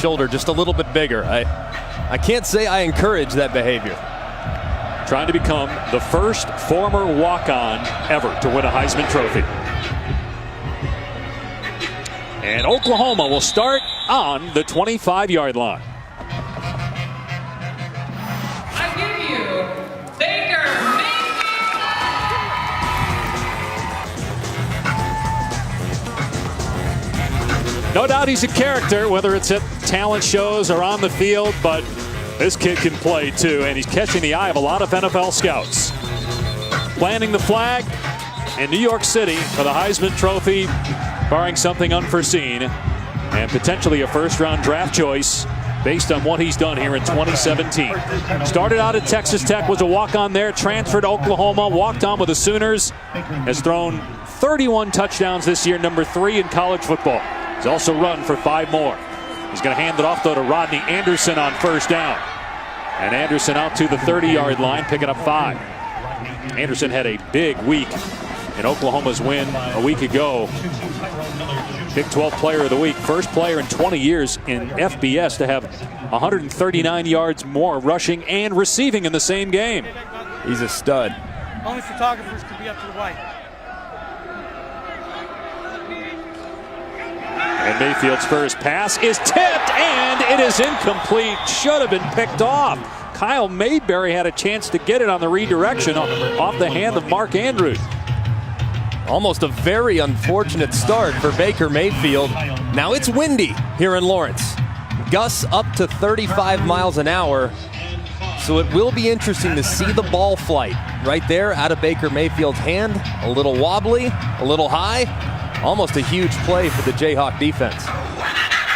shoulder just a little bit bigger. I can't say I encourage that behavior. Trying to become the first former walk-on ever to win a Heisman Trophy. And Oklahoma will start on the 25-yard line. I give you Baker Mayfield. No doubt he's a character, whether it's at talent shows or on the field, but this kid can play too, and he's catching the eye of a lot of NFL scouts. Planting the flag in New York City for the Heisman Trophy, barring something unforeseen, and potentially a first-round draft choice based on what he's done here in 2017. Started out at Texas Tech, was a walk-on there, transferred to Oklahoma, walked on with the Sooners, has thrown 31 touchdowns this year, number 3 in college football. He's also run for 5 more. He's going to hand it off, though, to Rodney Anderson on first down. And Anderson out to the 30-yard line, picking up 5. Anderson had a big week in Oklahoma's win a week ago. Big 12 Player of the Week. First player in 20 years in FBS to have 139 yards more rushing and receiving in the same game. He's a stud. Only photographers could be up to the right. And Mayfield's first pass is tipped, and it is incomplete. Should have been picked off. Kyle Mayberry had a chance to get it on the redirection off the hand of Mark Andrews. Almost a very unfortunate start for Baker Mayfield. Now it's windy here in Lawrence. Gusts up to 35 miles an hour. So it will be interesting to see the ball flight right there out of Baker Mayfield's hand. A little wobbly, a little high. Almost a huge play for the Jayhawk defense.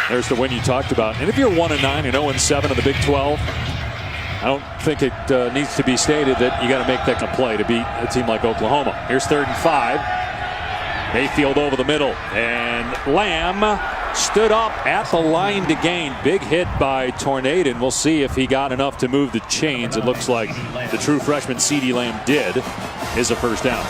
There's the win you talked about. And if you're 1-9 and 0-7 in the Big 12, I don't think it needs to be stated that you got to make that kind of play to beat a team like Oklahoma. Here's 3rd and 5. Mayfield over the middle, and Lamb stood up at the line to gain. Big hit by Tornado. We'll see if he got enough to move the chains. It looks like the true freshman CeeDee Lamb did. Is a first down.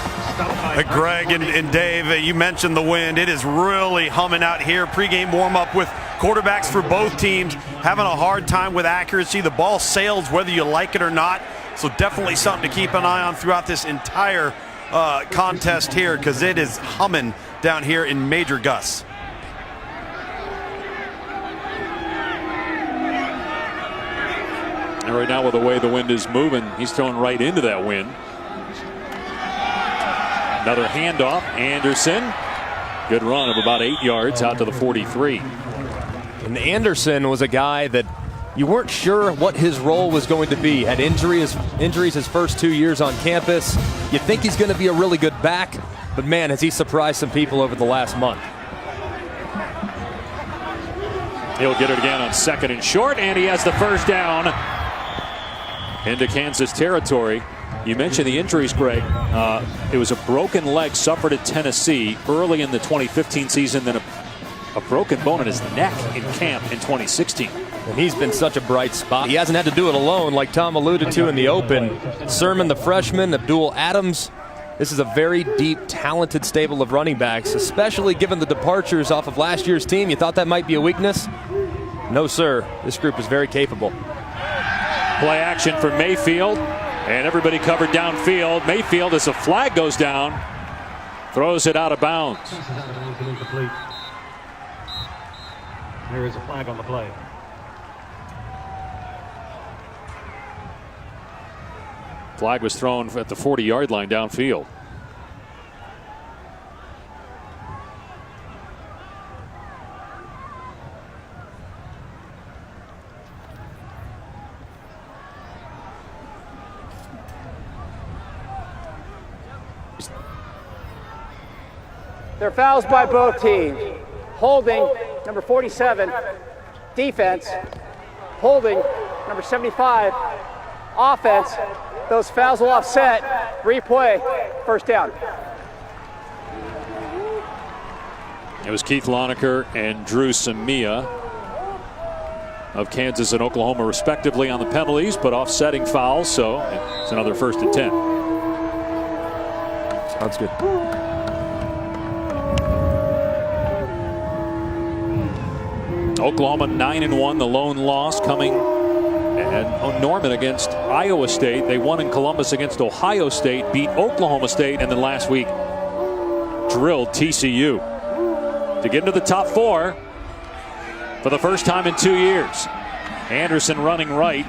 Greg and Dave, you mentioned the wind. It is really humming out here. Pre-game warm-up with quarterbacks for both teams having a hard time with accuracy. The ball sails whether you like it or not. So definitely something to keep an eye on throughout this entire contest here, because it is humming down here in major gusts. And right now, with the way the wind is moving, he's throwing right into that wind. Another handoff. Anderson. Good run of about 8 yards out to the 43. And Anderson was a guy that you weren't sure what his role was going to be. Had injuries his first 2 years on campus. You think he's going to be a really good back, but man, has he surprised some people over the last month. He'll get it again on 2nd and short, and he has the first down into Kansas territory. You mentioned the injuries, Greg. It was a broken leg suffered at Tennessee early in the 2015 season, then a broken bone in his neck in camp in 2016. And he's been such a bright spot. He hasn't had to do it alone, like Tom alluded to in the open. Sermon, the freshman, Abdul Adams. This is a very deep, talented stable of running backs, especially given the departures off of last year's team. You thought that might be a weakness? No, sir. This group is very capable. Play action for Mayfield, and everybody covered downfield. Mayfield, as a flag goes down, throws it out of bounds. There is a flag on the play. Flag was thrown at the 40-yard line downfield. There are fouls by both teams. Holding, number 47, defense. Holding, number 75, offense. Those fouls will offset. Replay, first down. It was Keith Loneker and Drew Samia of Kansas and Oklahoma respectively on the penalties, but offsetting fouls, so it's another 1st and 10. Sounds good. Oklahoma 9-1, the lone loss coming. And Norman against Iowa State. They won in Columbus against Ohio State, beat Oklahoma State, and then last week drilled TCU. To get into the top 4 for the first time in 2 years. Anderson running right,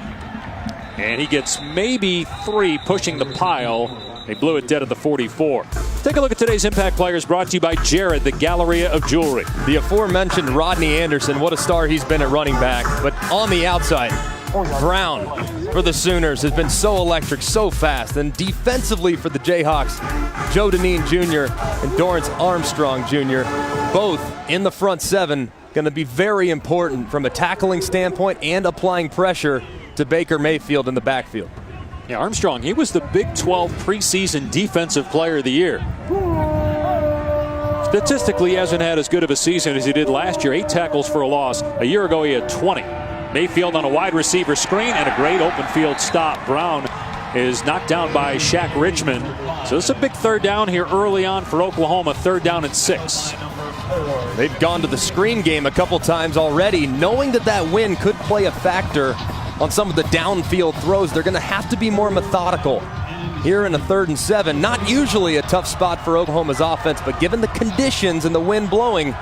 and he gets maybe 3 pushing the pile. They blew it dead at the 44. Take a look at today's Impact Players, brought to you by Jared, the Galleria of Jewelry. The aforementioned Rodney Anderson, what a star he's been at running back. But on the outside, Brown for the Sooners has been so electric, so fast. And defensively for the Jayhawks, Joe Deneen Jr. and Dorrance Armstrong Jr., both in the front 7, going to be very important from a tackling standpoint and applying pressure to Baker Mayfield in the backfield. Yeah, Armstrong, he was the Big 12 preseason Defensive Player of the Year. Statistically, he hasn't had as good of a season as he did last year. 8 tackles for a loss. A year ago, he had 20. Mayfield on a wide receiver screen and a great open field stop. Brown is knocked down by Shaq Richmond. So this is a big third down here early on for Oklahoma. 3rd down and 6. They've gone to the screen game a couple times already, knowing that that wind could play a factor on some of the downfield throws. They're going to have to be more methodical here in a 3rd and 7. Not usually a tough spot for Oklahoma's offense, but given the conditions and the wind blowing,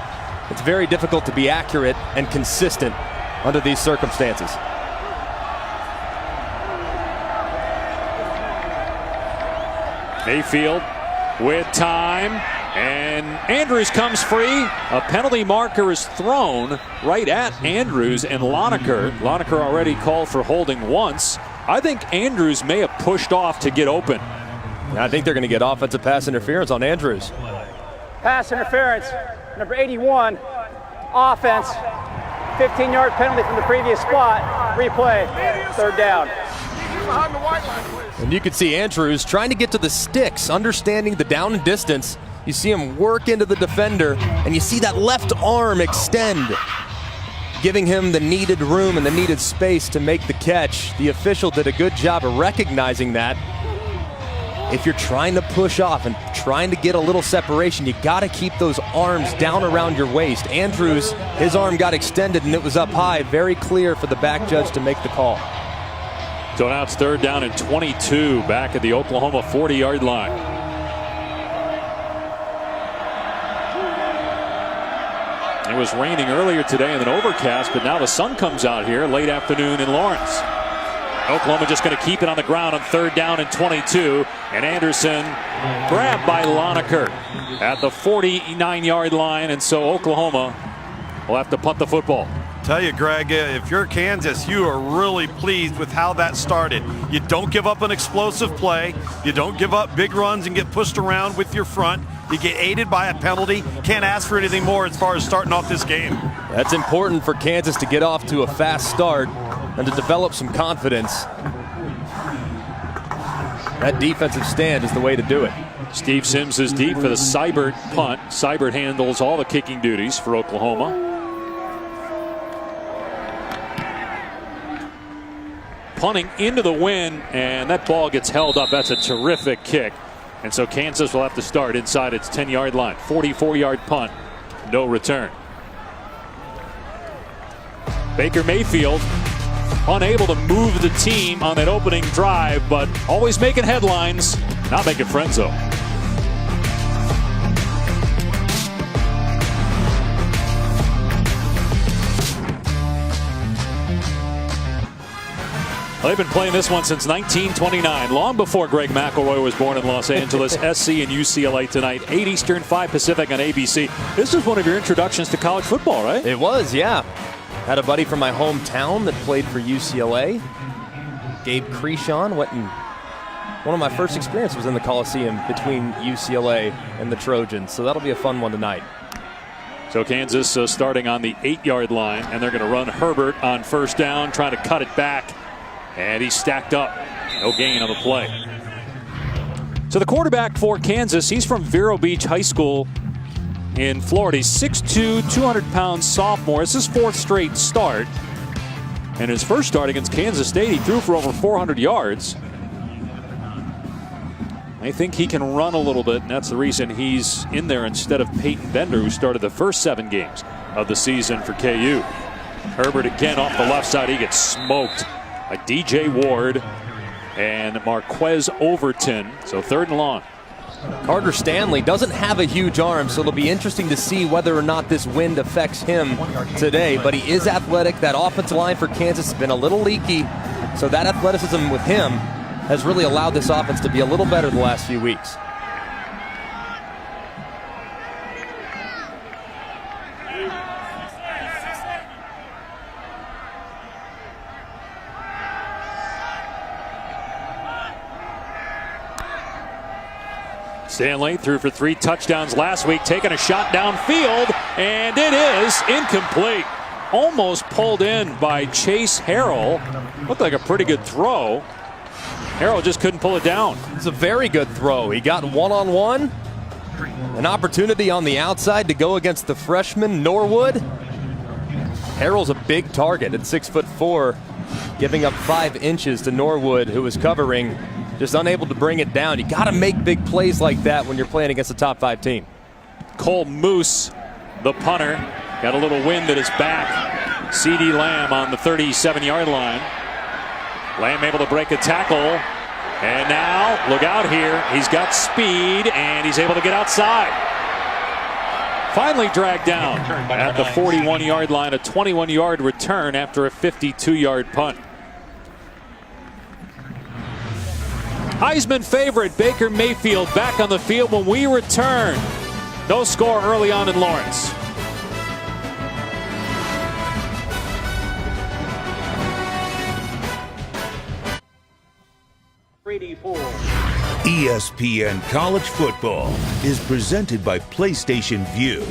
it's very difficult to be accurate and consistent under these circumstances. Mayfield with time, and Andrews comes free. A penalty marker is thrown right at Andrews and Loneker. Loneker already called for holding once. I think Andrews may have pushed off to get open. I think they're going to get offensive pass interference on Andrews. Pass interference, number 81, offense, 15-yard penalty from the previous spot, replay, 3rd down. And you can see Andrews trying to get to the sticks, understanding the down and distance. You see him work into the defender, and you see that left arm extend, giving him the needed room and the needed space to make the catch. The official did a good job of recognizing that. If you're trying to push off and trying to get a little separation, you got to keep those arms down around your waist. Andrews, his arm got extended and it was up high. Very clear for the back judge to make the call. So now it's 3rd down and 22 back at the Oklahoma 40-yard line. It was raining earlier today and then overcast, but now the sun comes out here late afternoon in Lawrence. Oklahoma just going to keep it on the ground on 3rd down and 22. And Anderson grabbed by Loneker at the 49-yard line. And so Oklahoma will have to punt the football. Tell you, Greg, if you're Kansas, you are really pleased with how that started. You don't give up an explosive play. You don't give up big runs and get pushed around with your front. You get aided by a penalty. Can't ask for anything more as far as starting off this game. That's important for Kansas to get off to a fast start and to develop some confidence. That defensive stand is the way to do it. Steve Sims is deep for the Seibert punt. Seibert handles all the kicking duties for Oklahoma. Punting into the wind, and that ball gets held up. That's a terrific kick. And so Kansas will have to start inside its 10-yard line. 44-yard punt, no return. Baker Mayfield unable to move the team on that opening drive, but always making headlines, not making friends though. Well, they've been playing this one since 1929, long before Greg McElroy was born in Los Angeles. SC and UCLA tonight, 8 Eastern, 5 Pacific on ABC. This is one of your introductions to college football, right? It was, yeah. Had a buddy from my hometown that played for UCLA, Gabe Creeshon. One of my first experiences was in the Coliseum between UCLA and the Trojans, so that'll be a fun one tonight. So Kansas starting on the 8-yard line, and they're going to run Herbert on 1st down, trying to cut it back. And he's stacked up. No gain on the play. So the quarterback for Kansas, he's from Vero Beach High School in Florida. He's 6'2", 200-pound sophomore. It's his 4th straight start. And his first start against Kansas State, he threw for over 400 yards. I think he can run a little bit, and that's the reason he's in there instead of Peyton Bender, who started the first 7 games of the season for KU. Herbert again off the left side. He gets smoked by DJ Ward and Marquez Overton. So 3rd and long. Carter Stanley doesn't have a huge arm, so it'll be interesting to see whether or not this wind affects him today. But he is athletic. That offensive line for Kansas has been a little leaky, so that athleticism with him has really allowed this offense to be a little better the last few weeks. Stanley threw for 3 touchdowns last week, taking a shot downfield, and it is incomplete. Almost pulled in by Chase Harrell. Looked like a pretty good throw. Harrell just couldn't pull it down. It's a very good throw. He got one-on-one, an opportunity on the outside to go against the freshman Norwood. Harrell's a big target at 6'4", giving up 5 inches to Norwood, who was covering. Just unable to bring it down. You got to make big plays like that when you're playing against a top 5 team. Cole Moose, the punter, got a little wind at his back. CeeDee Lamb on the 37-yard line. Lamb able to break a tackle. And now, look out here. He's got speed, and he's able to get outside. Finally dragged down at the 41-yard line. A 21-yard return after a 52-yard punt. Heisman favorite Baker Mayfield back on the field when we return. No score early on in Lawrence. ESPN College Football is presented by PlayStation Vue.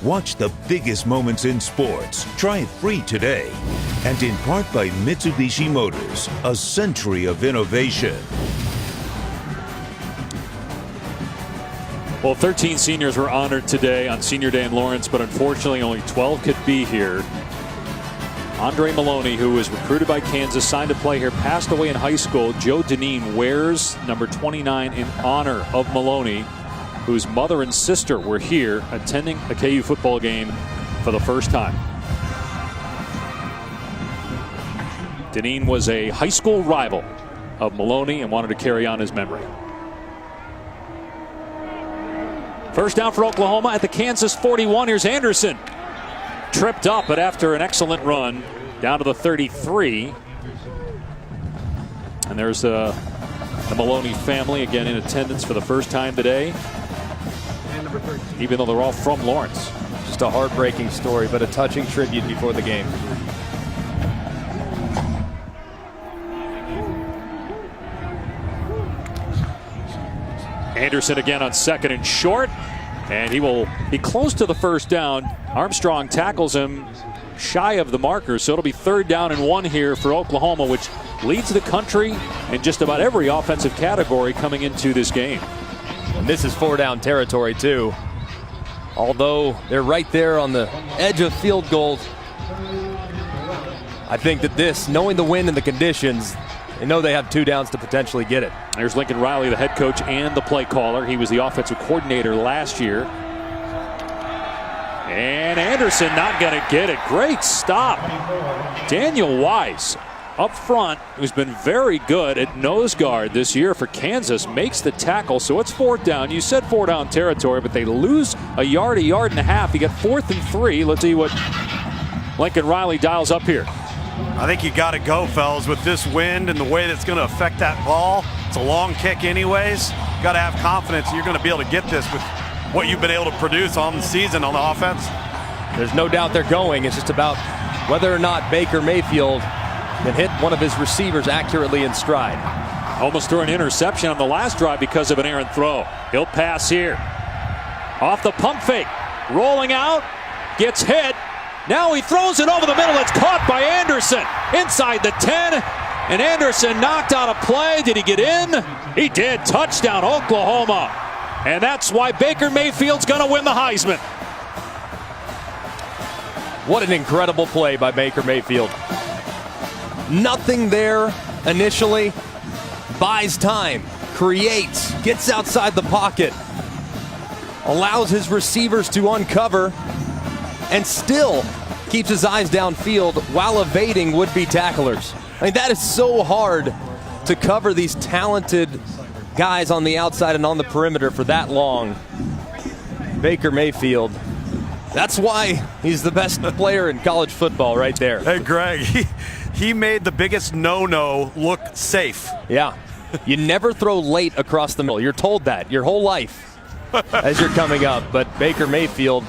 Watch the biggest moments in sports. Try it free today. And in part by Mitsubishi Motors, a century of innovation. Well, 13 seniors were honored today on Senior Day in Lawrence, but unfortunately only 12 could be here. Andre Maloney, who was recruited by Kansas, signed to play here, passed away in high school. Joe Deneen wears number 29 in honor of Maloney, whose mother and sister were here attending a KU football game for the first time. Deneen was a high school rival of Maloney and wanted to carry on his memory. First down for Oklahoma at the Kansas 41. Here's Anderson. Tripped up, but after an excellent run, down to the 33. And there's the Maloney family again in attendance for the first time today, even though they're all from Lawrence. Just a heartbreaking story, but a touching tribute before the game. Anderson again on 2nd and short, and he will be close to the first down. Armstrong tackles him shy of the marker, so it'll be 3rd down and 1 here for Oklahoma, which leads the country in just about every offensive category coming into this game. And this is 4-down territory too. Although they're right there on the edge of field goals, I think that this, knowing the wind and the conditions, they know they have 2 downs to potentially get it. There's Lincoln Riley, the head coach and the play caller. He was the offensive coordinator last year. And Anderson not going to get it. Great stop. Daniel Wise up front, who's been very good at nose guard this year for Kansas, makes the tackle. So it's 4th down. You said 4-down territory, but they lose a yard and a half. You get 4th and 3. Let's see what Lincoln Riley dials up here. I think you got to go, fellas, with this wind and the way that's going to affect that ball. It's a long kick anyways. Got to have confidence you're going to be able to get this with what you've been able to produce on the season on the offense. There's no doubt they're going. It's just about whether or not Baker Mayfield can hit one of his receivers accurately in stride. Almost threw an interception on the last drive because of an errant throw. He'll pass here. Off the pump fake. Rolling out. Gets hit. Now he throws it over the middle. It's caught by Anderson inside the 10. And Anderson knocked out a play. Did he get in? He did. Touchdown, Oklahoma. And that's why Baker Mayfield's going to win the Heisman. What an incredible play by Baker Mayfield. Nothing there initially. Buys time. Creates. Gets outside the pocket. Allows his receivers to uncover. And still keeps his eyes downfield while evading would-be tacklers. I mean, that is so hard to cover these talented guys on the outside and on the perimeter for that long. Baker Mayfield, that's why he's the best player in college football right there. Hey, Greg, he made the biggest no-no look safe. Yeah. You never throw late across the middle. You're told that your whole life as you're coming up. But Baker Mayfield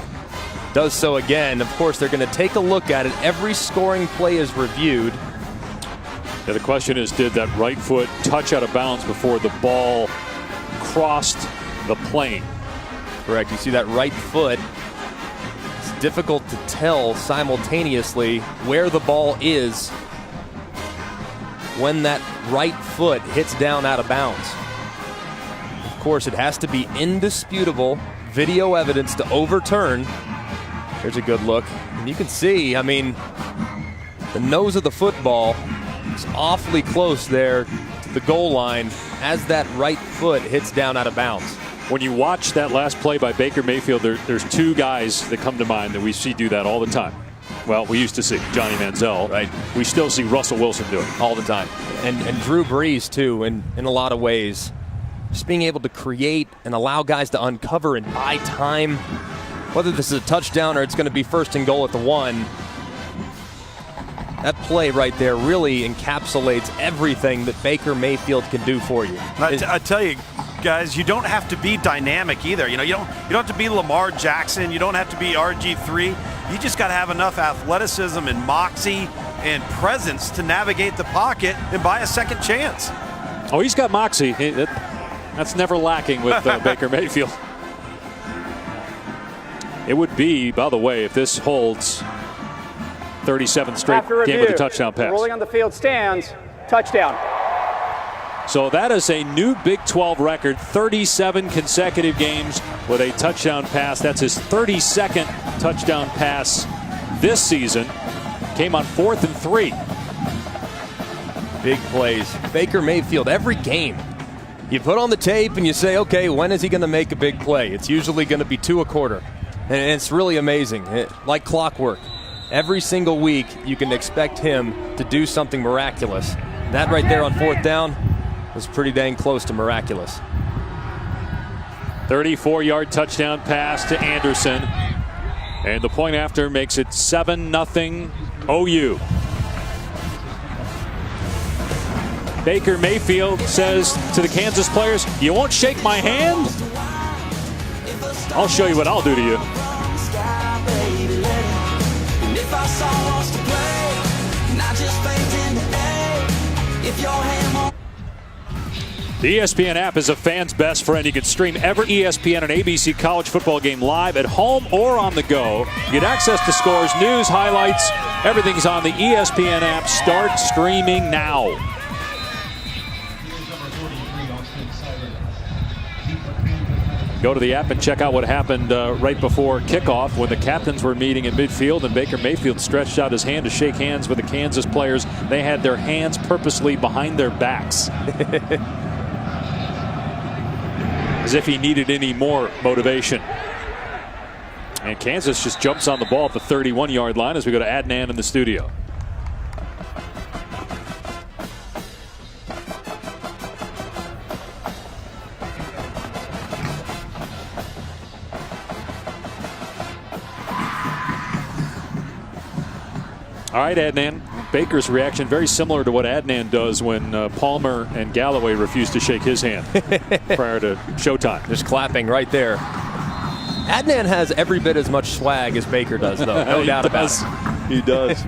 does so again. Of course, they're going to take a look at it. Every scoring play is reviewed. Yeah, the question is, did that right foot touch out of bounds before the ball crossed the plane? Correct. You see that right foot. It's difficult to tell simultaneously where the ball is when that right foot hits down out of bounds. Of course, it has to be indisputable video evidence to overturn. Here's a good look. And you can see, I mean, the nose of the football is awfully close there to the goal line as that right foot hits down out of bounds. When you watch that last play by Baker Mayfield, there's two guys that come to mind that we see do that all the time. Well, we used to see Johnny Manziel. Right. We still see Russell Wilson do it all the time. And Drew Brees, too, in a lot of ways. Just being able to create and allow guys to uncover and buy time. Whether this is a touchdown or it's going to be first and goal at the 1. That play right there really encapsulates everything that Baker Mayfield can do for you. I tell you, guys, you don't have to be dynamic either. You know, you don't have to be Lamar Jackson. You don't have to be RG3. You just got to have enough athleticism and moxie and presence to navigate the pocket and buy a second chance. Oh, he's got moxie. That's never lacking with Baker Mayfield. It would be, by the way, if this holds, 37th straight game with a touchdown pass. Rolling on the field stands, touchdown. So that is a new Big 12 record, 37 consecutive games with a touchdown pass. That's his 32nd touchdown pass this season. Came on 4th and 3. Big plays. Baker Mayfield, every game. You put on the tape and you say, okay, when is he going to make a big play? It's usually going to be 2 a quarter. And it's really amazing. Like clockwork. Every single week you can expect him to do something miraculous. That right there on 4th down was pretty dang close to miraculous. 34-yard touchdown pass to Anderson. And the point after makes it 7-0 OU. Baker Mayfield says to the Kansas players, "You won't shake my hand? I'll show you what I'll do to you." The ESPN app is a fan's best friend. You can stream every ESPN and ABC college football game live at home or on the go. You get access to scores, news, highlights. Everything's on the ESPN app. Start streaming now. Go to the app and check out what happened right before kickoff when the captains were meeting in midfield and Baker Mayfield stretched out his hand to shake hands with the Kansas players. They had their hands purposely behind their backs. As if he needed any more motivation. And Kansas just jumps on the ball at the 31-yard line as we go to Adnan in the studio. All right, Adnan. Baker's reaction very similar to what Adnan does when Palmer and Galloway refuse to shake his hand prior to showtime. Just clapping right there. Adnan has every bit as much swag as Baker does, though. No doubt about it. He does.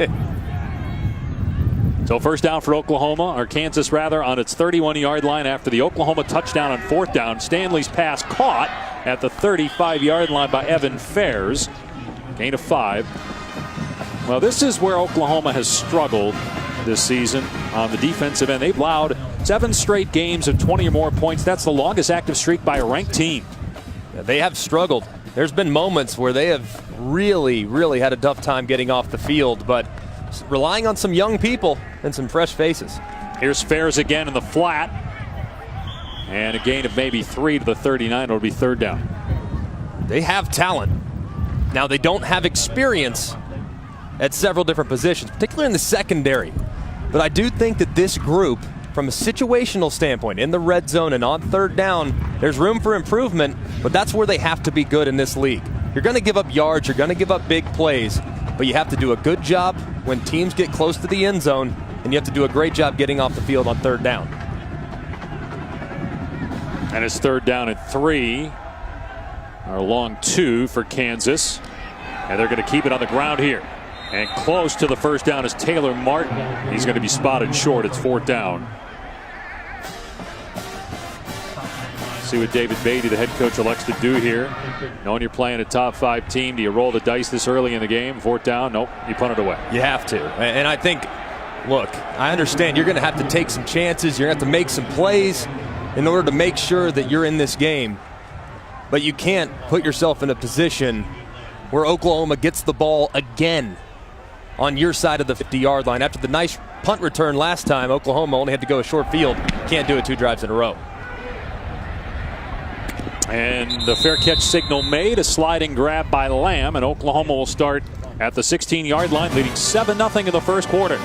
So first down for Oklahoma, or Kansas rather, on its 31-yard line after the Oklahoma touchdown on 4th down. Stanley's pass caught at the 35-yard line by Evan Fairs. Gain of 5. Well, this is where Oklahoma has struggled this season on the defensive end. They've allowed 7 straight games of 20 or more points. That's the longest active streak by a ranked team. Yeah, they have struggled. There's been moments where they have really had a tough time getting off the field, but relying on some young people and some fresh faces. Here's Fairs again in the flat. And a gain of maybe 3 to the 39. It'll be 3rd down. They have talent. Now, they don't have experience, at several different positions, particularly in the secondary. But I do think that this group, from a situational standpoint, in the red zone and on third down, there's room for improvement, but that's where they have to be good in this league. You're going to give up yards, you're going to give up big plays, but you have to do a good job when teams get close to the end zone, and you have to do a great job getting off the field on third down. And it's third down and 3. Our long 2 for Kansas. And they're going to keep it on the ground here. And close to the first down is Taylor Martin. He's going to be spotted short. It's fourth down. See what David Beatty, the head coach, elects to do here. Knowing you're playing a top 5 team, do you roll the dice this early in the game? Fourth down? Nope, you punt it away. You have to. And I think, look, I understand you're going to have to take some chances. You're going to have to make some plays in order to make sure that you're in this game. But you can't put yourself in a position where Oklahoma gets the ball again on your side of the 50-yard line. After the nice punt return last time, Oklahoma only had to go a short field. Can't do it 2 drives in a row. And the fair catch signal made, a sliding grab by Lamb, and Oklahoma will start at the 16-yard line, leading 7-0 in the first quarter.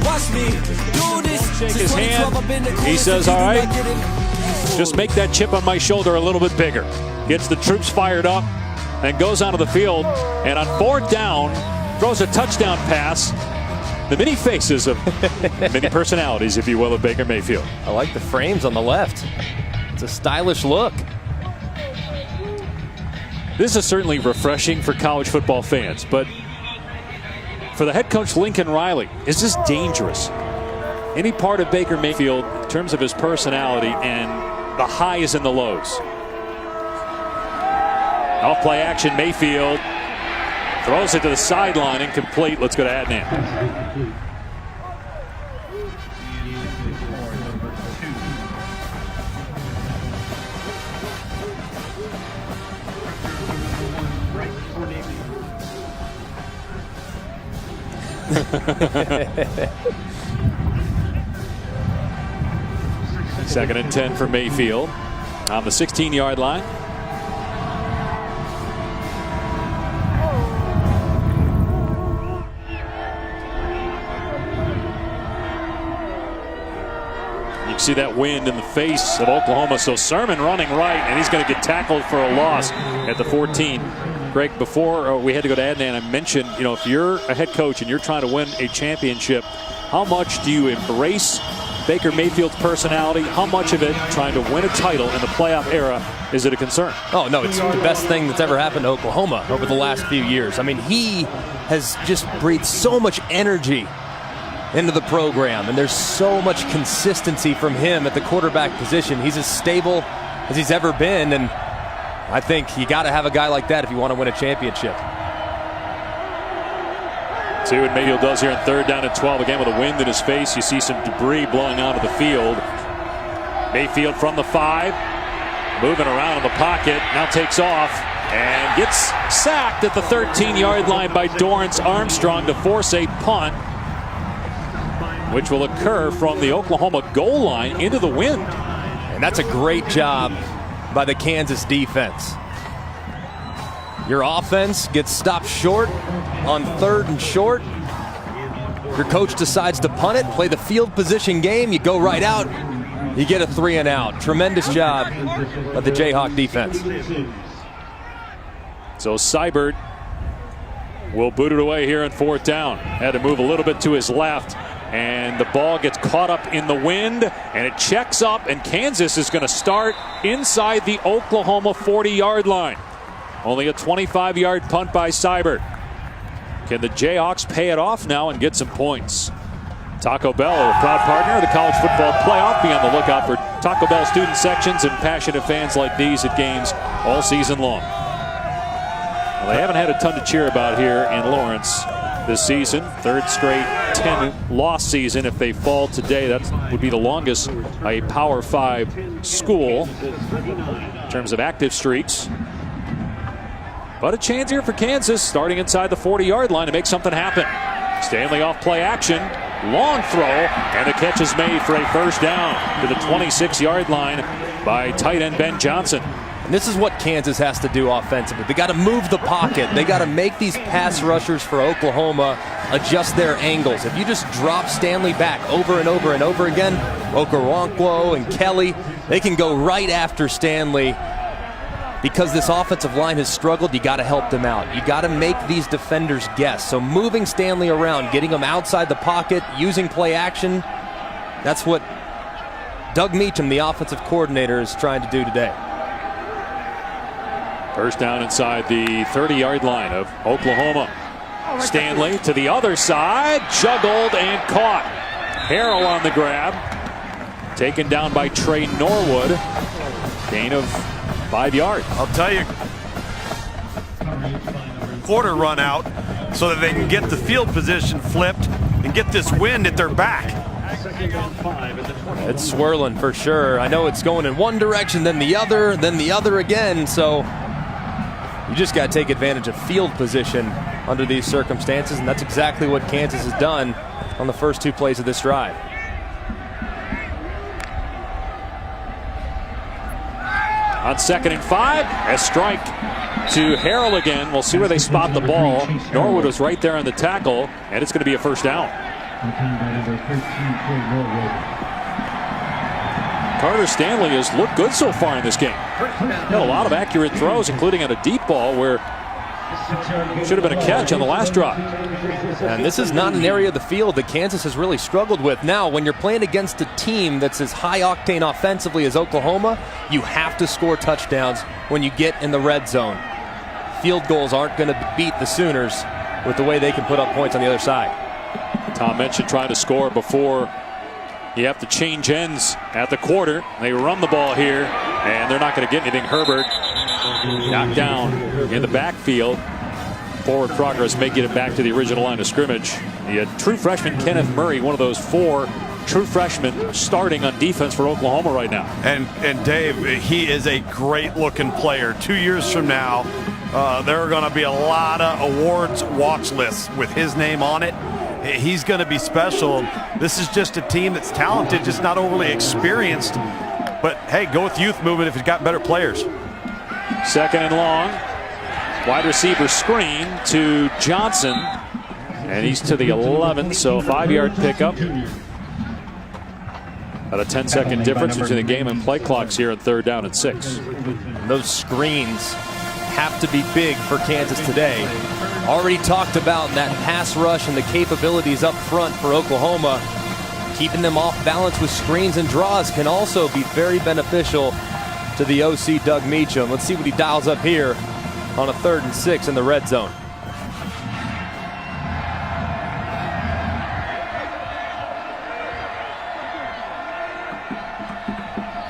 Watch me do this. Shake his hand. He says, all right, just make that chip on my shoulder a little bit bigger. Gets the troops fired up and goes onto the field. And on fourth down, throws a touchdown pass. The many faces of many personalities, if you will, of Baker Mayfield. I like the frames on the left. It's a stylish look. This is certainly refreshing for college football fans, but for the head coach Lincoln Riley, is this dangerous? Any part of Baker Mayfield in terms of his personality and the highs and the lows. Off play action, Mayfield throws it to the sideline, incomplete. Let's go to Adnan. Second and 10 for Mayfield on the 16-yard line. You can see that wind in the face of Oklahoma. So Sermon running right, and he's going to get tackled for a loss at the 14. Greg, before we had to go to Adnan, I mentioned, if you're a head coach and you're trying to win a championship, how much do you embrace Baker Mayfield's personality? How much of it, trying to win a title in the playoff era, is it a concern? Oh, no, it's the best thing that's ever happened to Oklahoma over the last few years. I mean, he has just breathed so much energy into the program, and there's so much consistency from him at the quarterback position. He's as stable as he's ever been, and I think you got to have a guy like that if you want to win a championship. See what Mayfield does here on third down and 12. Again, with a wind in his face, you see some debris blowing onto the field. Mayfield from the 5, moving around in the pocket, now takes off and gets sacked at the 13-yard line by Dorrance Armstrong to force a punt, which will occur from the Oklahoma goal line into the wind. And that's a great job by the Kansas defense. Your offense gets stopped short on third and short. Your coach decides to punt it, play the field position game. You go right out, you get a 3 and out. Tremendous job of the Jayhawk defense. So Seibert will boot it away here on fourth down. Had to move a little bit to his left, and the ball gets caught up in the wind, and it checks up, and Kansas is going to start inside the Oklahoma 40-yard line. Only a 25-yard punt by Seibert. Can the Jayhawks pay it off now and get some points? Taco Bell, a proud partner of the College Football Playoff. Be on the lookout for Taco Bell student sections and passionate fans like these at games all season long. Well, they haven't had a ton to cheer about here in Lawrence this season. Third straight 10-loss season. If they fall today, that would be the longest a Power 5 school in terms of active streaks. But a chance here for Kansas, starting inside the 40-yard line to make something happen. Stanley off play action. Long throw, and the catch is made for a first down to the 26-yard line by tight end Ben Johnson. And this is what Kansas has to do offensively. They got to move the pocket. They got to make these pass rushers for Oklahoma adjust their angles. If you just drop Stanley back over and over and over again, Okoronkwo and Kelly, they can go right after Stanley. Because this offensive line has struggled, you got to help them out. You got to make these defenders guess. So moving Stanley around, getting them outside the pocket, using play action, that's what Doug Meacham, the offensive coordinator, is trying to do today. First down inside the 30-yard line of Oklahoma. Stanley to the other side, juggled and caught. Harrell on the grab. Taken down by Trey Norwood. Gain of 5 yards. I'll tell you, quarter run out so that they can get the field position flipped and get this wind at their back. It's swirling for sure. I know it's going in one direction, then the other again. So you just got to take advantage of field position under these circumstances, and that's exactly what Kansas has done on the first 2 plays of this drive. On 2nd and 5, a strike to Harrell again. We'll see where they spot the ball. Norwood was right there on the tackle, and it's going to be a first down. Carter Stanley has looked good so far in this game. Got a lot of accurate throws, including on a deep ball where should have been a catch on the last drop. And this is not an area of the field that Kansas has really struggled with. Now, when you're playing against a team that's as high octane offensively as Oklahoma, you have to score touchdowns when you get in the red zone. Field goals aren't going to beat the Sooners with the way they can put up points on the other side. Tom mentioned trying to score before you have to change ends at the quarter. They run the ball here, and they're not going to get anything. Herbert knocked down in the backfield. Forward progress may get it back to the original line of scrimmage. The true freshman Kenneth Murray, one of those 4 true freshmen starting on defense for Oklahoma right now. And Dave, he is a great looking player. 2 years from now, there are going to be a lot of awards watch lists with his name on it. He's going to be special. This is just a team that's talented, just not overly experienced. But hey, go with youth movement if you've got better players. 2nd and long. Wide receiver screen to Johnson. And he's to the 11, so 5-yard pickup. About a 10-second difference between the game and play clocks here at 3rd down and 6. Those screens have to be big for Kansas today. Already talked about that pass rush and the capabilities up front for Oklahoma. Keeping them off balance with screens and draws can also be very beneficial to the OC Doug Meacham. Let's see what he dials up here on a 3rd and 6 in the red zone.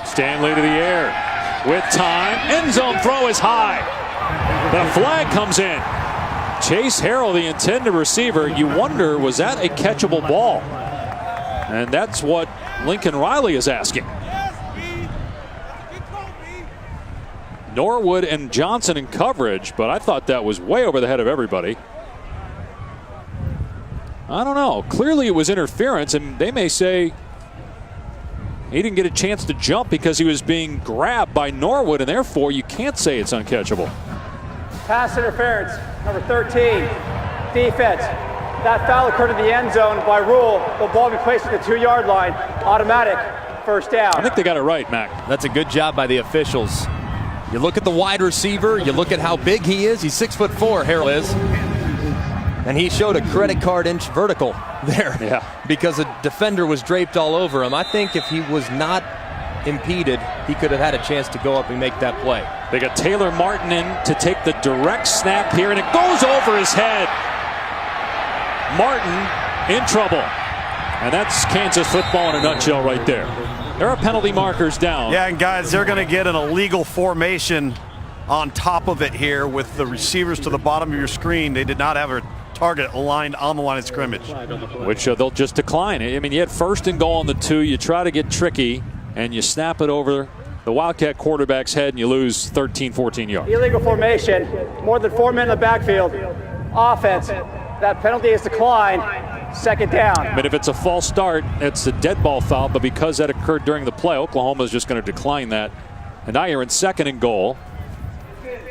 Stanley to the air with time. End zone throw is high. The flag comes in. Chase Harrell, the intended receiver. You wonder, was that a catchable ball? And that's what Lincoln Riley is asking. Norwood and Johnson in coverage, but I thought that was way over the head of everybody. I don't know. Clearly it was interference, and they may say he didn't get a chance to jump because he was being grabbed by Norwood, and therefore you can't say it's uncatchable. Pass interference, number 13, defense. That foul occurred in the end zone. By rule, the ball will be placed at the 2-yard line. Automatic first down. I think they got it right, Mac. That's a good job by the officials. You look at the wide receiver, you look at how big he is. He's 6'4", Harrell is. And he showed a credit card inch vertical there because a defender was draped all over him. I think if he was not impeded, he could have had a chance to go up and make that play. They got Taylor Martin in to take the direct snap here, and it goes over his head. Martin in trouble. And that's Kansas football in a nutshell right there. There are penalty markers down. Yeah, and guys, they're going to get an illegal formation on top of it here with the receivers to the bottom of your screen. They did not have a target aligned on the line of scrimmage. Which they'll just decline. I mean, you had 1st and goal on the 2. You try to get tricky, and you snap it over the Wildcat quarterback's head, and you lose 13, 14 yards. Illegal formation, more than 4 men in the backfield. Offense, that penalty is declined. Second down. But if it's a false start, it's a dead ball foul. But because that occurred during the play, Oklahoma is just going to decline that. And now you're in 2nd and goal.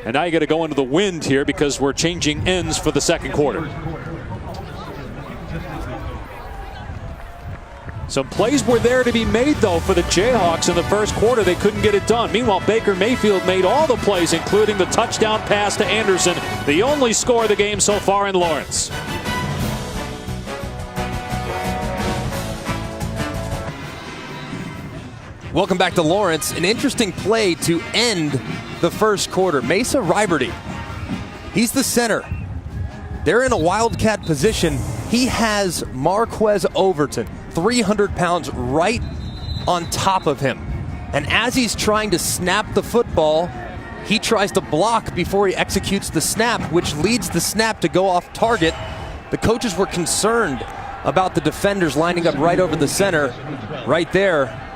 And now you got to go into the wind here because we're changing ends for the second quarter. Some plays were there to be made, though, for the Jayhawks in the first quarter. They couldn't get it done. Meanwhile, Baker Mayfield made all the plays, including the touchdown pass to Anderson, the only score of the game so far in Lawrence. Welcome back to Lawrence. An interesting play to end the first quarter. Mesa Riberty, he's the center. They're in a wildcat position. He has Marquez Overton, 300 pounds, right on top of him. And as he's trying to snap the football, he tries to block before he executes the snap, which leads the snap to go off target. The coaches were concerned about the defenders lining up right over the center. Right there,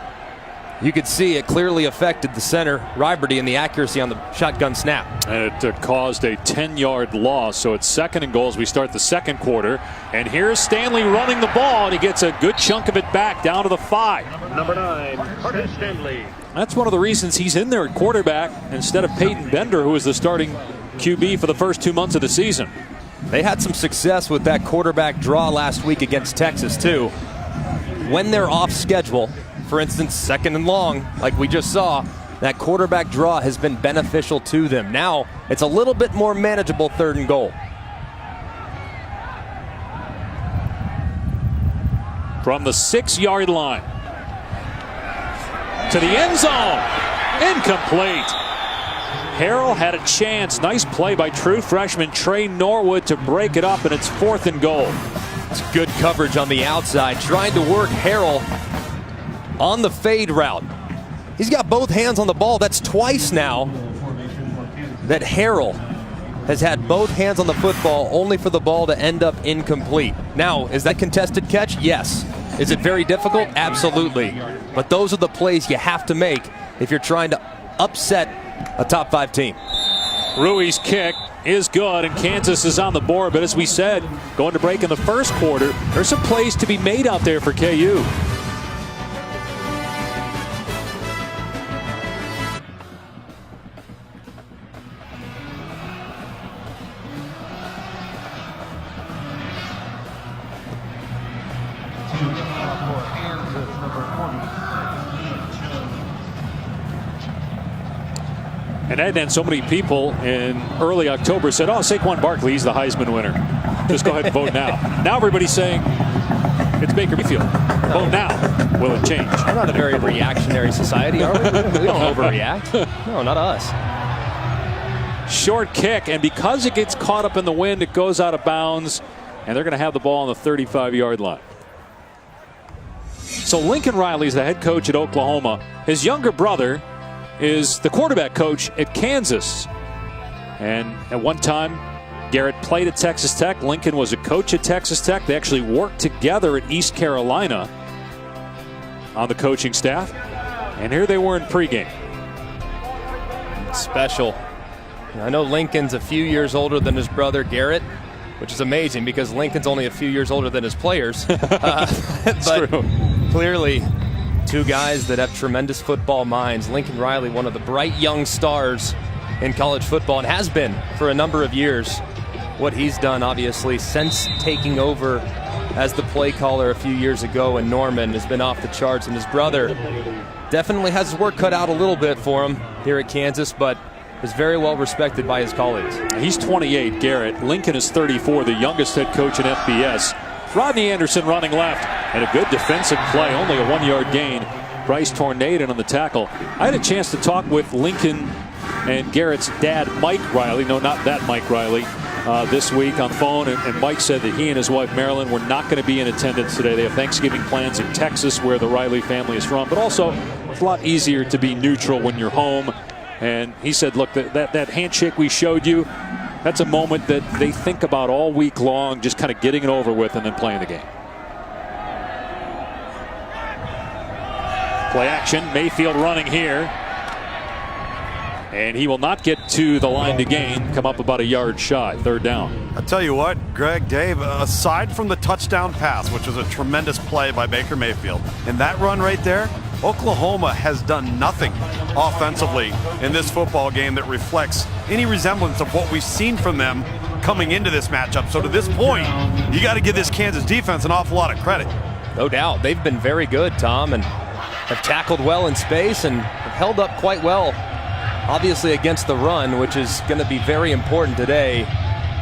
you could see it clearly affected the center, Riberty, and the accuracy on the shotgun snap. And it caused a 10-yard loss, so it's 2nd and goal as we start the second quarter. And here's Stanley running the ball, and he gets a good chunk of it back down to the 5. Number 9, Curtis Stanley. That's one of the reasons he's in there at quarterback instead of Peyton Bender, who was the starting QB for the first 2 months of the season. They had some success with that quarterback draw last week against Texas, too. When they're off schedule, for instance, 2nd and long, like we just saw, that quarterback draw has been beneficial to them. Now, it's a little bit more manageable 3rd and goal. From the 6-yard line to the end zone. Incomplete. Harrell had a chance. Nice play by true freshman Trey Norwood to break it up, and it's 4th and goal. It's good coverage on the outside, trying to work Harrell on the fade route. He's got both hands on the ball. That's twice now that Harrell has had both hands on the football, only for the ball to end up incomplete. Now, is that contested catch? Yes. Is it very difficult? Absolutely. But those are the plays you have to make if you're trying to upset a top 5 team. Rui's kick is good, and Kansas is on the board. But as we said, going to break in the first quarter, there's some plays to be made out there for KU. And Ed, and so many people in early October said, oh, Saquon Barkley, he's the Heisman winner. Just go ahead and vote now. Now everybody's saying it's Baker Mayfield. Vote now. Will it change? We're not a very reactionary society, are we? We don't overreact. No, not us. Short kick, and because it gets caught up in the wind, it goes out of bounds, and they're going to have the ball on the 35-yard line. So Lincoln Riley is the head coach at Oklahoma. His younger brother is the quarterback coach at Kansas. And at one time, Garrett played at Texas Tech. Lincoln was a coach at Texas Tech. They actually worked together at East Carolina on the coaching staff. And here they were in pregame. Special. I know Lincoln's a few years older than his brother Garrett, which is amazing because Lincoln's only a few years older than his players. But true. Clearly, two guys that have tremendous football minds. Lincoln Riley, one of the bright young stars in college football, and has been for a number of years. What he's done, obviously, since taking over as the play caller a few years ago in Norman has been off the charts. And his brother definitely has his work cut out a little bit for him here at Kansas, but is very well respected by his colleagues. He's 28, Garrett. Lincoln is 34, the youngest head coach in FBS. Rodney Anderson running left, and a good defensive play, only a 1-yard gain. Bryce Tornado on the tackle. I had a chance to talk with Lincoln and Garrett's dad, Mike Riley. No, not that Mike Riley, this week on phone, and Mike said that he and his wife Marilyn were not going to be in attendance today. They have Thanksgiving plans in Texas, where the Riley family is from, but also it's a lot easier to be neutral when you're home. And he said, look, that handshake we showed you, that's a moment that they think about all week long, just kind of getting it over with and then playing the game. Play action, Mayfield running here. And he will not get to the line to gain, come up about a yard shy, 3rd down. I tell you what, Greg, Dave, aside from the touchdown pass, which was a tremendous play by Baker Mayfield, and that run right there, Oklahoma has done nothing offensively in this football game that reflects any resemblance of what we've seen from them coming into this matchup. So to this point, you got to give this Kansas defense an awful lot of credit. No doubt. They've been very good, Tom, and have tackled well in space and have held up quite well, obviously, against the run, which is going to be very important today,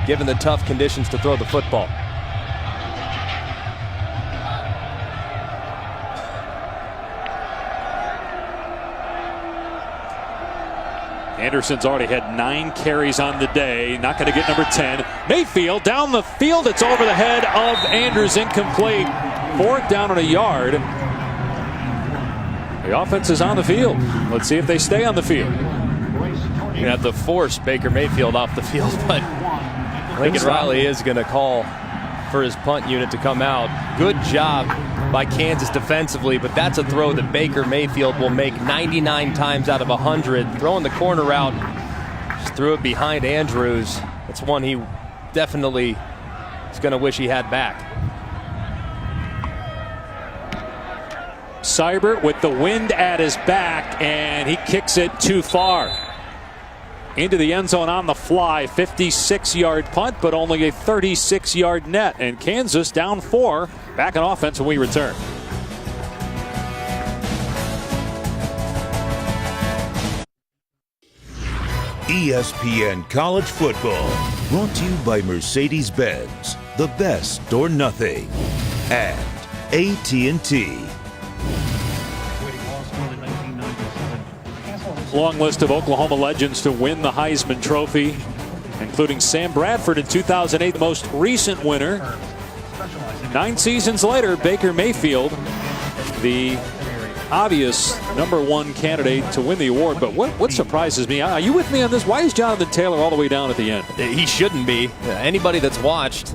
given the tough conditions to throw the football. Anderson's already had 9 carries on the day. Not going to get number 10. Mayfield down the field. It's over the head of Andrews, incomplete. 4th down and a yard. The offense is on the field. Let's see if they stay on the field. You have to force Baker Mayfield off the field, but Lincoln Riley is going to call for his punt unit to come out. Good job by Kansas defensively, but that's a throw that Baker Mayfield will make 99 times out of 100. Throwing the corner route, just threw it behind Andrews. That's one he definitely is going to wish he had back. Seibert with the wind at his back, and he kicks it too far. Into the end zone on the fly. 56-yard punt, but only a 36-yard net. And Kansas down 4. Back in offense when we return. ESPN College Football, brought to you by Mercedes-Benz, the best or nothing, and AT&T. Long list of Oklahoma legends to win the Heisman Trophy, including Sam Bradford in 2008, the most recent winner. 9 seasons later, Baker Mayfield, the obvious #1 candidate to win the award. But what surprises me, are you with me on this? Why is Jonathan Taylor all the way down at the end? He shouldn't be. Anybody that's watched,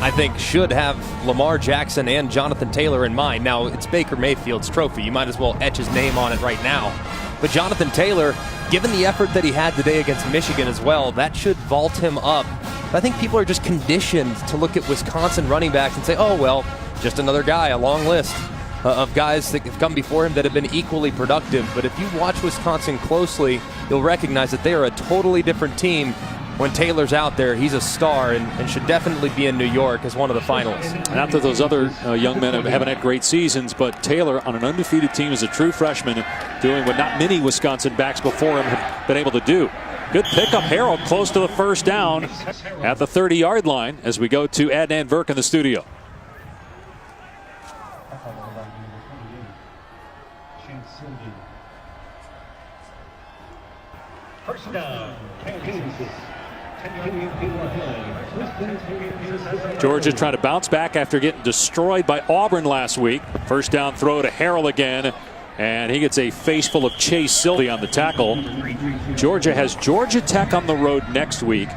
I think, should have Lamar Jackson and Jonathan Taylor in mind. Now, it's Baker Mayfield's trophy. You might as well etch his name on it right now. But Jonathan Taylor, given the effort that he had today against Michigan as well, that should vault him up. I think people are just conditioned to look at Wisconsin running backs and say, oh, well, just another guy, a long list of guys that have come before him that have been equally productive. But if you watch Wisconsin closely, you'll recognize that they are a totally different team. When Taylor's out there, he's a star and should definitely be in New York as one of the finalists. Not that those other young men haven't had great seasons, but Taylor on an undefeated team as a true freshman, doing what not many Wisconsin backs before him have been able to do. Good pickup. Harold close to the 1st down at the 30-yard line as we go to Adnan Virk in the studio. First down, Georgia trying to bounce back after getting destroyed by Auburn last week. 1st down throw to Harrell again, and he gets a face full of Chase Sylvie on the tackle. Georgia has Georgia Tech on the road next week,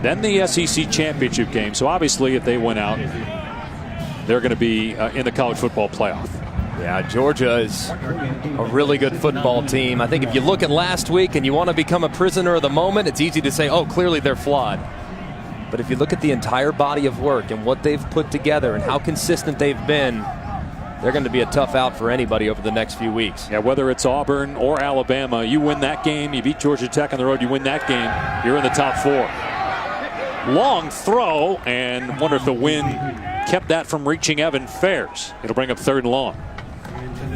then the SEC championship game. So obviously if they win out, they're going to be in the college football playoff. Yeah, Georgia is a really good football team. I think if you look at last week and you want to become a prisoner of the moment, it's easy to say, oh, clearly they're flawed. But if you look at the entire body of work and what they've put together and how consistent they've been, they're going to be a tough out for anybody over the next few weeks. Yeah, whether it's Auburn or Alabama, you win that game, you beat Georgia Tech on the road, you win that game, you're in the top 4. Long throw, and wonder if the wind kept that from reaching Evan Fairs. It'll bring up 3rd and long.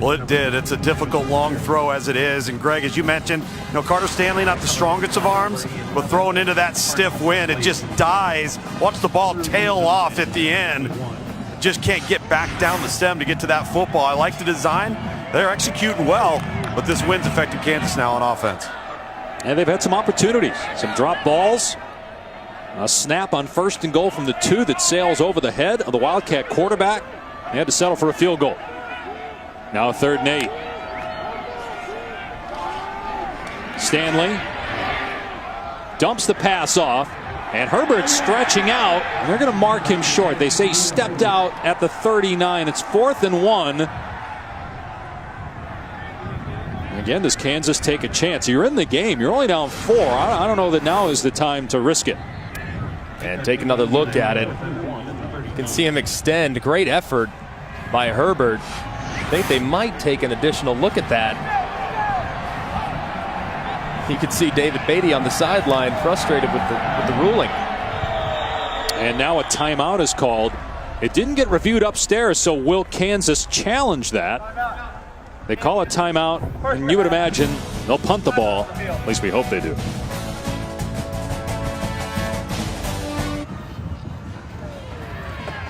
Well, it did. It's a difficult long throw as it is. And Greg, as you mentioned, Carter Stanley, not the strongest of arms, but throwing into that stiff wind, it just dies. Watch the ball tail off at the end. Just can't get back down the stem to get to that football. I like the design. They're executing well, but this wind's affected Kansas now on offense. And they've had some opportunities, some drop balls. A snap on 1st and goal from the 2 that sails over the head of the Wildcat quarterback. They had to settle for a field goal. Now 3rd and 8. Stanley dumps the pass off, and Herbert's stretching out. And they're going to mark him short. They say he stepped out at the 39. It's 4th and 1. Again, does Kansas take a chance? You're in the game. You're only down 4. I don't know that now is the time to risk it. And take another look at it. You can see him extend. Great effort by Herbert. I think they might take an additional look at that. You could see David Beatty on the sideline frustrated with the ruling. And now a timeout is called. It didn't get reviewed upstairs, so will Kansas challenge that? They call a timeout, and you would imagine they'll punt the ball. At least we hope they do.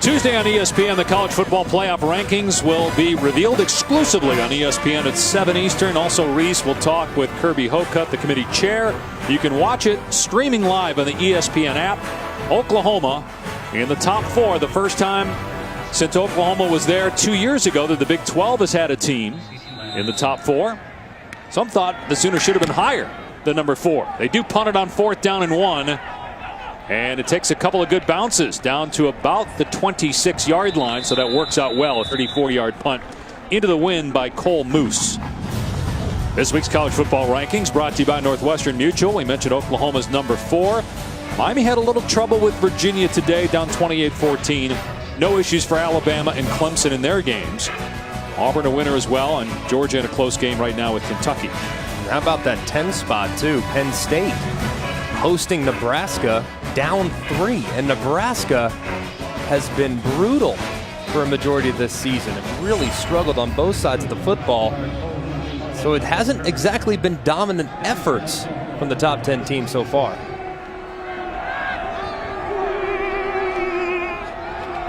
Tuesday on ESPN, the college football playoff rankings will be revealed exclusively on ESPN at 7 Eastern. Also, Reese will talk with Kirby Hocutt, the committee chair. You can watch it streaming live on the ESPN app. Oklahoma in the top 4, the first time since Oklahoma was there 2 years ago that the Big 12 has had a team in the top 4. Some thought the Sooners should have been higher than number 4. They do punt it on 4th down and 1. And it takes a couple of good bounces down to about the 26-yard line, so that works out well. A 34-yard punt into the wind by Cole Moose. This week's college football rankings brought to you by Northwestern Mutual. We mentioned Oklahoma's number 4. Miami had a little trouble with Virginia today, down 28-14. No issues for Alabama and Clemson in their games. Auburn a winner as well, and Georgia in a close game right now with Kentucky. How about that 10 spot, too? Penn State hosting Nebraska, down 3. And Nebraska has been brutal for a majority of this season. It really struggled on both sides of the football. So it hasn't exactly been dominant efforts from the top 10 teams so far.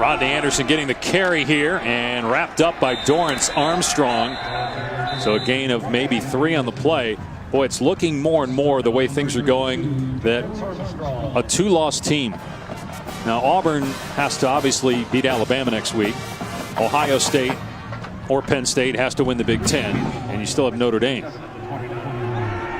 Rodney Anderson getting the carry here and wrapped up by Dorrance Armstrong. So a gain of maybe 3 on the play. Boy, it's looking more and more the way things are going that a 2-loss team. Now Auburn has to obviously beat Alabama next week. Ohio State or Penn State has to win the Big Ten, and you still have Notre Dame.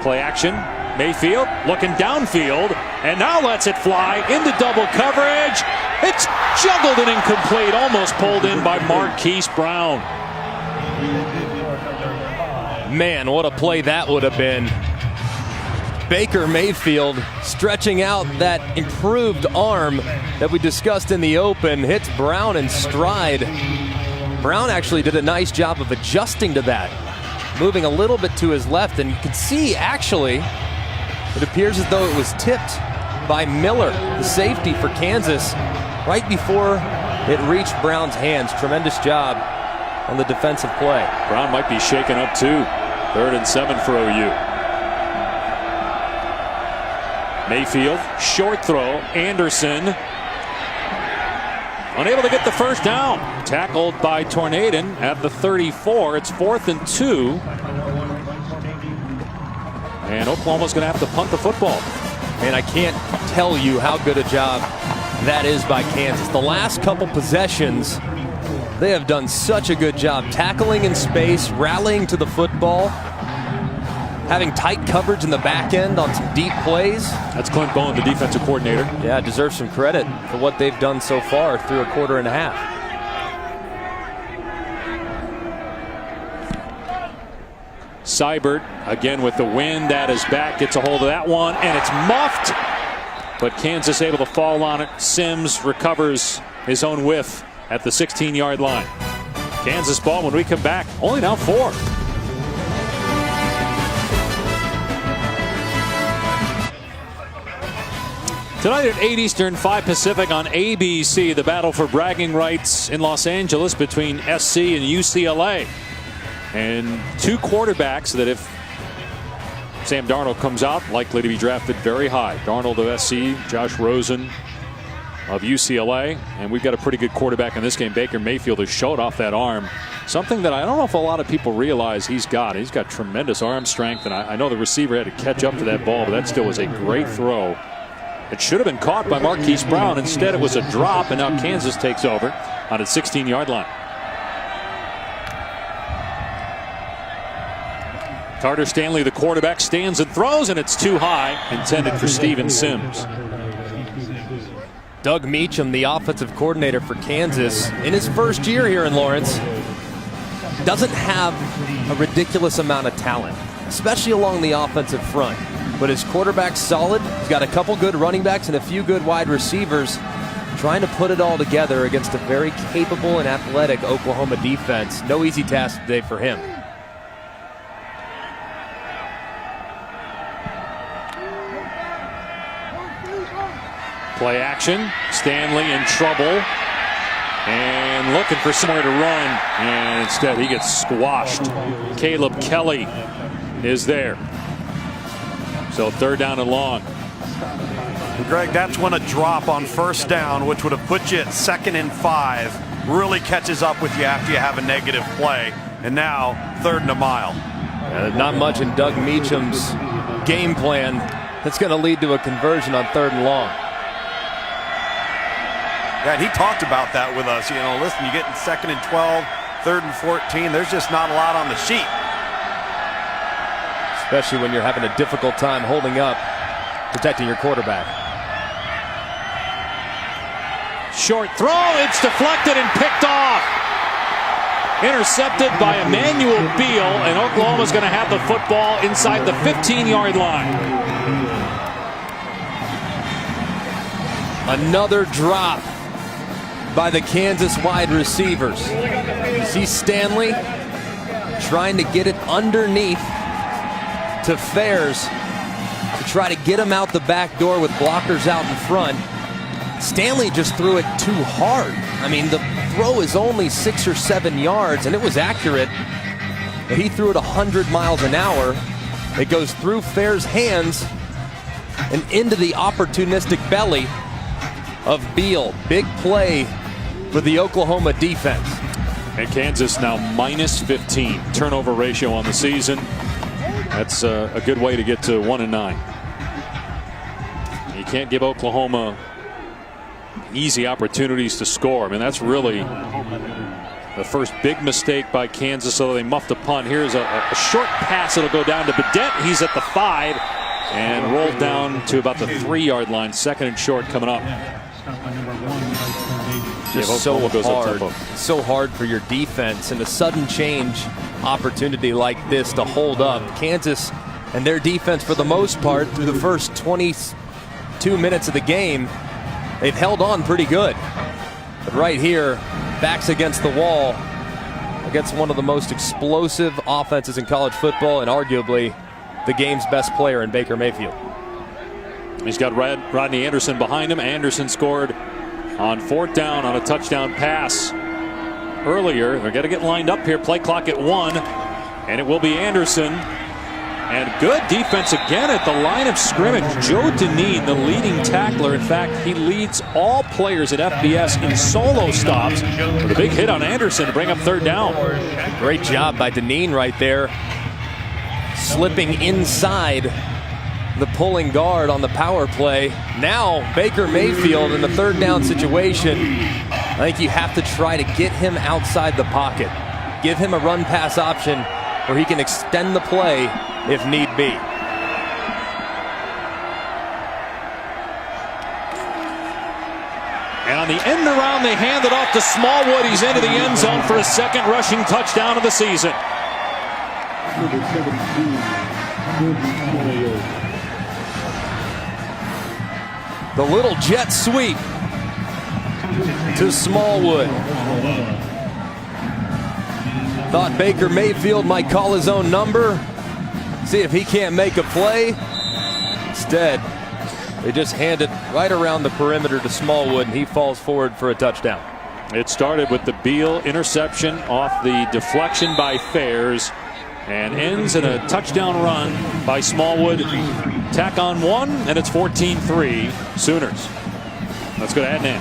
Play action. Mayfield looking downfield and now lets it fly into double coverage. It's juggled and incomplete, almost pulled in by Marquise Brown. Man, what a play that would have been. Baker Mayfield stretching out that improved arm that we discussed in the open, hits Brown in stride. Brown actually did a nice job of adjusting to that, moving a little bit to his left, and you can see actually it appears as though it was tipped by Miller, the safety for Kansas, right before it reached Brown's hands. Tremendous job on the defensive play. Brown might be shaken up too. 3rd and 7 for OU. Mayfield, short throw. Anderson unable to get the first down. Tackled by Tornadin at the 34. It's 4th and 2. And Oklahoma's going to have to punt the football. And I can't tell you how good a job that is by Kansas. The last couple possessions, they have done such a good job tackling in space, rallying to the football, having tight coverage in the back end on some deep plays. That's Clint Bowen, the defensive coordinator. Yeah, deserves some credit for what they've done so far through a quarter and a half. Seibert again with the wind at his back, gets a hold of that one, and it's muffed. But Kansas able to fall on it. Sims recovers his own whiff at the 16-yard line. Kansas ball when we come back, only down 4. Tonight at 8 Eastern, 5 Pacific on ABC, the battle for bragging rights in Los Angeles between SC and UCLA. And 2 quarterbacks that if Sam Darnold comes out, likely to be drafted very high. Darnold of SC, Josh Rosen of UCLA. And we've got a pretty good quarterback in this game. Baker Mayfield has showed off that arm. Something that I don't know if a lot of people realize he's got. He's got tremendous arm strength. And I know the receiver had to catch up to that ball, but that still was a great throw. It should have been caught by Marquise Brown. Instead, it was a drop, and now Kansas takes over on its 16-yard line. Carter Stanley, the quarterback, stands and throws, and it's too high, intended for Steven Sims. Doug Meacham, the offensive coordinator for Kansas, in his first year here in Lawrence, doesn't have a ridiculous amount of talent. especially along the offensive front. But his quarterback's solid. He's got a couple good running backs and a few good wide receivers, trying to put it all together against a very capable and athletic Oklahoma defense. No easy task today for him. Play action. Stanley in trouble and looking for somewhere to run, and instead he gets squashed. Caleb Kelly is there. So 3rd down and long. And Greg, that's when a drop on 1st down, which would have put you at 2nd and 5, really catches up with you after you have a negative play. And now 3rd and a mile. Not much in Doug Meacham's game plan. That's going to lead to a conversion on 3rd and long. Yeah, he talked about that with us. You know, listen, you get in 2nd and 12, 3rd and 14. There's just not a lot on the sheet. Especially when you're having a difficult time holding up, protecting your quarterback. Short throw, it's deflected and picked off. Intercepted by Emmanuel Beal, and Oklahoma's going to have the football inside the 15-yard line. Another drop by the Kansas wide receivers. You see Stanley trying to get it underneath to Fairs to try to get him out the back door with blockers out in front. Stanley just threw it too hard. I mean, the throw is only 6 or 7 yards, and it was accurate, but he threw it 100 miles an hour. It goes through Fair's hands and into the opportunistic belly of Beal. Big play for the Oklahoma defense. And Kansas now -15 turnover ratio on the season. That's a good way to get to 1-9. You can't give Oklahoma easy opportunities to score. I mean, that's really the first big mistake by Kansas, so they muffed a punt. Here's a short pass. It'll go down to Badette. He's at the 5 and rolled down to about the 3-yard line. 2nd and short coming up. Just so hard for your defense, and a sudden change opportunity like this to hold up. Kansas and their defense, for the most part, through the first 22 minutes of the game, they've held on pretty good. But right here, backs against the wall against one of the most explosive offenses in college football, and arguably the game's best player in Baker Mayfield. He's got Rodney Anderson behind him. Anderson scored on 4th down on a touchdown pass earlier. They're going to get lined up here. Play clock at 1, and it will be Anderson. And good defense again at the line of scrimmage. Joe Dineen, the leading tackler. In fact, he leads all players at FBS in solo stops, with a big hit on Anderson to bring up 3rd down. Great job by Dineen right there, slipping inside the pulling guard on the power play. Now Baker Mayfield in the 3rd down situation. I think you have to try to get him outside the pocket. Give him a run pass option where he can extend the play if need be. And on the end around, they hand it off to Smallwood. He's into the end zone for his 2nd rushing touchdown of the season. The little jet sweep to Smallwood. Thought Baker Mayfield might call his own number, see if he can't make a play. Instead, they just hand it right around the perimeter to Smallwood, and he falls forward for a touchdown. It started with the Beal interception off the deflection by Fairs, and ends in a touchdown run by Smallwood. Tack on 1, and it's 14-3 Sooners. Let's go to Adnan.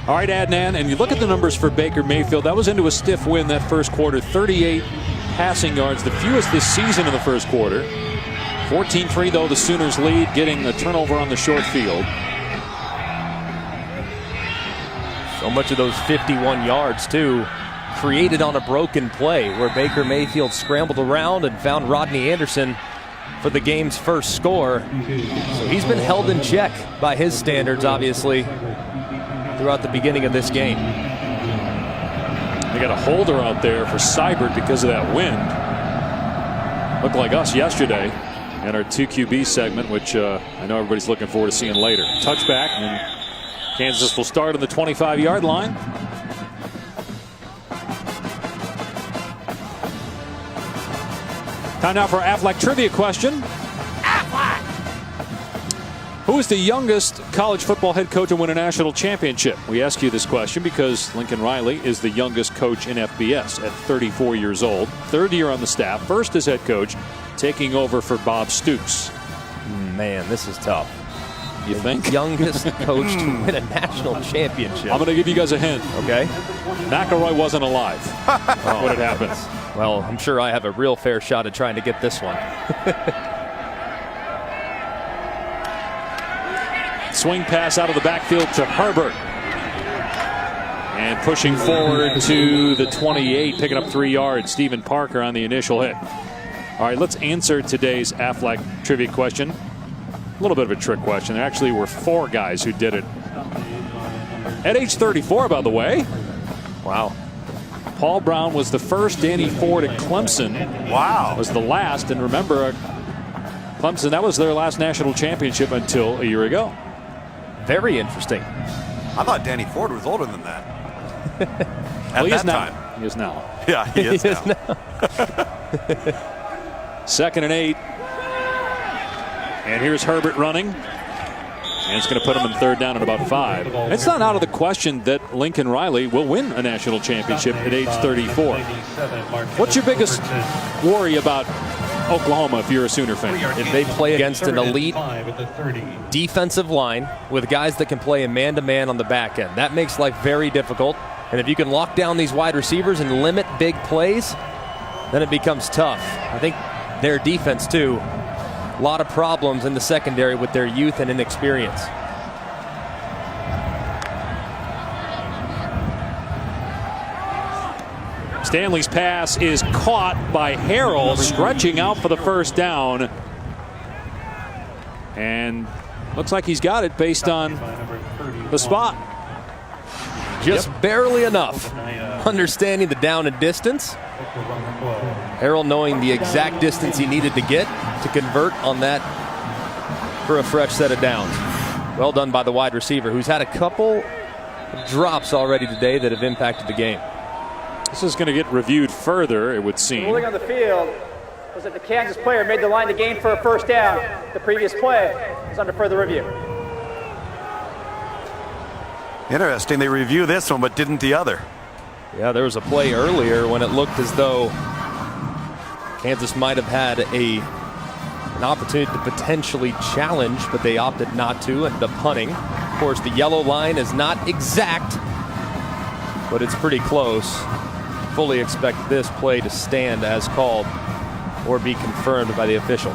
All right, Adnan, and you look at the numbers for Baker Mayfield. That was into a stiff win that first quarter, 38 passing yards, the fewest this season in the first quarter. 14-3 though, the Sooners lead, getting a turnover on the short field. So much of those 51 yards, too, created on a broken play where Baker Mayfield scrambled around and found Rodney Anderson for the game's first score. So he's been held in check by his standards, obviously, throughout the beginning of this game. They got a holder out there for Seibert because of that wind. Looked like us yesterday in our 2QB segment, which I know everybody's looking forward to seeing later. Touchback, and Kansas will start on the 25-yard line. Time now for Aflac trivia question. Aflac! Who is the youngest college football head coach to win a national championship? We ask you this question because Lincoln Riley is the youngest coach in FBS at 34 years old. Third year on the staff, first as head coach, taking over for Bob Stoops. Man, this is tough. You think? Youngest coach to win a national championship. I'm going to give you guys a hint. Okay. McElroy wasn't alive when it happened. Well, I'm sure I have a real fair shot at trying to get this one. Swing pass out of the backfield to Herbert. And pushing forward to the 28, picking up 3 yards. Stephen Parker on the initial hit. All right, let's answer today's Aflac trivia question. A little bit of a trick question. There actually were 4 guys who did it. At age 34, by the way. Wow. Paul Brown was the first. Danny Ford at Clemson was the last. And remember, Clemson, that was their last national championship until a year ago. Very interesting. I thought Danny Ford was older than that. At Well, that time. He is now. Yeah, he is now. 2nd and 8. And here's Herbert running. And it's going to put him in 3rd down at about 5. It's not out of the question that Lincoln Riley will win a national championship at age 34. What's your biggest worry about Oklahoma if you're a Sooner fan? If they play against an elite defensive line with guys that can play a man-to-man on the back end, that makes life very difficult. And if you can lock down these wide receivers and limit big plays, then it becomes tough. I think their defense, too, a lot of problems in the secondary with their youth and inexperience. Stanley's pass is caught by Harrell, stretching out for the first down. And looks like he's got it based on the spot. Just barely enough. Understanding the down and distance. Harrell knowing the exact distance he needed to get to convert on that for a fresh set of downs. Well done by the wide receiver, who's had a couple drops already today that have impacted the game. This is going to get reviewed further, it would seem. The ruling on the field was that the Kansas player made the line to gain for a first down. The previous play is under further review. Interesting. They review this one, but didn't the other. Yeah, there was a play earlier when it looked as though Kansas might have had an opportunity to potentially challenge, but they opted not to, ended up punting. Of course, the yellow line is not exact, but it's pretty close. Fully expect this play to stand as called or be confirmed by the official.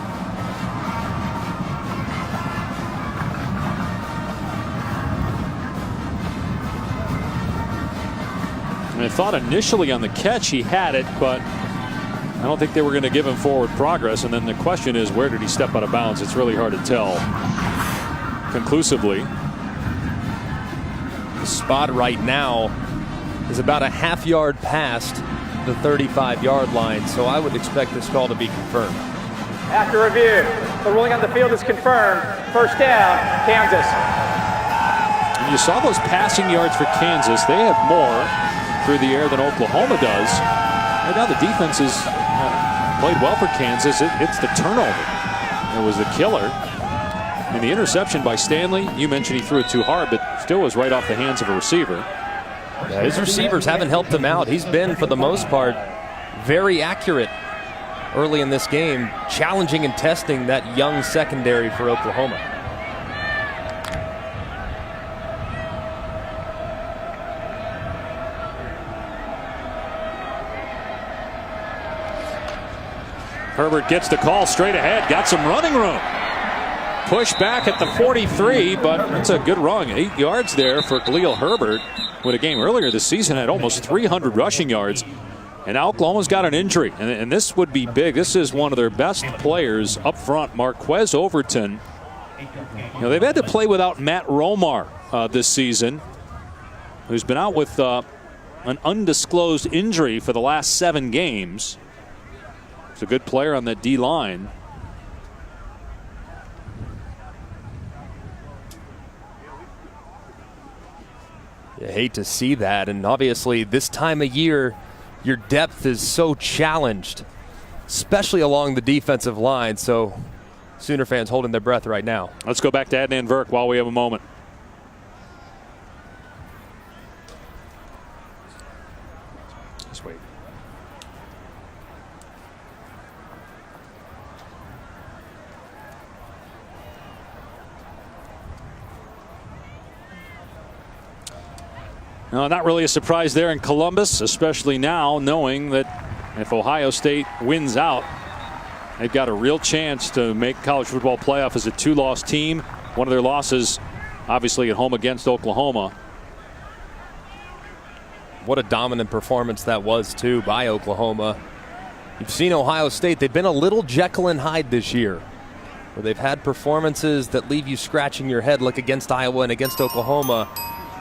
And I thought initially on the catch he had it, but I don't think they were going to give him forward progress. And then the question is, where did he step out of bounds? It's really hard to tell conclusively. The spot right now is about a half-yard past the 35-yard line, so I would expect this call to be confirmed. After review, the ruling on the field is confirmed. First down, Kansas. And you saw those passing yards for Kansas. They have more through the air than Oklahoma does. Right now the defense has played well for Kansas. It's the turnover. It was the killer. And the interception by Stanley, you mentioned he threw it too hard, but still was right off the hands of a receiver. Yeah, his receivers haven't helped him out. He's been, for the most part, very accurate early in this game, challenging and testing that young secondary for Oklahoma. Herbert gets the call straight ahead. Got some running room. Push back at the 43, but it's a good run. 8 yards there for Khalil Herbert. With a game earlier this season had almost 300 rushing yards. And now Oklahoma's got an injury. And this would be big. This is one of their best players up front, Marquez Overton. They've had to play without Matt Romar this season, who's been out with an undisclosed injury for the last 7 games. He's a good player on that D-line. You hate to see that, and obviously this time of year your depth is so challenged, especially along the defensive line. So Sooner fans holding their breath right now. Let's go back to Adnan Virk while we have a moment. Just wait. No, not really a surprise there in Columbus, especially now knowing that if Ohio State wins out, they've got a real chance to make college football playoff as a 2-loss team. One of their losses, obviously, at home against Oklahoma. What a dominant performance that was, too, by Oklahoma. You've seen Ohio State. They've been a little Jekyll and Hyde this year, where they've had performances that leave you scratching your head, like against Iowa and against Oklahoma.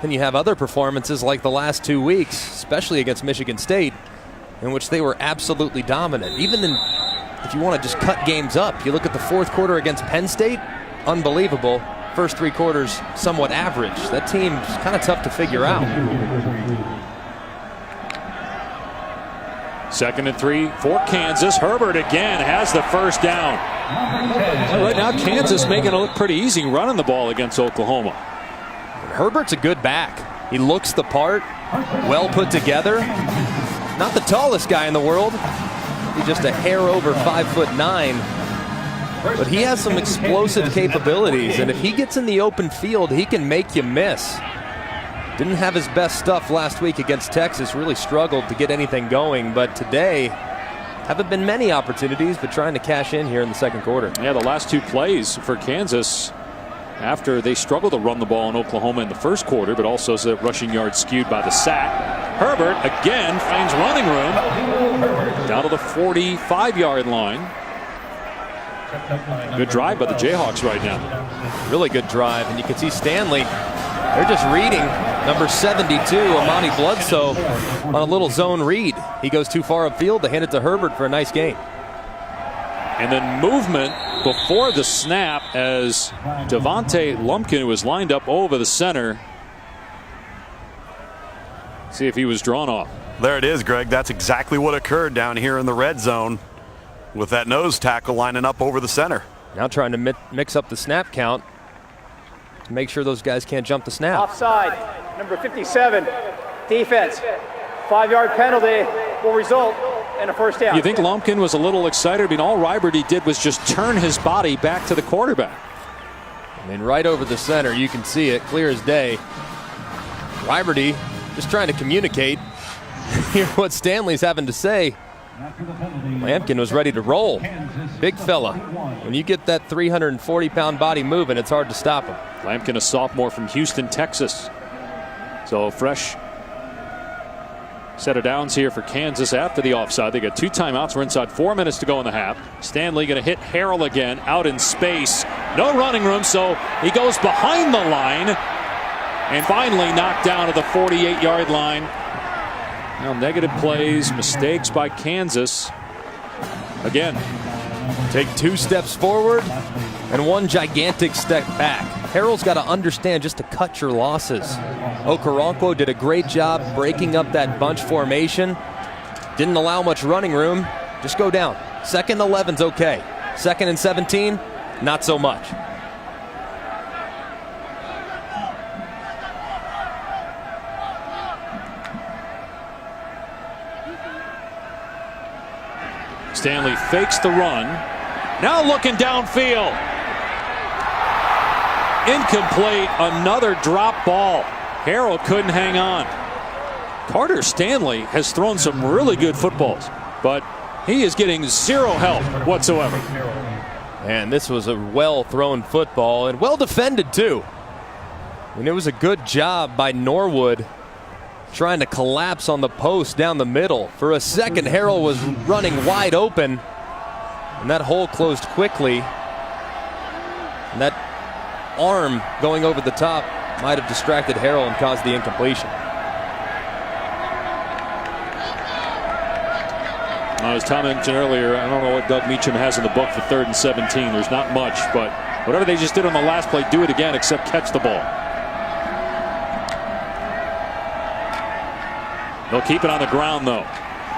Then you have other performances like the last 2 weeks, especially against Michigan State, in which they were absolutely dominant. Even if you want to just cut games up, you look at the fourth quarter against Penn State, unbelievable. First 3 quarters, somewhat average. That team's kind of tough to figure out. 2nd and 3 for Kansas. Herbert again has the first down. Right now, Kansas making it look pretty easy running the ball against Oklahoma. Herbert's a good back. He looks the part, well put together. Not the tallest guy in the world. He's just a hair over 5'9". But he has some explosive capabilities, and if he gets in the open field, he can make you miss. Didn't have his best stuff last week against Texas, really struggled to get anything going, but today haven't been many opportunities, but trying to cash in here in the second quarter. Yeah, the last 2 plays for Kansas, after they struggled to run the ball in Oklahoma in the first quarter, but also the rushing yards skewed by the sack. Herbert again finds running room down to the 45-yard line. Good drive by the Jayhawks right now. Really good drive, and you can see Stanley. They're just reading number 72, Amani Bledsoe, on a little zone read. He goes too far upfield. They hand it to Herbert for a nice gain. And then movement before the snap as Devontae Lumpkin was lined up over the center. See if he was drawn off. There it is, Greg. That's exactly what occurred down here in the red zone with that nose tackle lining up over the center. Now trying to mix up the snap count to make sure those guys can't jump the snap. Offside, number 57, defense. 5-yard penalty will result in a first down. You think Lumpkin was a little excited? I mean, all Riberty did was just turn his body back to the quarterback. I mean, right over the center, you can see it clear as day. Riberty just trying to communicate. Hear what Stanley's having to say. Lampkin was ready to roll. Big fella. When you get that 340-pound body moving, it's hard to stop him. Lampkin, a sophomore from Houston, Texas. So fresh set of downs here for Kansas after the offside. They got 2 timeouts. We're inside 4 minutes to go in the half. Stanley going to hit Harrell again out in space. No running room, so he goes behind the line and finally knocked down to the 48-yard line. Now negative plays, mistakes by Kansas. Again, take 2 steps forward and 1 gigantic step back. Harrell's got to understand just to cut your losses. Okoronkwo did a great job breaking up that bunch formation. Didn't allow much running room. Just go down. 2nd and 11's okay. 2nd and 17, not so much. Stanley fakes the run. Now looking downfield. Incomplete. Another drop ball. Harrell couldn't hang on. Carter Stanley has thrown some really good footballs, but He is getting zero help whatsoever. And this was a well-thrown football and well-defended, too. And it was a good job by Norwood trying to collapse on the post down the middle. For a second, Harrell was running wide open, and that hole closed quickly. And that arm going over the top might have distracted Harrell and caused the incompletion. As Tom mentioned earlier, I don't know what Doug Meacham has in the book for 3rd and 17. There's not much, but whatever they just did on the last play, do it again except catch the ball. They'll keep it on the ground, though.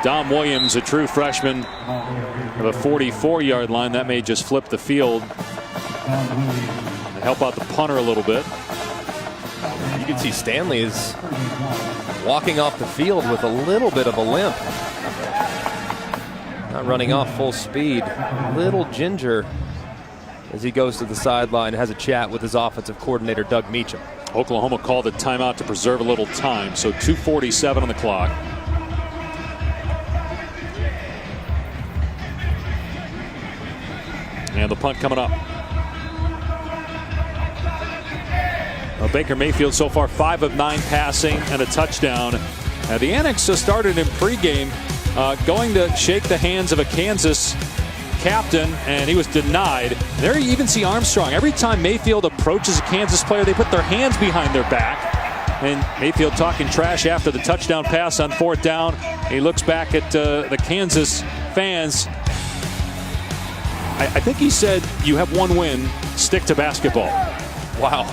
Dom Williams, a true freshman, at the 44-yard line. That may just flip the field. They help out the punter a little bit. You can see Stanley is walking off the field with a little bit of a limp. Not running off full speed. Little ginger as he goes to the sideline and has a chat with his offensive coordinator, Doug Meacham. Oklahoma called a timeout to preserve a little time, so 2:47 on the clock. And the punt coming up. Baker Mayfield so far 5 of 9 passing and a touchdown. The Annex started in pregame going to shake the hands of a Kansas captain, and he was denied. There you even see Armstrong. Every time Mayfield approaches a Kansas player, they put their hands behind their back. And Mayfield talking trash after the touchdown pass on 4th down. He looks back at the Kansas fans. I think he said, "You have one win, stick to basketball." Wow.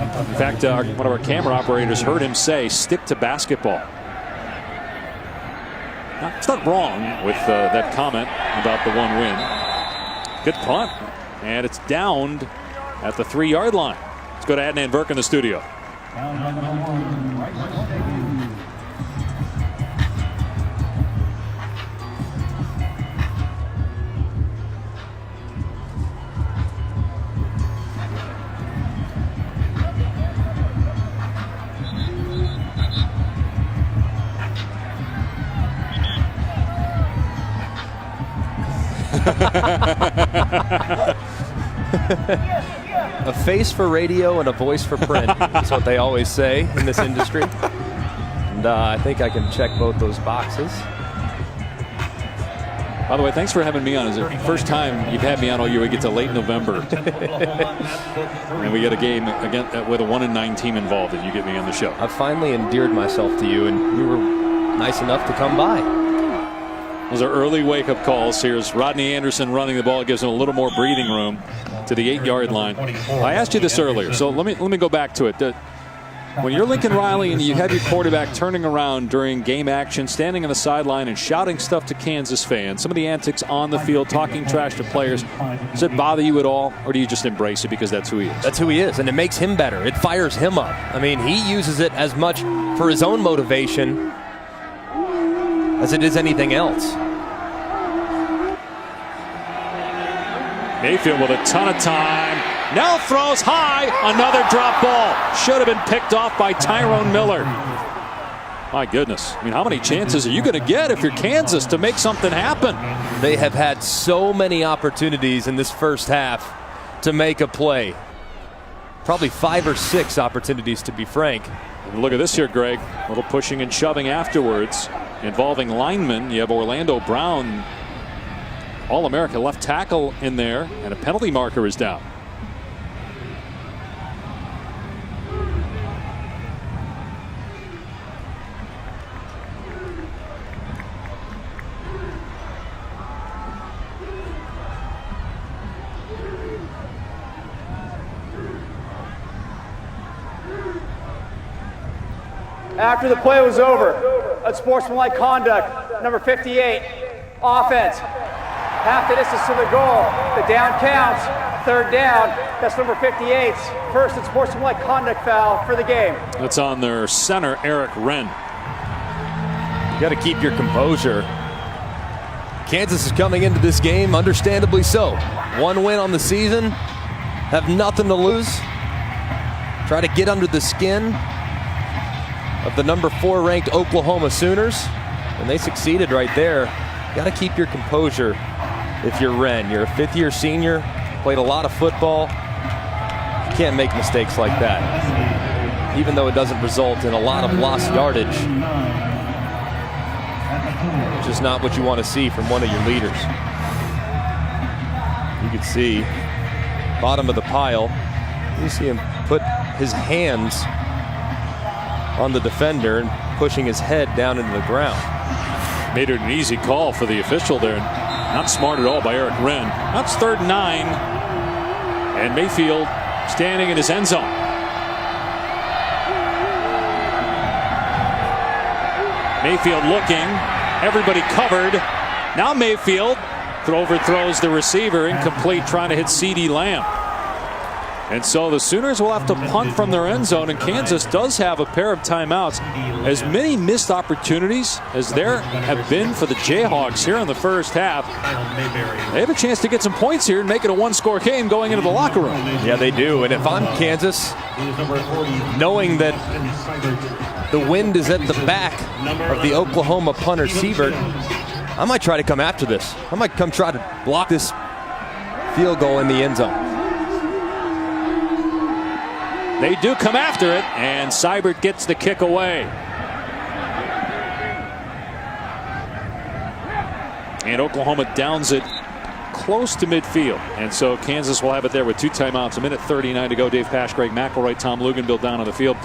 In fact, one of our camera operators heard him say, "Stick to basketball." It's not wrong with that comment about the one win. Good punt. And it's downed at the 3-yard line. Let's go to Adnan Virk in the studio. A face for radio and a voice for print. That's what they always say in this industry. And I think I can check both those boxes. By the way, thanks for having me on. It's the first time you've had me on all year. We get to late November. And we get a game again with a 1-9 team involved, and you get me on the show. I've finally endeared myself to you, and you were nice enough to come by. Those are early wake-up calls. Here's Rodney Anderson running the ball. It gives him a little more breathing room to the 8-yard line. I asked you this earlier, so let me go back to it. When you're Lincoln Riley and you have your quarterback turning around during game action, standing on the sideline and shouting stuff to Kansas fans, some of the antics on the field, talking trash to players, does it bother you at all, or do you just embrace it because that's who he is? That's who he is, and it makes him better. It fires him up. I mean, he uses it as much for his own motivation as it is anything else. Mayfield with a ton of time. Now throws high. Another drop ball. Should have been picked off by Tyrone Miller. My goodness. I mean, how many chances are you going to get if you're Kansas to make something happen? They have had so many opportunities in this first half to make a play. Probably 5 or 6 opportunities, to be frank. And look at this here, Greg. A little pushing and shoving afterwards involving linemen. You have Orlando Brown, All-America left tackle in there, and a penalty marker is down. After the play was over, unsportsmanlike conduct, number 58, offense. Half the distance to the goal. The down counts. 3rd down. That's number 58's first unsportsmanlike conduct foul for the game. That's on their center, Eric Wren. You got to keep your composure. Kansas is coming into this game, understandably so. 1 win on the season. Have nothing to lose. Try to get under the skin of the number 4 ranked Oklahoma Sooners. And they succeeded right there. got to keep your composure if you're Wren. You're a fifth-year senior, played a lot of football. You can't make mistakes like that, even though it doesn't result in a lot of lost yardage. Just not what you want to see from one of your leaders. You can see bottom of the pile. You see him put his hands on the defender and pushing his head down into the ground. Made it an easy call for the official there. Not smart at all by Eric Wren. That's 3rd and 9. And Mayfield standing in his end zone. Mayfield looking. Everybody covered. Now Mayfield overthrows the receiver. Incomplete, trying to hit CeeDee Lamb. And so the Sooners will have to punt from their end zone, and Kansas does have a pair of timeouts. As many missed opportunities as there have been for the Jayhawks here in the first half, they have a chance to get some points here and make it a one-score game going into the locker room. Yeah, they do. And if I'm Kansas, knowing that the wind is at the back of the Oklahoma punter Sievert, I might try to come after this. I might come try to block this field goal in the end zone. They do come after it, and Seibert gets the kick away. And Oklahoma downs it close to midfield. And so Kansas will have it there with 2 timeouts, 1:39 to go. Dave Pasch, Greg McElroy, Tom Luginbill down on the field.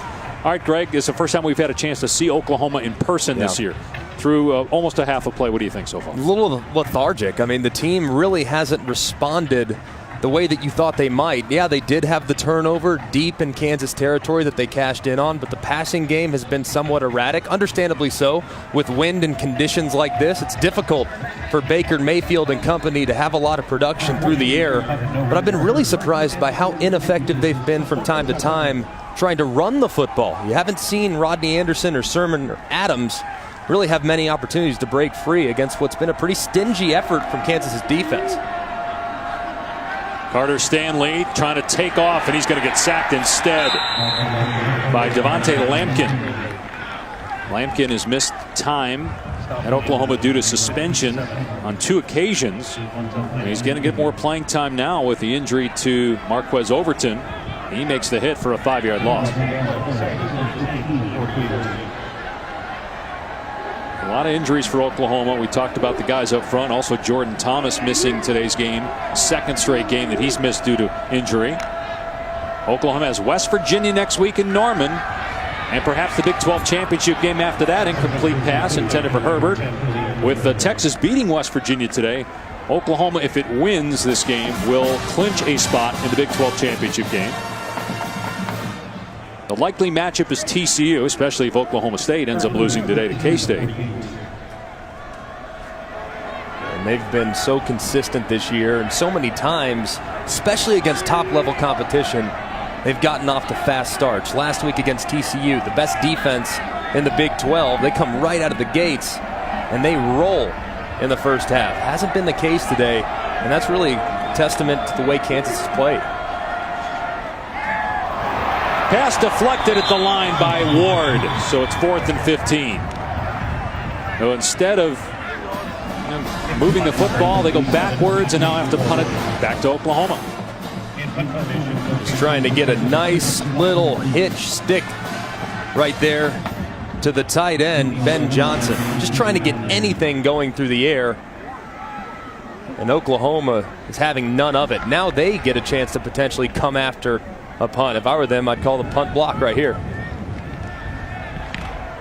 All right, Greg, it's the first time we've had a chance to see Oklahoma in person this year. Through almost a half a play. What do you think so far? A little lethargic. I mean, the team really hasn't responded the way that you thought they might. Yeah, they did have the turnover deep in Kansas territory that they cashed in on, but the passing game has been somewhat erratic, understandably so. With wind and conditions like this, it's difficult for Baker Mayfield and company to have a lot of production through the air. But I've been really surprised by how ineffective they've been from time to time trying to run the football. You haven't seen Rodney Anderson or Sermon or Adams really have many opportunities to break free against what's been a pretty stingy effort from Kansas's defense. Carter Stanley trying to take off, and he's going to get sacked instead by Devontae Lampkin. Lampkin has missed time at Oklahoma due to suspension on 2 occasions. And he's going to get more playing time now with the injury to Marquez Overton. He makes the hit for a 5-yard loss. A lot of injuries for Oklahoma. We talked about the guys up front. Also Jordan Thomas missing today's game. 2nd straight game that he's missed due to injury. Oklahoma has West Virginia next week in Norman. And perhaps the Big 12 championship game after that. Incomplete pass intended for Herbert. With Texas beating West Virginia today, Oklahoma, if it wins this game, will clinch a spot in the Big 12 championship game. The likely matchup is TCU, especially if Oklahoma State ends up losing today to K-State. And they've been so consistent this year, and so many times, especially against top-level competition, they've gotten off to fast starts. Last week against TCU, the best defense in the Big 12, they come right out of the gates, and they roll in the first half. Hasn't been the case today, and that's really a testament to the way Kansas has played. Pass deflected at the line by Ward, so it's 4th and 15. So instead of moving the football, they go backwards and now have to punt it back to Oklahoma. He's trying to get a nice little hitch stick right there to the tight end, Ben Johnson. Just trying to get anything going through the air. And Oklahoma is having none of it. Now they get a chance to potentially come after a punt. If I were them, I'd call the punt block right here.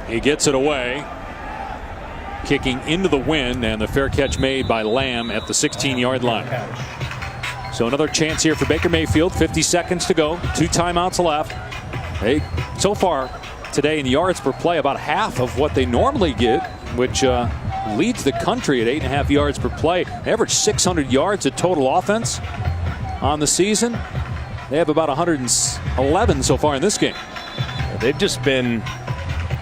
He gets it away. Kicking into the wind, and the fair catch made by Lamb at the 16-yard line. So another chance here for Baker Mayfield. 50 seconds to go. 2 timeouts left. They, so far today in yards per play, about half of what they normally get, which leads the country at 8.5 yards per play. They average 600 yards of total offense on the season. They have about 111 so far in this game. They've just been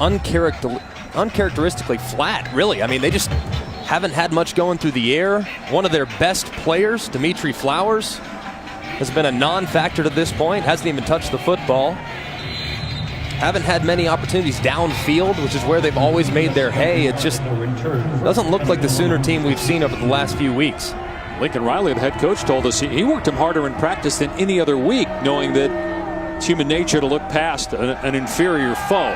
uncharacteristically flat, really. I mean, they just haven't had much going through the air. One of their best players, Dimitri Flowers, has been a non-factor to this point. Hasn't even touched the football. haven't had many opportunities downfield, which is where they've always made their hay. It just doesn't look like the Sooner team we've seen over the last few weeks. Lincoln Riley, the head coach, told us he worked him harder in practice than any other week, knowing that it's human nature to look past an inferior foe.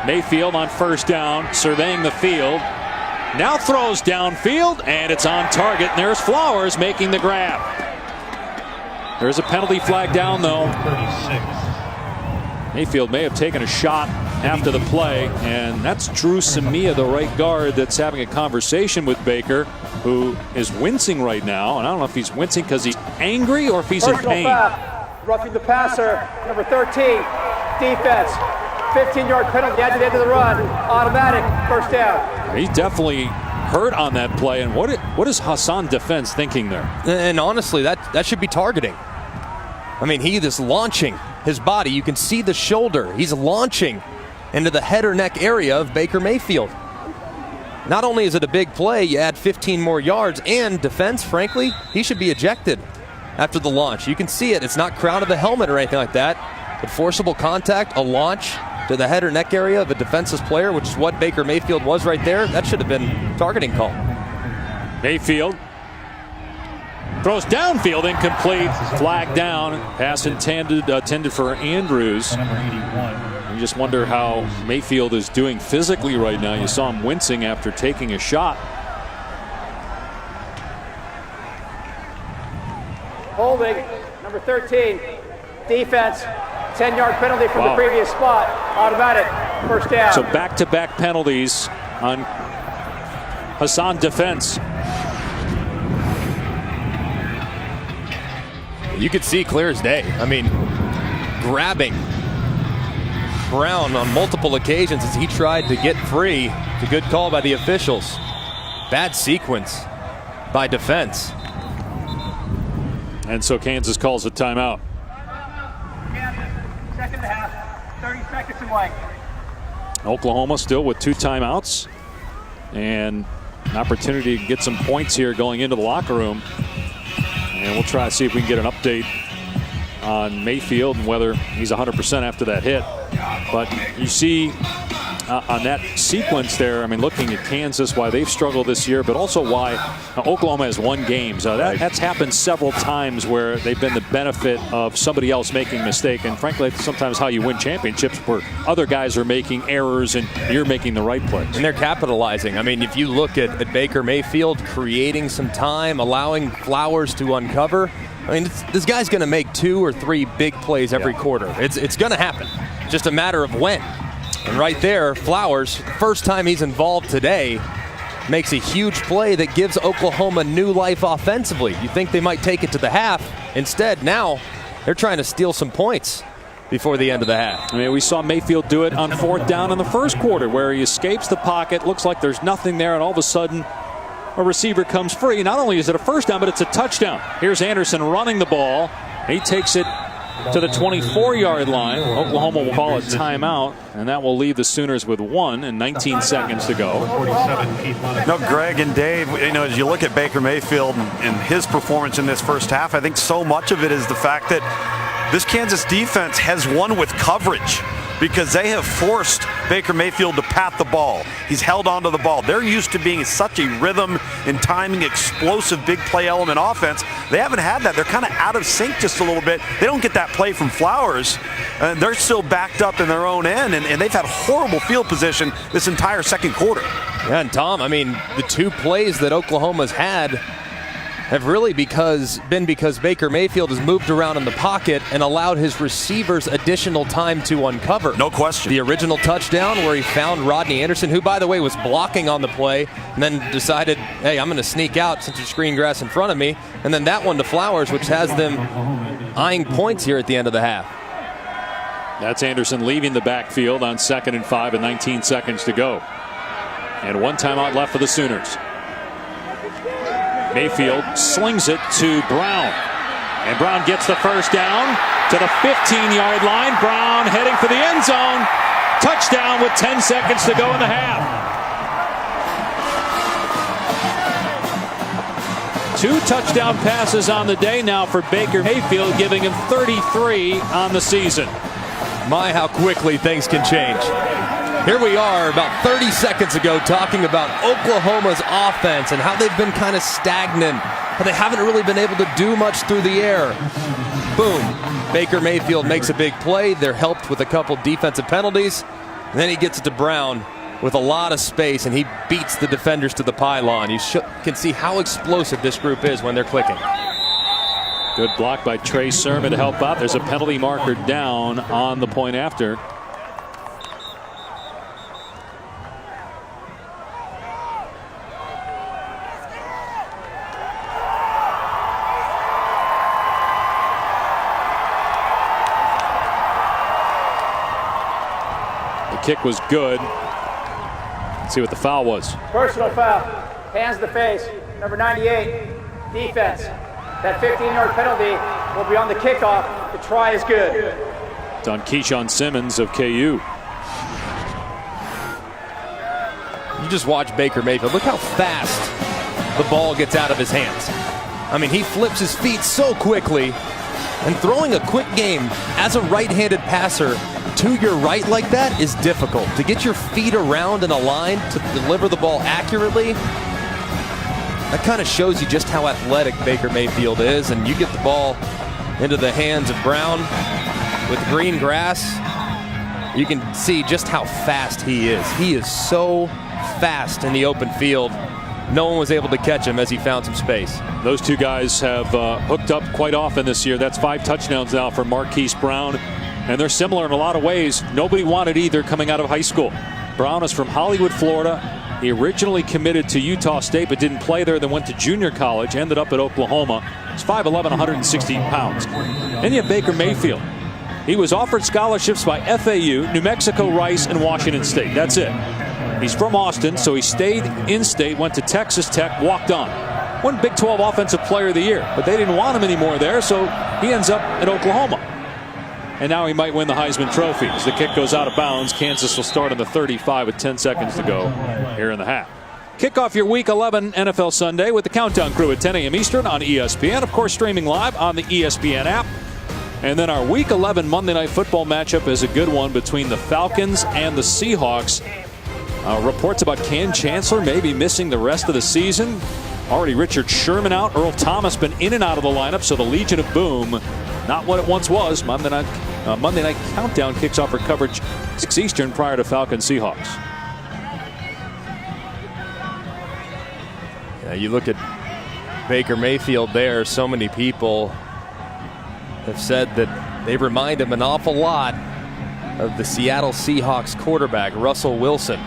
Mayfield on first down, surveying the field. Now throws downfield, and it's on target. And there's Flowers making the grab. There's a penalty flag down, though. Mayfield may have taken a shot after the play, and that's Drew Samia, the right guard, that's having a conversation with Baker, who is wincing right now. And I don't know if he's wincing because he's angry or if he's in pain. Roughing the passer, number 13, defense. 15-yard penalty at the end of the run. Automatic, first down. He's definitely hurt on that play. And what is Hassan Defense thinking there? And honestly, that should be targeting. I mean, he is launching his body. You can see the shoulder. He's launching into the head or neck area of Baker Mayfield. Not only is it a big play, you add 15 more yards, and Defense, frankly, he should be ejected after the launch. You can see it. It's not crown of the helmet or anything like that, but forcible contact, a launch to the head or neck area of a defenseless player, which is what Baker Mayfield was right there. That should have been targeting call. Mayfield throws downfield, incomplete, flag down, pass intended for Andrews. You just wonder how Mayfield is doing physically right now. You saw him wincing after taking a shot. Holding, number 13, defense. 10-yard penalty from the previous spot. Automatic, first down. So back-to-back penalties on Hassan Defense. You could see clear as day. I mean, grabbing Brown on multiple occasions as he tried to get free. It's a good call by the officials. Bad sequence by Defense. And so Kansas calls a timeout. Second half, 30 seconds in white. Oklahoma still with 2 timeouts and an opportunity to get some points here going into the locker room. And we'll try to see if we can get an update on Mayfield and whether he's 100% after that hit. But you see on that sequence there, I mean, looking at Kansas, why they've struggled this year, but also why Oklahoma has won games. That's happened several times where they've been the benefit of somebody else making a mistake. And frankly, that's sometimes how you win championships, where other guys are making errors and you're making the right plays. And they're capitalizing. I mean, if you look at Baker Mayfield creating some time, allowing Flowers to uncover, I mean, this guy's going to make 2 or 3 big plays every quarter. It's going to happen. Just a matter of when. And right there, Flowers, first time he's involved today, makes a huge play that gives Oklahoma new life offensively. You think they might take it to the half. Instead, now they're trying to steal some points before the end of the half. I mean, we saw Mayfield do it on 4th down in the first quarter, where he escapes the pocket, looks like there's nothing there, and all of a sudden a receiver comes free. Not only is it a first down, but it's a touchdown. Here's Anderson running the ball. He takes it to the 24-yard line. Oklahoma will call a timeout, and that will leave the Sooners with 1 and 19 seconds to go. No, Greg and Dave, you know, as you look at Baker Mayfield and his performance in this first half, I think so much of it is the fact that this Kansas defense has won with coverage, because they have forced Baker Mayfield to pat the ball. He's held onto the ball. They're used to being such a rhythm and timing, explosive, big play element offense. They haven't had that. They're kind of out of sync just a little bit. They don't get that play from Flowers, and they're still backed up in their own end, and they've had horrible field position this entire second quarter. Yeah, and Tom, I mean, the 2 plays that Oklahoma's had have really been because Baker Mayfield has moved around in the pocket and allowed his receivers additional time to uncover. No question. The original touchdown where he found Rodney Anderson, who, by the way, was blocking on the play, and then decided, hey, I'm going to sneak out since there's green grass in front of me. And then that one to Flowers, which has them eyeing points here at the end of the half. That's Anderson leaving the backfield on 2nd and 5 and 19 seconds to go. And 1 timeout left for the Sooners. Mayfield slings it to Brown. And Brown gets the first down to the 15-yard line. Brown heading for the end zone. Touchdown with 10 seconds to go in the half. 2 touchdown passes on the day now for Baker Mayfield, giving him 33 on the season. My, how quickly things can change. Here we are about 30 seconds ago talking about Oklahoma's offense and how they've been kind of stagnant, how they haven't really been able to do much through the air. Boom. Baker Mayfield makes a big play. They're helped with a couple defensive penalties. And then he gets it to Brown with a lot of space, and he beats the defenders to the pylon. You can see how explosive this group is when they're clicking. Good block by Trey Sermon to help out. There's a penalty marker down on the point after. The kick was good. Let's see what the foul was. Personal foul. Hands to the face. Number 98. Defense. That 15-yard penalty will be on the kickoff. The try is good. It's on Keyshawn Simmons of KU. You just watch Baker Mayfield. Look how fast the ball gets out of his hands. I mean, he flips his feet so quickly, and throwing a quick game as a right-handed passer to your right like that is difficult. To get your feet around in a line to deliver the ball accurately, that kind of shows you just how athletic Baker Mayfield is. And you get the ball into the hands of Brown with green grass, you can see just how fast he is. He is so fast in the open field. No one was able to catch him as he found some space. Those two guys have hooked up quite often this year. That's 5 touchdowns now for Marquise Brown. And they're similar in a lot of ways. Nobody wanted either coming out of high school. Brown is from Hollywood, Florida. He originally committed to Utah State but didn't play there, then went to junior college, ended up at Oklahoma. He's 5'11", 116 pounds. Then you have Baker Mayfield. He was offered scholarships by FAU, New Mexico, Rice, and Washington State. That's it. He's from Austin, so he stayed in state, went to Texas Tech, walked on. Won Big 12 Offensive Player of the Year, but they didn't want him anymore there, so he ends up at Oklahoma. And now he might win the Heisman Trophy. As the kick goes out of bounds, Kansas will start on the 35 with 10 seconds to go here in the half. Kick off your Week 11 NFL Sunday with the Countdown Crew at 10 a.m. Eastern on ESPN. Of course, streaming live on the ESPN app. And then our Week 11 Monday Night Football matchup is a good one between the Falcons and the Seahawks. Reports about Ken Chancellor maybe missing the rest of the season. Already Richard Sherman out. Earl Thomas been in and out of the lineup, so the Legion of Boom, not what it once was. Monday Night Countdown kicks off for coverage 6 Eastern prior to Falcons Seahawks. Yeah, you look at Baker Mayfield there. So many people have said that they remind him an awful lot of the Seattle Seahawks quarterback, Russell Wilson.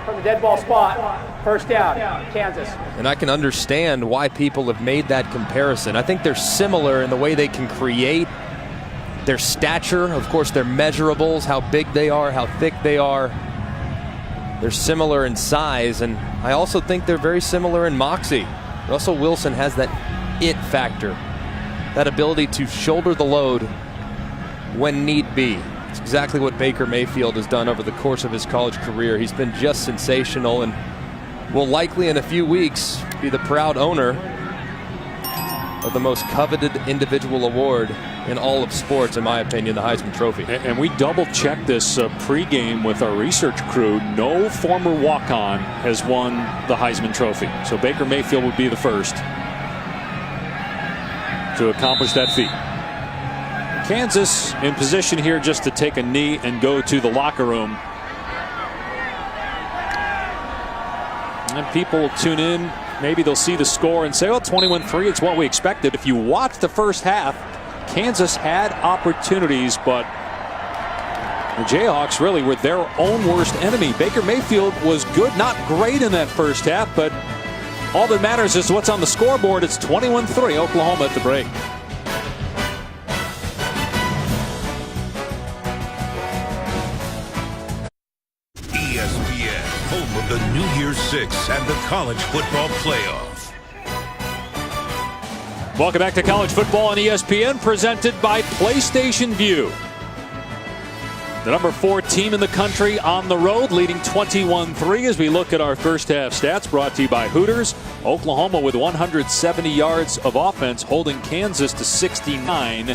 From the dead ball spot, first down, Kansas. And I can understand why people have made that comparison. I think they're similar in the way they can create, their stature, of course, their measurables, how big they are, how thick they are. They're similar in size, and I also think they're very similar in moxie. Russell Wilson has that it factor, that ability to shoulder the load when need be. It's exactly what Baker Mayfield has done over the course of his college career. He's been just sensational and will likely in a few weeks be the proud owner of the most coveted individual award in all of sports, in my opinion, the Heisman Trophy. And we double-checked this pregame with our research crew. No former walk-on has won the Heisman Trophy. So Baker Mayfield would be the first to accomplish that feat. Kansas in position here just to take a knee and go to the locker room. And people will tune in. Maybe they'll see the score and say, oh, 21-3, it's what we expected. If you watch the first half, Kansas had opportunities, but the Jayhawks really were their own worst enemy. Baker Mayfield was good, not great in that first half, but all that matters is what's on the scoreboard. It's 21-3, Oklahoma at the break. ESPN, home of the New Year's Six and the College Football Playoff. Welcome back to College Football on ESPN, presented by PlayStation Vue. The number 4 team in the country on the road, leading 21-3 as we look at our first half stats, brought to you by Hooters. Oklahoma with 170 yards of offense, holding Kansas to 69.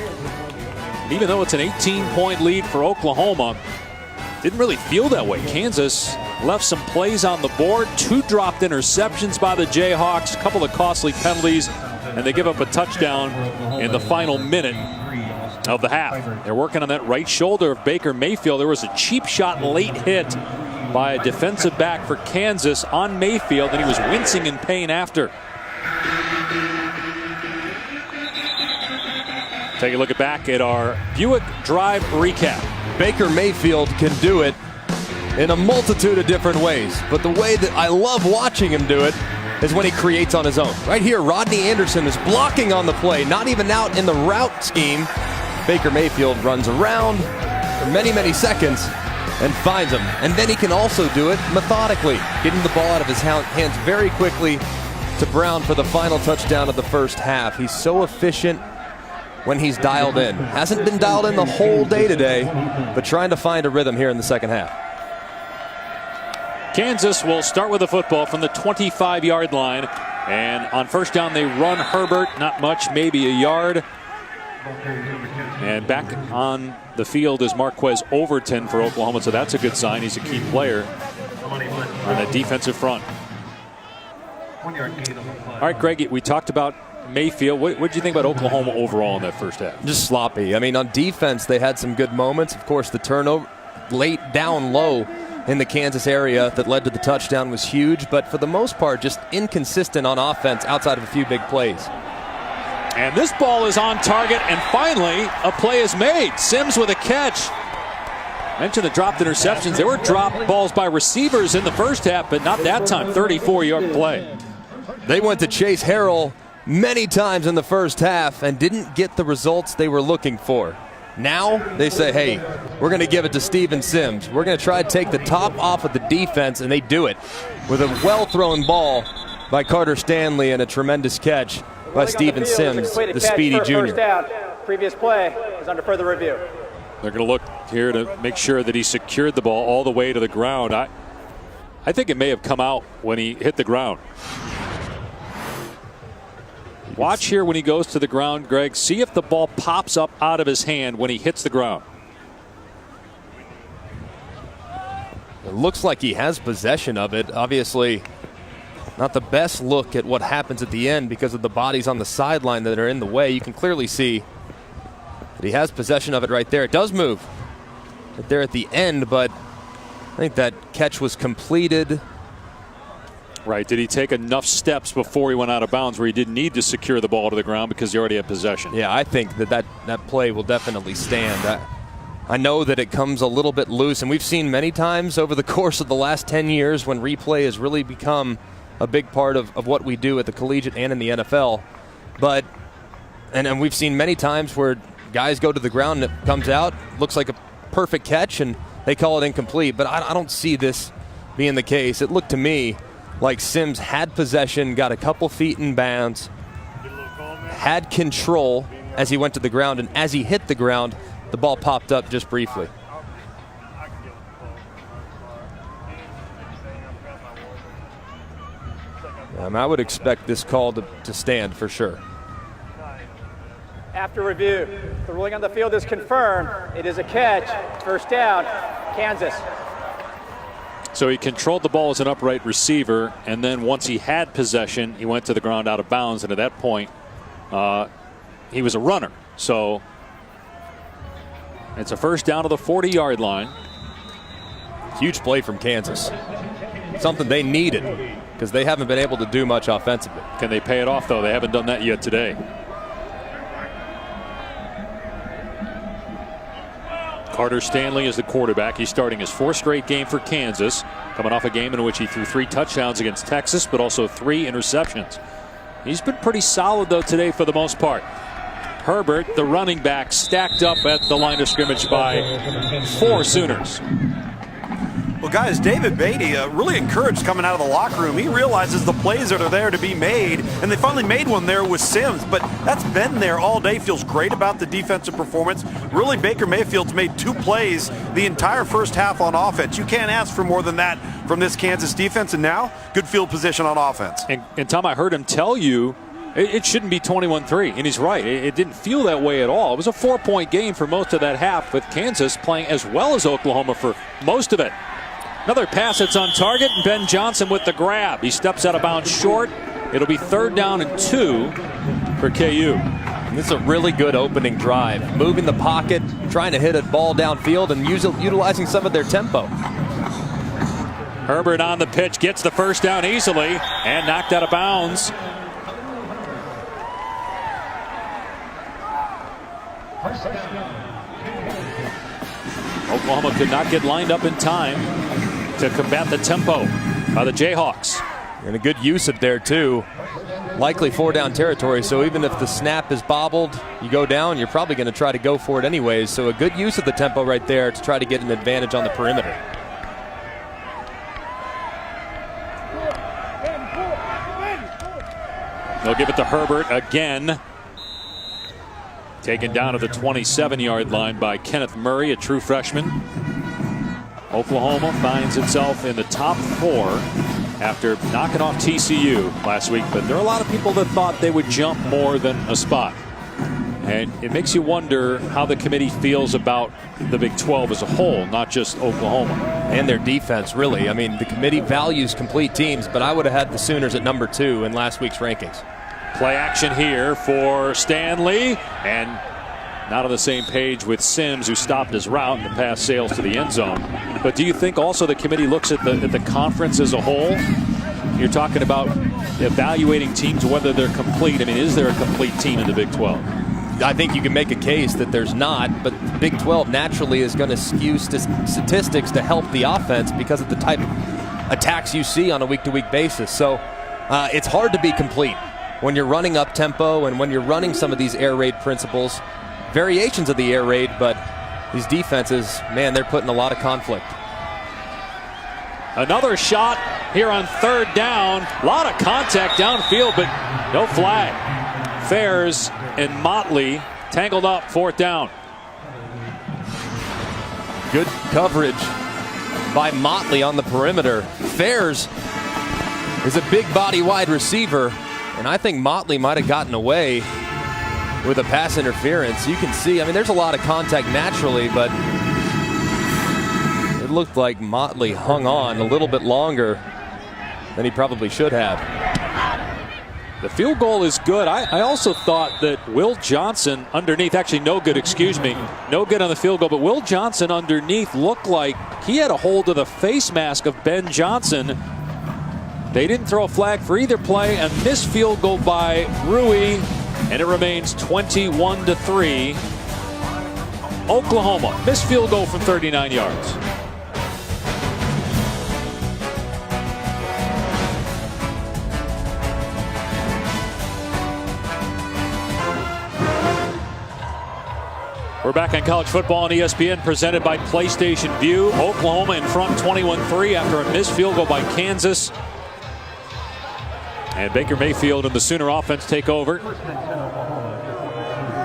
Even though it's an 18-point lead for Oklahoma, didn't really feel that way. Kansas left some plays on the board, 2 dropped interceptions by the Jayhawks, a couple of costly penalties, and they give up a touchdown in the final minute of the half. They're working on that right shoulder of Baker Mayfield. There was a cheap shot late hit by a defensive back for Kansas on Mayfield, and he was wincing in pain after. Take a look back at our Buick Drive recap. Baker Mayfield can do it in a multitude of different ways, but the way that I love watching him do it is when he creates on his own. Right here, Rodney Anderson is blocking on the play, not even out in the route scheme. Baker Mayfield runs around for many, many seconds and finds him. And then he can also do it methodically, getting the ball out of his hands very quickly to Brown for the final touchdown of the first half. He's so efficient when he's dialed in. Hasn't been dialed in the whole day today, but trying to find a rhythm here in the second half. Kansas will start with the football from the 25-yard line. And on first down, they run Herbert. Not much, maybe a yard. And back on the field is Marquez Overton for Oklahoma, so that's a good sign. He's a key player on the defensive front. All right, Greg, we talked about Mayfield. What did you think about Oklahoma overall in that first half? Just sloppy. I mean, on defense, they had some good moments. Of course, the turnover late down low in the Kansas area that led to the touchdown was huge, but for the most part, just inconsistent on offense outside of a few big plays. And this ball is on target, and finally, a play is made. Sims with a catch. Mentioned the dropped interceptions. There were dropped balls by receivers in the first half, but not that time. 34-yard play. They went to Chase Harrell many times in the first half and didn't get the results they were looking for. Now they say, hey, we're going to give it to Steven Sims. We're going to try to take the top off of the defense, and they do it with a well-thrown ball by Carter Stanley and a tremendous catch by Steven Sims, the speedy junior. Previous play is under further review. They're going to look here to make sure that he secured the ball all the way to the ground. I think it may have come out when he hit the ground. Watch here when he goes to the ground, Greg. See if the ball pops up out of his hand when he hits the ground. It looks like he has possession of it. Obviously, not the best look at what happens at the end because of the bodies on the sideline that are in the way. You can clearly see that he has possession of it right there. It does move right there at the end, but I think that catch was completed. Right. Did he take enough steps before he went out of bounds where he didn't need to secure the ball to the ground because he already had possession? Yeah, I think that play will definitely stand. I know that it comes a little bit loose, and we've seen many times over the course of the last 10 years when replay has really become a big part of what we do at the collegiate and in the NFL. But, and we've seen many times where guys go to the ground and it comes out, looks like a perfect catch, and they call it incomplete. But I don't see this being the case. It looked to me like Sims had possession, got a couple feet in bounds, had control as he went to the ground, and as he hit the ground, the ball popped up just briefly. I would expect this call to stand for sure. After review, the ruling on the field is confirmed. It is a catch. First down, Kansas. So he controlled the ball as an upright receiver, and then once he had possession, he went to the ground out of bounds, and at that point, he was a runner. So it's a first down to the 40-yard line. Huge play from Kansas. Something they needed because they haven't been able to do much offensively. Can they pay it off, though? They haven't done that yet today. Carter Stanley is the quarterback. He's starting his 4th straight game for Kansas, coming off a game in which he threw 3 touchdowns against Texas, but also 3 interceptions. He's been pretty solid, though, today for the most part. Herbert, the running back, stacked up at the line of scrimmage by 4 Sooners. Well, guys, David Beatty really encouraged coming out of the locker room. He realizes the plays that are there to be made, and they finally made one there with Sims, but that's been there all day. Feels great about the defensive performance. Really, Baker Mayfield's made 2 plays the entire first half on offense. You can't ask for more than that from this Kansas defense, and now good field position on offense. And Tom, I heard him tell you It shouldn't be 21-3, and he's right. It didn't feel that way at all. It was a 4-point game for most of that half, with Kansas playing as well as Oklahoma for most of it. Another pass that's on target, and Ben Johnson with the grab. He steps out of bounds short. It'll be 3rd down and 2 for KU. This is a really good opening drive. Moving the pocket, trying to hit a ball downfield, and utilizing some of their tempo. Herbert on the pitch, gets the first down easily, and knocked out of bounds. Oklahoma could not get lined up in time to combat the tempo by the Jayhawks. And a good use of there, too. Likely 4-down territory, so even if the snap is bobbled, you go down, you're probably going to try to go for it anyways. So a good use of the tempo right there to try to get an advantage on the perimeter. They'll give it to Herbert again. Taken down at the 27-yard line by Kenneth Murray, a true freshman. Oklahoma finds itself in the top 4 after knocking off TCU last week. But there are a lot of people that thought they would jump more than a spot. And it makes you wonder how the committee feels about the Big 12 as a whole, not just Oklahoma. And their defense, really. I mean, the committee values complete teams, but I would have had the Sooners at number 2 in last week's rankings. Play action here for Stanley, and not on the same page with Sims, who stopped his route, and the pass sails to the end zone. But do you think also the committee looks at the conference as a whole? You're talking about evaluating teams, whether they're complete. I mean, is there a complete team in the Big 12? I think you can make a case that there's not, but the Big 12 naturally is going to skew statistics to help the offense because of the type of attacks you see on a week-to-week basis. So it's hard to be complete when you're running up tempo and when you're running some of these air raid principles, variations of the air raid, but these defenses, man, they're putting a lot of conflict. Another shot here on 3rd down. A lot of contact downfield, but no flag. Fairs and Motley tangled up, 4th down. Good coverage by Motley on the perimeter. Fairs is a big body wide receiver, and I think Motley might have gotten away with a pass interference. You can see, I mean, there's a lot of contact naturally, but it looked like Motley hung on a little bit longer than he probably should have. The field goal is good. I also thought that Will Johnson underneath, actually no good, excuse me, no good on the field goal, but Will Johnson underneath looked like he had a hold of the face mask of Ben Johnson. They didn't throw a flag for either play, and missed field goal by Rui, and it remains 21-3. Oklahoma, missed field goal from 39 yards. We're back on college football on ESPN, presented by PlayStation Vue. Oklahoma in front 21-3 after a missed field goal by Kansas. And Baker Mayfield and the Sooner offense take over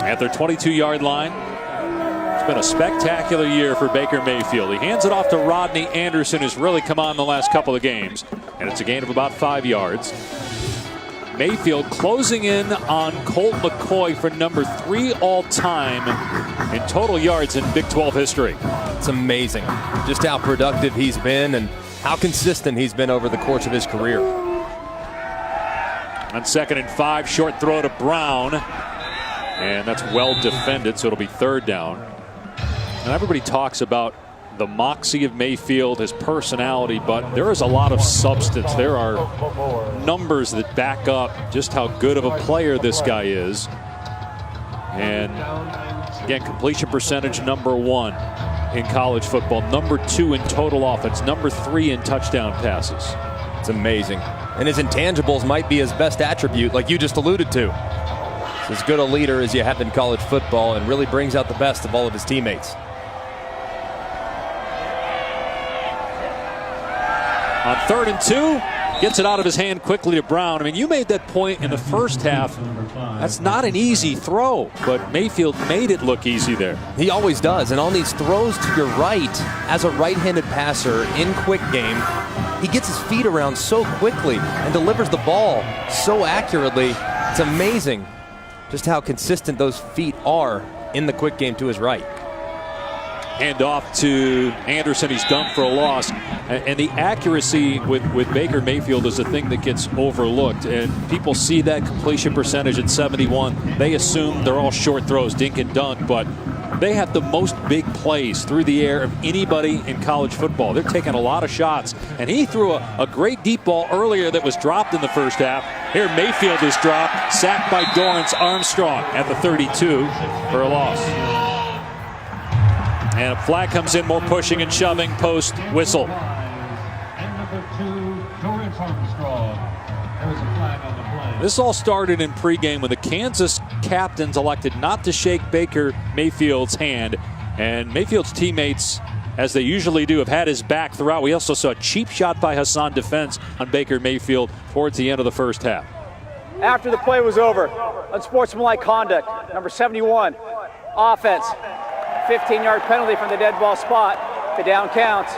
at their 22-yard line. It's been a spectacular year for Baker Mayfield. He hands it off to Rodney Anderson, who's really come on the last couple of games. And it's a gain of about 5 yards. Mayfield closing in on Colt McCoy for number 3 all-time in total yards in Big 12 history. It's amazing just how productive he's been and how consistent he's been over the course of his career. On 2nd and 5, short throw to Brown. And that's well defended, so it'll be 3rd down. And everybody talks about the moxie of Mayfield, his personality, but there is a lot of substance. There are numbers that back up just how good of a player this guy is. And again, completion percentage number 1 in college football, number 2 in total offense, number 3 in touchdown passes. It's amazing. And his intangibles might be his best attribute, like you just alluded to. He's as good a leader as you have in college football and really brings out the best of all of his teammates. On 3rd and 2, gets it out of his hand quickly to Brown. I mean, you made that point in the first half. That's not an easy throw, but Mayfield made it look easy there. He always does, and on these throws to your right, as a right-handed passer in quick game, he gets his feet around so quickly and delivers the ball so accurately. It's amazing just how consistent those feet are in the quick game to his right. Hand off to Anderson. He's done for a loss. And the accuracy with Baker Mayfield is a thing that gets overlooked. And people see that completion percentage at 71. They assume they're all short throws, dink and dunk. But they have the most big plays through the air of anybody in college football. They're taking a lot of shots. And he threw a great deep ball earlier that was dropped in the first half. Here Mayfield is dropped, sacked by Dorrance Armstrong at the 32 for a loss. And a flag comes in, more pushing and shoving, post whistle. And number 2, Dorrance Armstrong. There was a flag on the play. This all started in pregame when the Kansas captains elected not to shake Baker Mayfield's hand. And Mayfield's teammates, as they usually do, have had his back throughout. We also saw a cheap shot by Hassan Defense on Baker Mayfield towards the end of the first half. After the play was over, unsportsmanlike conduct, number 71, offense. 15-yard penalty from the dead ball spot. The down counts.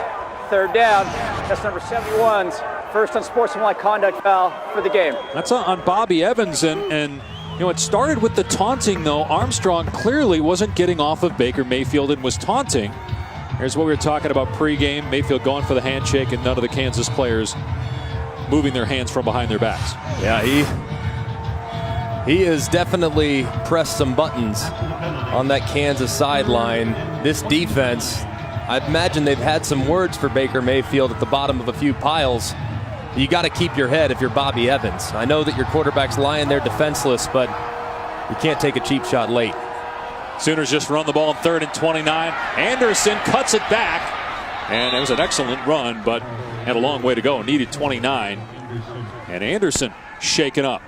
Third down. That's number 71's first unsportsmanlike conduct foul for the game. That's on Bobby Evans. And you know, it started with the taunting, though. Armstrong clearly wasn't getting off of Baker Mayfield and was taunting. Here's what we were talking about pregame. Mayfield going for the handshake and none of the Kansas players moving their hands from behind their backs. Yeah, he has definitely pressed some buttons on that Kansas sideline. This defense, I imagine they've had some words for Baker Mayfield at the bottom of a few piles. You got to keep your head if you're Bobby Evans. I know that your quarterback's lying there defenseless, but you can't take a cheap shot late. Sooners just run the ball on 3rd and 29. Anderson cuts it back. And it was an excellent run, but had a long way to go. Needed 29. And Anderson shaken up.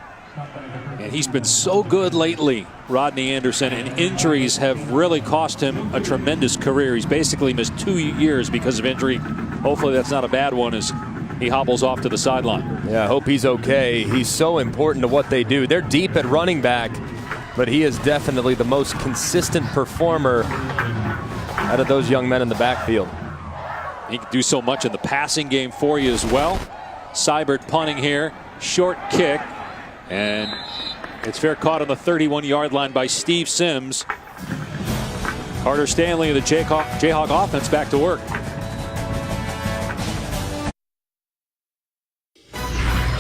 And he's been so good lately, Rodney Anderson, and injuries have really cost him a tremendous career. He's basically missed 2 years because of injury. Hopefully that's not a bad one as he hobbles off to the sideline. Yeah, I hope he's okay. He's so important to what they do. They're deep at running back, but he is definitely the most consistent performer out of those young men in the backfield. He can do so much in the passing game for you as well. Seibert punting here, short kick, and it's fair caught on the 31-yard line by Steve Sims. Carter Stanley of the Jayhawk offense back to work.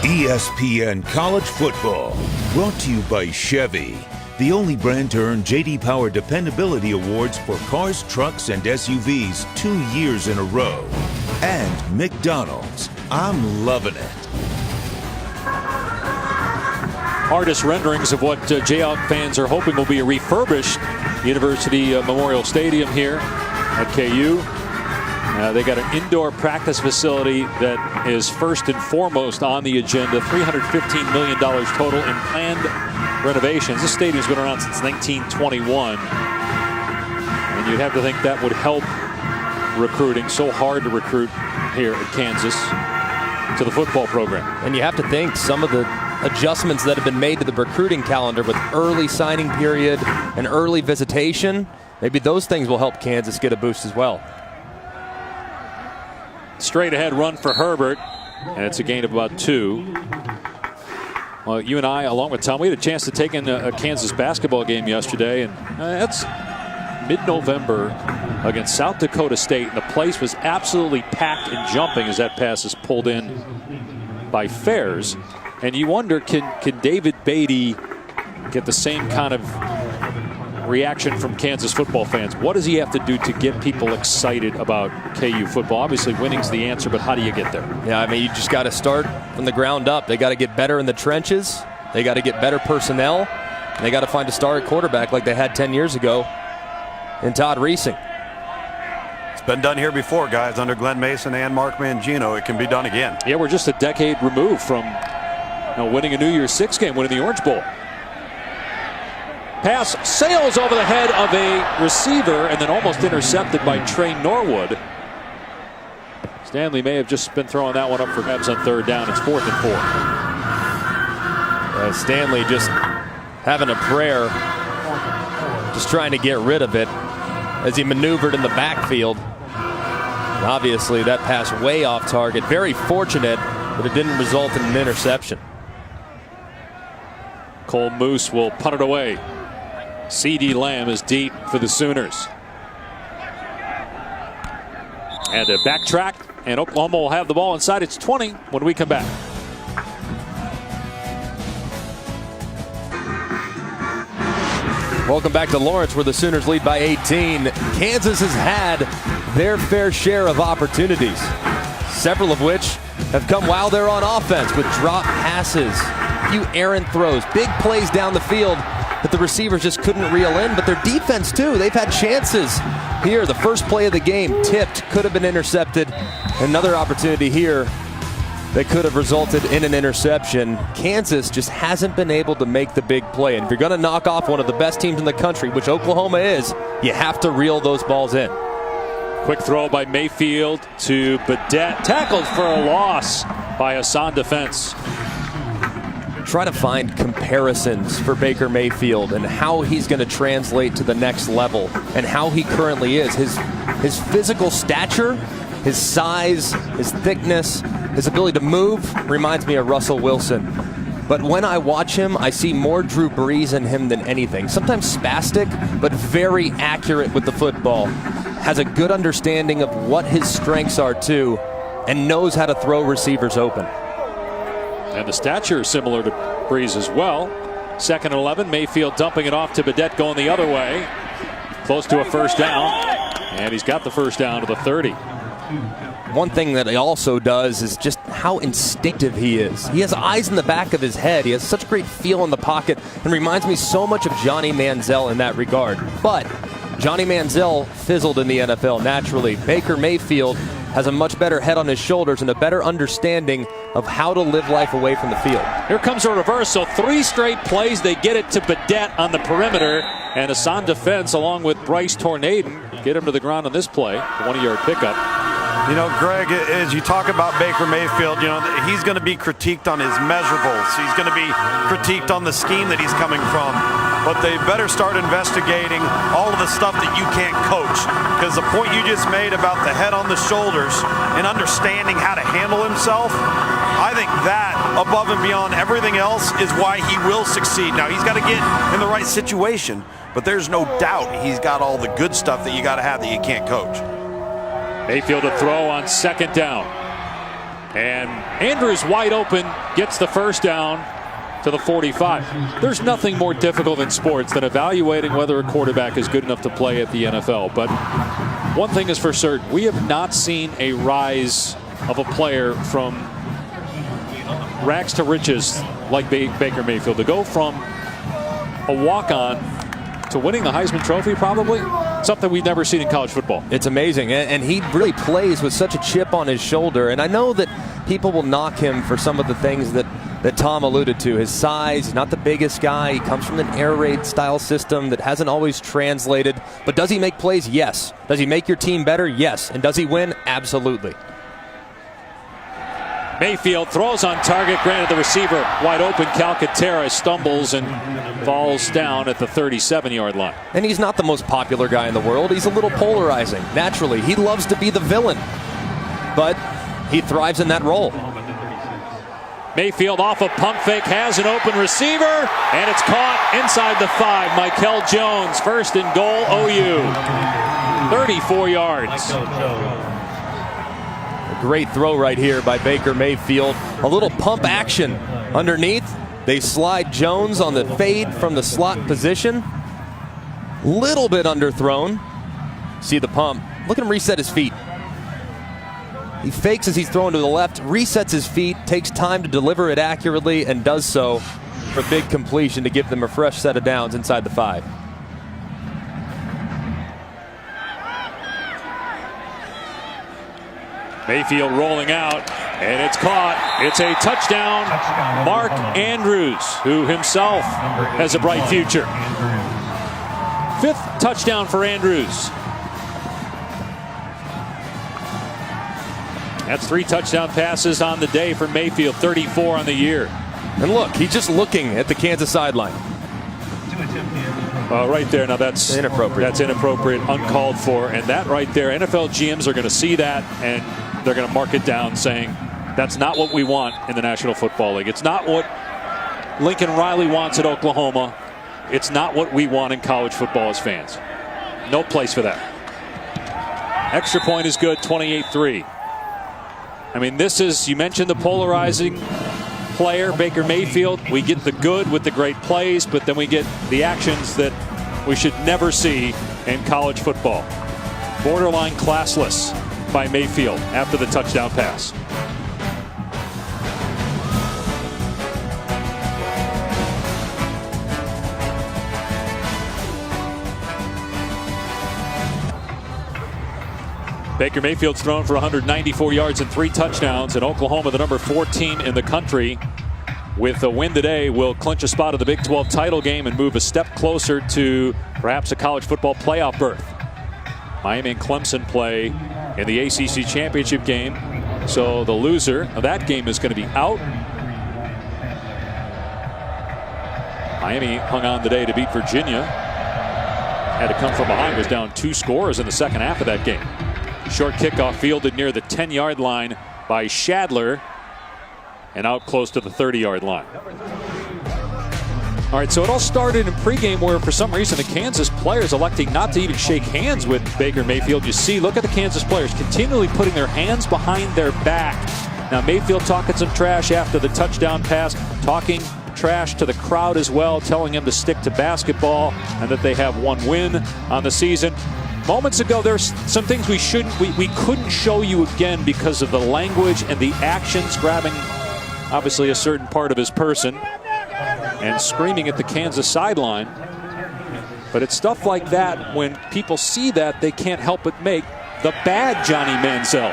ESPN College Football, brought to you by Chevy, the only brand to earn J.D. Power Dependability Awards for cars, trucks, and SUVs 2 years in a row. And McDonald's. I'm loving it. Artist renderings of what Jayhawk fans are hoping will be a refurbished University Memorial Stadium here at KU. They got an indoor practice facility that is first and foremost on the agenda. $315 million total in planned renovations. This stadium's been around since 1921. And you'd have to think that would help recruiting. So hard to recruit here at Kansas to the football program. And you have to think some of the adjustments that have been made to the recruiting calendar with early signing period and early visitation, maybe those things will help Kansas get a boost as well. Straight ahead run for Herbert, and it's a gain of about 2. Well, you and I, along with Tom, we had a chance to take in a Kansas basketball game yesterday, and that's mid-November against South Dakota State, and the place was absolutely packed and jumping as that pass is pulled in by Fairs. And you wonder, can David Beatty get the same kind of reaction from Kansas football fans? What does he have to do to get people excited about KU football? Obviously, winning's the answer, but how do you get there? Yeah, I mean, you just got to start from the ground up. They got to get better in the trenches. They got to get better personnel. And they got to find a star at quarterback like they had 10 years ago in Todd Reesing. It's been done here before, guys, under Glenn Mason and Mark Mangino. It can be done again. Yeah, we're just a decade removed from winning a New Year's Six game, winning the Orange Bowl. Pass sails over the head of a receiver and then almost intercepted by Trey Norwood. Stanley may have just been throwing that one up for grabs on 3rd down. It's 4th and 4. Stanley just having a prayer, just trying to get rid of it as he maneuvered in the backfield. And obviously that pass way off target. Very fortunate, but it didn't result in an interception. Cole Moose will punt it away. C.D. Lamb is deep for the Sooners. And a backtrack, and Oklahoma will have the ball inside its 20 when we come back. Welcome back to Lawrence, where the Sooners lead by 18. Kansas has had their fair share of opportunities, several of which have come while they're on offense with drop passes, few errant throws, big plays down the field that the receivers just couldn't reel in. But their defense, too, they've had chances. Here, the first play of the game, tipped, could have been intercepted. Another opportunity here that could have resulted in an interception. Kansas just hasn't been able to make the big play. And if you're going to knock off one of the best teams in the country, which Oklahoma is, you have to reel those balls in. Quick throw by Mayfield to Badette. Tackled for a loss by Hassan Defense. Try to find comparisons for Baker Mayfield and how he's going to translate to the next level and how he currently is. His physical stature, his size, his thickness, his ability to move reminds me of Russell Wilson. But when I watch him, I see more Drew Brees in him than anything. Sometimes spastic, but very accurate with the football. Has a good understanding of what his strengths are too, and knows how to throw receivers open. And the stature is similar to Brees as well. 2nd and 11, Mayfield dumping it off to Badette going the other way. Close to a first down, and he's got the first down to the 30. One thing that he also does is just how instinctive he is. He has eyes in the back of his head. He has such a great feel in the pocket and reminds me so much of Johnny Manziel in that regard. But Johnny Manziel fizzled in the NFL naturally. Baker Mayfield has a much better head on his shoulders and a better understanding of how to live life away from the field. Here comes a reversal. 3 straight plays. They get it to Badette on the perimeter. And Hassan Defense, along with Bryce Tornaden, get him to the ground on this play. 1-yard pickup. You know, Greg, as you talk about Baker Mayfield, you know, he's going to be critiqued on his measurables. He's going to be critiqued on the scheme that he's coming from. But they better start investigating all of the stuff that you can't coach. Because the point you just made about the head on the shoulders and understanding how to handle himself, I think that, above and beyond everything else, is why he will succeed. Now, he's got to get in the right situation, but there's no doubt he's got all the good stuff that you got to have that you can't coach. Mayfield to throw on 2nd down. And Andrews wide open, gets the first down to the 45. There's nothing more difficult in sports than evaluating whether a quarterback is good enough to play at the NFL. But one thing is for certain, we have not seen a rise of a player from rags to riches like Baker Mayfield. To go from a walk-on to winning the Heisman Trophy, probably something we've never seen in college football. It's amazing, and he really plays with such a chip on his shoulder. And I know that people will knock him for some of the things that Tom alluded to. His size, he's not the biggest guy. He comes from an air raid style system that hasn't always translated. But does he make plays? Yes. Does he make your team better? Yes. And does he win? Absolutely. Mayfield throws on target. Granted, the receiver wide open. Calcaterra stumbles and falls down at the 37-yard line. And he's not the most popular guy in the world. He's a little polarizing. Naturally, he loves to be the villain. But he thrives in that role. Mayfield off a pump fake, has an open receiver, and it's caught inside the 5. Michael Jones, 1st and goal, OU. 34 yards. A great throw right here by Baker Mayfield. A little pump action underneath. They slide Jones on the fade from the slot position. Little bit underthrown. See the pump. Look at him reset his feet. He fakes as he's throwing to the left, resets his feet, takes time to deliver it accurately, and does so for a big completion to give them a fresh set of downs inside the 5. Mayfield rolling out, and it's caught. It's a touchdown. Mark Andrews, who himself has a bright future. 5th touchdown for Andrews. That's 3 touchdown passes on the day for Mayfield, 34 on the year. And look, he's just looking at the Kansas sideline. Right there, now that's inappropriate. That's inappropriate, uncalled for. And that right there, NFL GMs are going to see that, and they're going to mark it down saying, that's not what we want in the National Football League. It's not what Lincoln Riley wants at Oklahoma, it's not what we want in college football as fans. No place for that. Extra point is good, 28-3. I mean, this is, you mentioned the polarizing player, Baker Mayfield. We get the good with the great plays, but then we get the actions that we should never see in college football. Borderline classless by Mayfield after the touchdown pass. Baker Mayfield's thrown for 194 yards and 3 touchdowns, and Oklahoma, the number 4 team in the country, with a win today, will clinch a spot of the Big 12 title game and move a step closer to perhaps a college football playoff berth. Miami and Clemson play in the ACC championship game, so the loser of that game is going to be out. Miami hung on today to beat Virginia. Had to come from behind, was down 2 scores in the second half of that game. Short kickoff fielded near the 10-yard line by Shadler and out close to the 30-yard line. All right, so it all started in pregame where for some reason the Kansas players electing not to even shake hands with Baker Mayfield. You see, look at the Kansas players continually putting their hands behind their back. Now Mayfield talking some trash after the touchdown pass, talking trash to the crowd as well, telling them to stick to basketball and that they have 1 win on the season. Moments ago, there's some things we couldn't show you again because of the language and the actions, grabbing obviously a certain part of his person and screaming at the Kansas sideline. But it's stuff like that, when people see that, they can't help but make the bad Johnny Manziel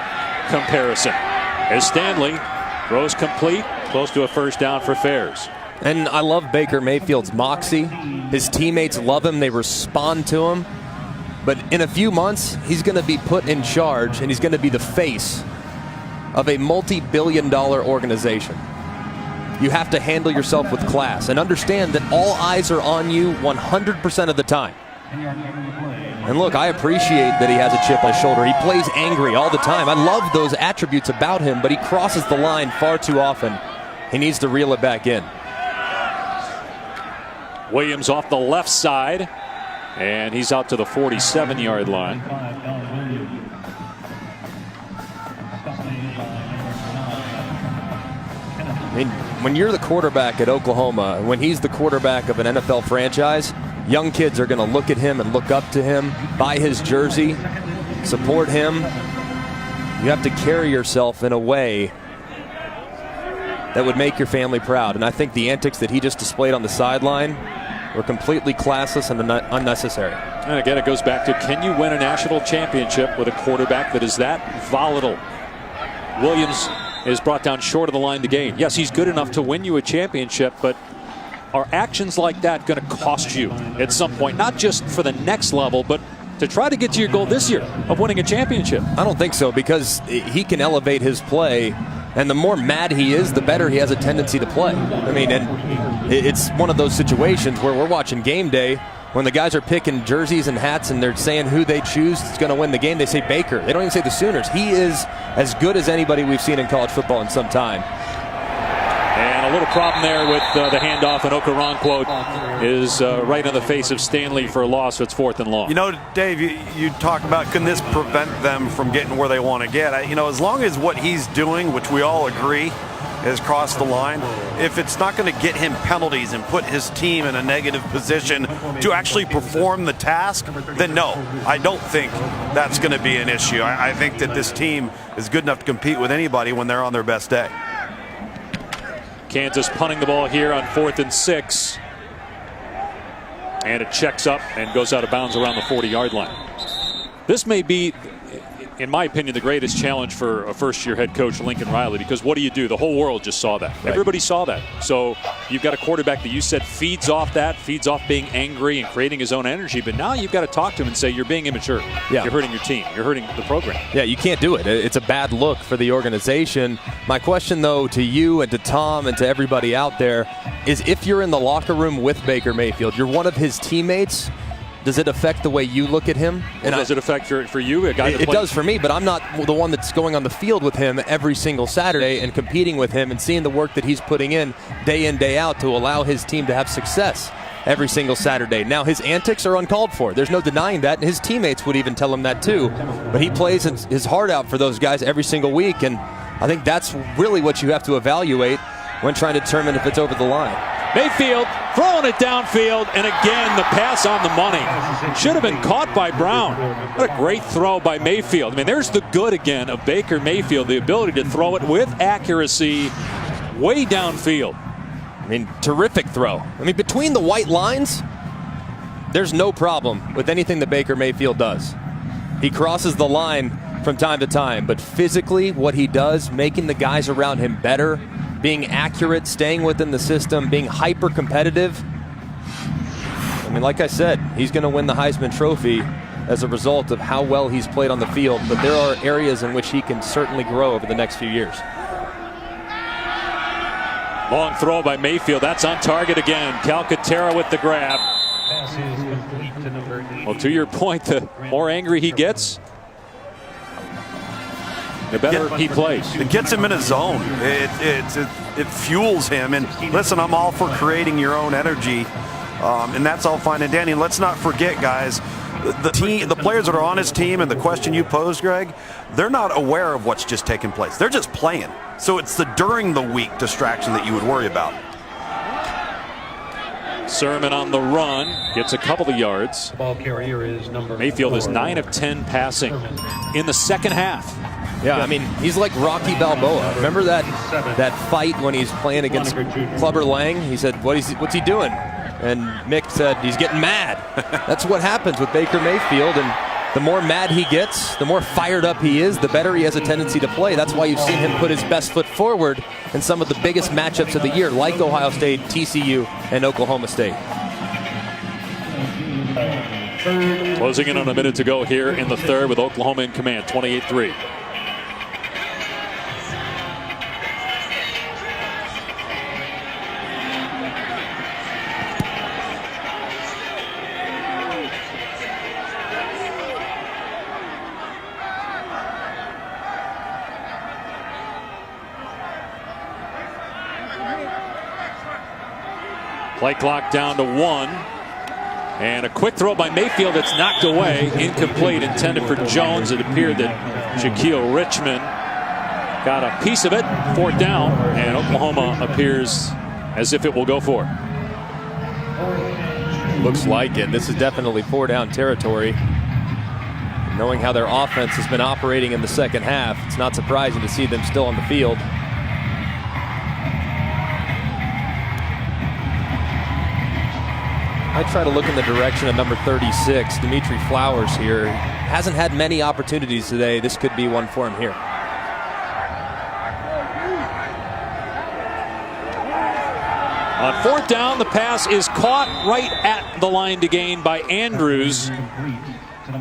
comparison. As Stanley throws complete, close to a first down for Fairs. And I love Baker Mayfield's moxie. His teammates love him. They respond to him. But in a few months, he's going to be put in charge, and he's going to be the face of a multi-billion-dollar organization. You have to handle yourself with class and understand that all eyes are on you 100% of the time. And look, I appreciate that he has a chip on his shoulder. He plays angry all the time. I love those attributes about him, but he crosses the line far too often. He needs to reel it back in. Williams off the left side. And he's out to the 47-yard line. I mean, when you're the quarterback at Oklahoma, when he's the quarterback of an NFL franchise, young kids are going to look at him and look up to him, buy his jersey, support him. You have to carry yourself in a way that would make your family proud. And I think the antics that he just displayed on the sideline were completely classless and unnecessary. And again, it goes back to, can you win a national championship with a quarterback that is that volatile? Williams is brought down short of the line to gain. Yes, he's good enough to win you a championship, but are actions like that going to cost you at some point? Not just for the next level, but to try to get to your goal this year of winning a championship. I don't think so, because he can elevate his play, and the more mad he is, the better he has a tendency to play. I mean, and it's one of those situations where we're watching game day when the guys are picking jerseys and hats and they're saying who they choose is going to win the game. They say Baker. They don't even say the Sooners. He is as good as anybody we've seen in college football in some time. And a little problem there with the handoff, and Okoronkwo is right in the face of Stanley for a loss, so it's 4th and long. You know, Dave, you talk about, can this prevent them from getting where they want to get? As long as what he's doing, which we all agree has crossed the line, if it's not going to get him penalties and put his team in a negative position to actually perform the task, then no, I don't think that's going to be an issue. I think that this team is good enough to compete with anybody when they're on their best day. Kansas punting the ball here on 4th and 6. And it checks up and goes out of bounds around the 40-yard line. This may be, in my opinion, the greatest challenge for a first-year head coach, Lincoln Riley, because what do? The whole world just saw that. Right. Everybody saw that. So you've got a quarterback that you said feeds off being angry and creating his own energy, but now you've got to talk to him and say, you're being immature. Yeah. You're hurting your team. You're hurting the program. Yeah, you can't do it. It's a bad look for the organization. My question, though, to you and to Tom and to everybody out there is, if you're in the locker room with Baker Mayfield, you're one of his teammates, does it affect the way you look at him? And does it affect for you? A guy that it plays? does for me, but I'm not the one that's going on the field with him every single Saturday and competing with him and seeing the work that he's putting in, day out, to allow his team to have success every single Saturday. Now, his antics are uncalled for. There's no denying that, and his teammates would even tell him that too. But he plays his heart out for those guys every single week, and I think that's really what you have to evaluate when trying to determine if it's over the line. Mayfield throwing it downfield, and again the pass on the money. Should have been caught by Brown. What a great throw by Mayfield. I mean, there's the good again of Baker Mayfield, the ability to throw it with accuracy way downfield. I mean, terrific throw. I mean, between the white lines, there's no problem with anything that Baker Mayfield does. He crosses the line from time to time, but physically what he does, making the guys around him better, being accurate, staying within the system, being hyper competitive. I mean, like I said, he's going to win the Heisman Trophy as a result of how well he's played on the field, but there are areas in which he can certainly grow over the next few years. Long throw by Mayfield. That's on target again. Calcaterra with the grab. Pass is complete to number 8. Well, to your point, the more angry he gets, the better he plays. It gets him in a zone. It fuels him. And listen, I'm all for creating your own energy, and that's all fine and dandy. And let's not forget, guys, the players that are on his team, and the question you posed, Greg, they're not aware of what's just taken place. They're just playing. So it's the during the week distraction that you would worry about. Sermon on the run, gets a couple of yards. Ball carrier is number Mayfield 4. is 9 of 10 passing in the second half. Yeah, I mean, he's like Rocky Balboa. Remember that fight when he's playing against Clubber Lang? He said, what's he doing? And Mick said, he's getting mad. That's what happens with Baker Mayfield, and the more mad he gets, the more fired up he is, the better he has a tendency to play. That's why you've seen him put his best foot forward in some of the biggest matchups of the year, like Ohio State, TCU, and Oklahoma State. Closing in on a minute to go here in the third with Oklahoma in command, 28-3. Play clock down to 1. And a quick throw by Mayfield that's knocked away. Incomplete, intended for Jones. It appeared that Shaquille Richmond got a piece of it. 4th down, and Oklahoma appears as if it will go for it. Looks like it. This is definitely 4-down territory. Knowing how their offense has been operating in the second half, it's not surprising to see them still on the field. I try to look in the direction of number 36, Dimitri Flowers here. Hasn't had many opportunities today. This could be one for him here. On 4th down, the pass is caught right at the line to gain by Andrews.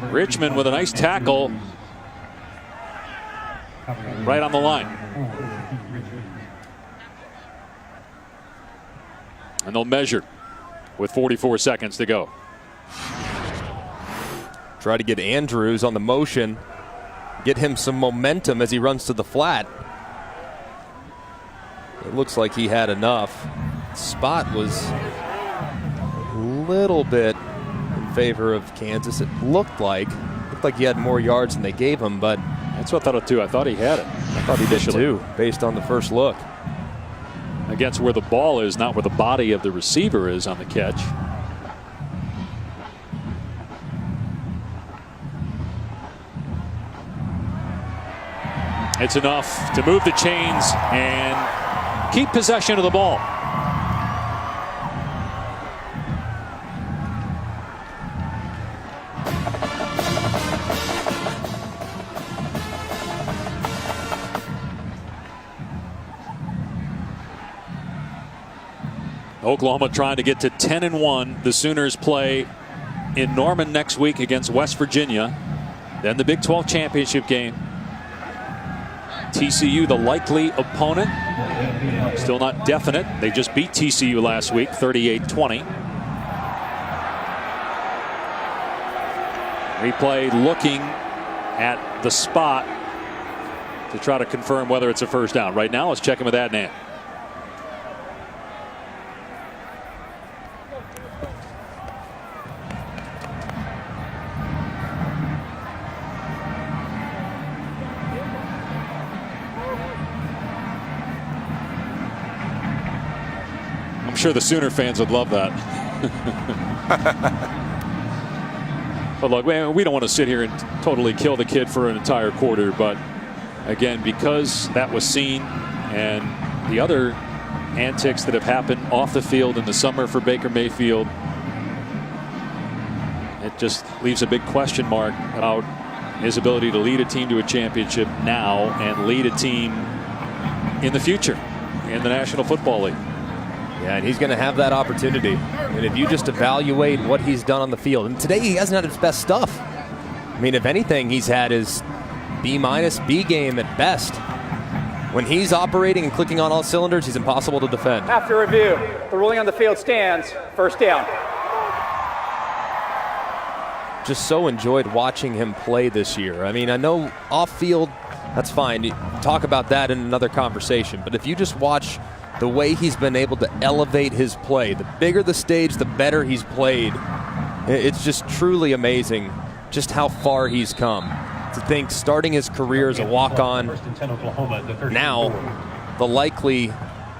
Richmond with a nice tackle right on the line. And they'll measure with 44 seconds to go. Try to get Andrews on the motion, get him some momentum as he runs to the flat. It looks like he had enough. Spot was a little bit in favor of Kansas. It looked like he had more yards than they gave him, but that's what I thought too. I thought he had it. I thought he did too, based on the first look. Against where the ball is, not where the body of the receiver is on the catch. It's enough to move the chains and keep possession of the ball. Oklahoma trying to get to 10-1. The Sooners play in Norman next week against West Virginia. Then the Big 12 championship game. TCU the likely opponent. Still not definite. They just beat TCU last week, 38-20. Replay looking at the spot to try to confirm whether it's a first down. Right now, let's check in with Adnan. I'm sure the Sooner fans would love that. But look, man, we don't want to sit here and totally kill the kid for an entire quarter. But again, because that was seen and the other antics that have happened off the field in the summer for Baker Mayfield, it just leaves a big question mark about his ability to lead a team to a championship now and lead a team in the future in the National Football League. Yeah, and he's going to have that opportunity. And if you just evaluate what he's done on the field, and today he hasn't had his best stuff. I mean, if anything, he's had his B- B game at best. When he's operating and clicking on all cylinders, he's impossible to defend. After review, the ruling on the field stands. First down. Just so enjoyed watching him play this year. I mean, I know off field, that's fine. You talk about that in another conversation. But if you just watch the way he's been able to elevate his play, the bigger the stage, the better he's played. It's just truly amazing just how far he's come. To think starting his career as a walk-on, now the likely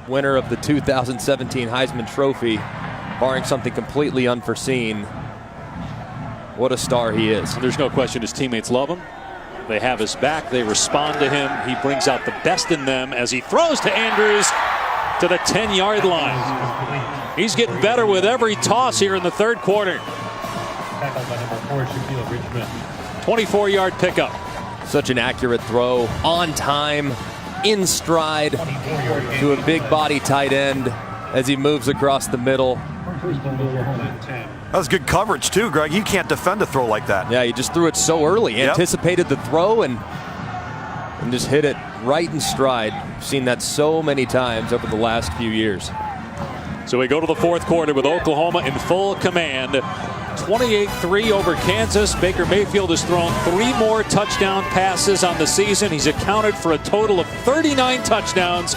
winner of the 2017 Heisman Trophy, barring something completely unforeseen. What a star he is. There's no question his teammates love him. They have his back. They respond to him. He brings out the best in them as he throws to Andrews to the 10-yard line. He's getting better with every toss here in the third quarter. 24-yard pickup. Such an accurate throw, on time, in stride to a big body tight end as he moves across the middle. That was good coverage too, Greg. You can't defend a throw like that. Yeah, he just threw it so early. Yep. Anticipated the throw and just hit it right in stride. We've seen that so many times over the last few years. So we go to the fourth quarter with Oklahoma in full command. 28-3 over Kansas. Baker Mayfield has thrown 3 more touchdown passes on the season. He's accounted for a total of 39 touchdowns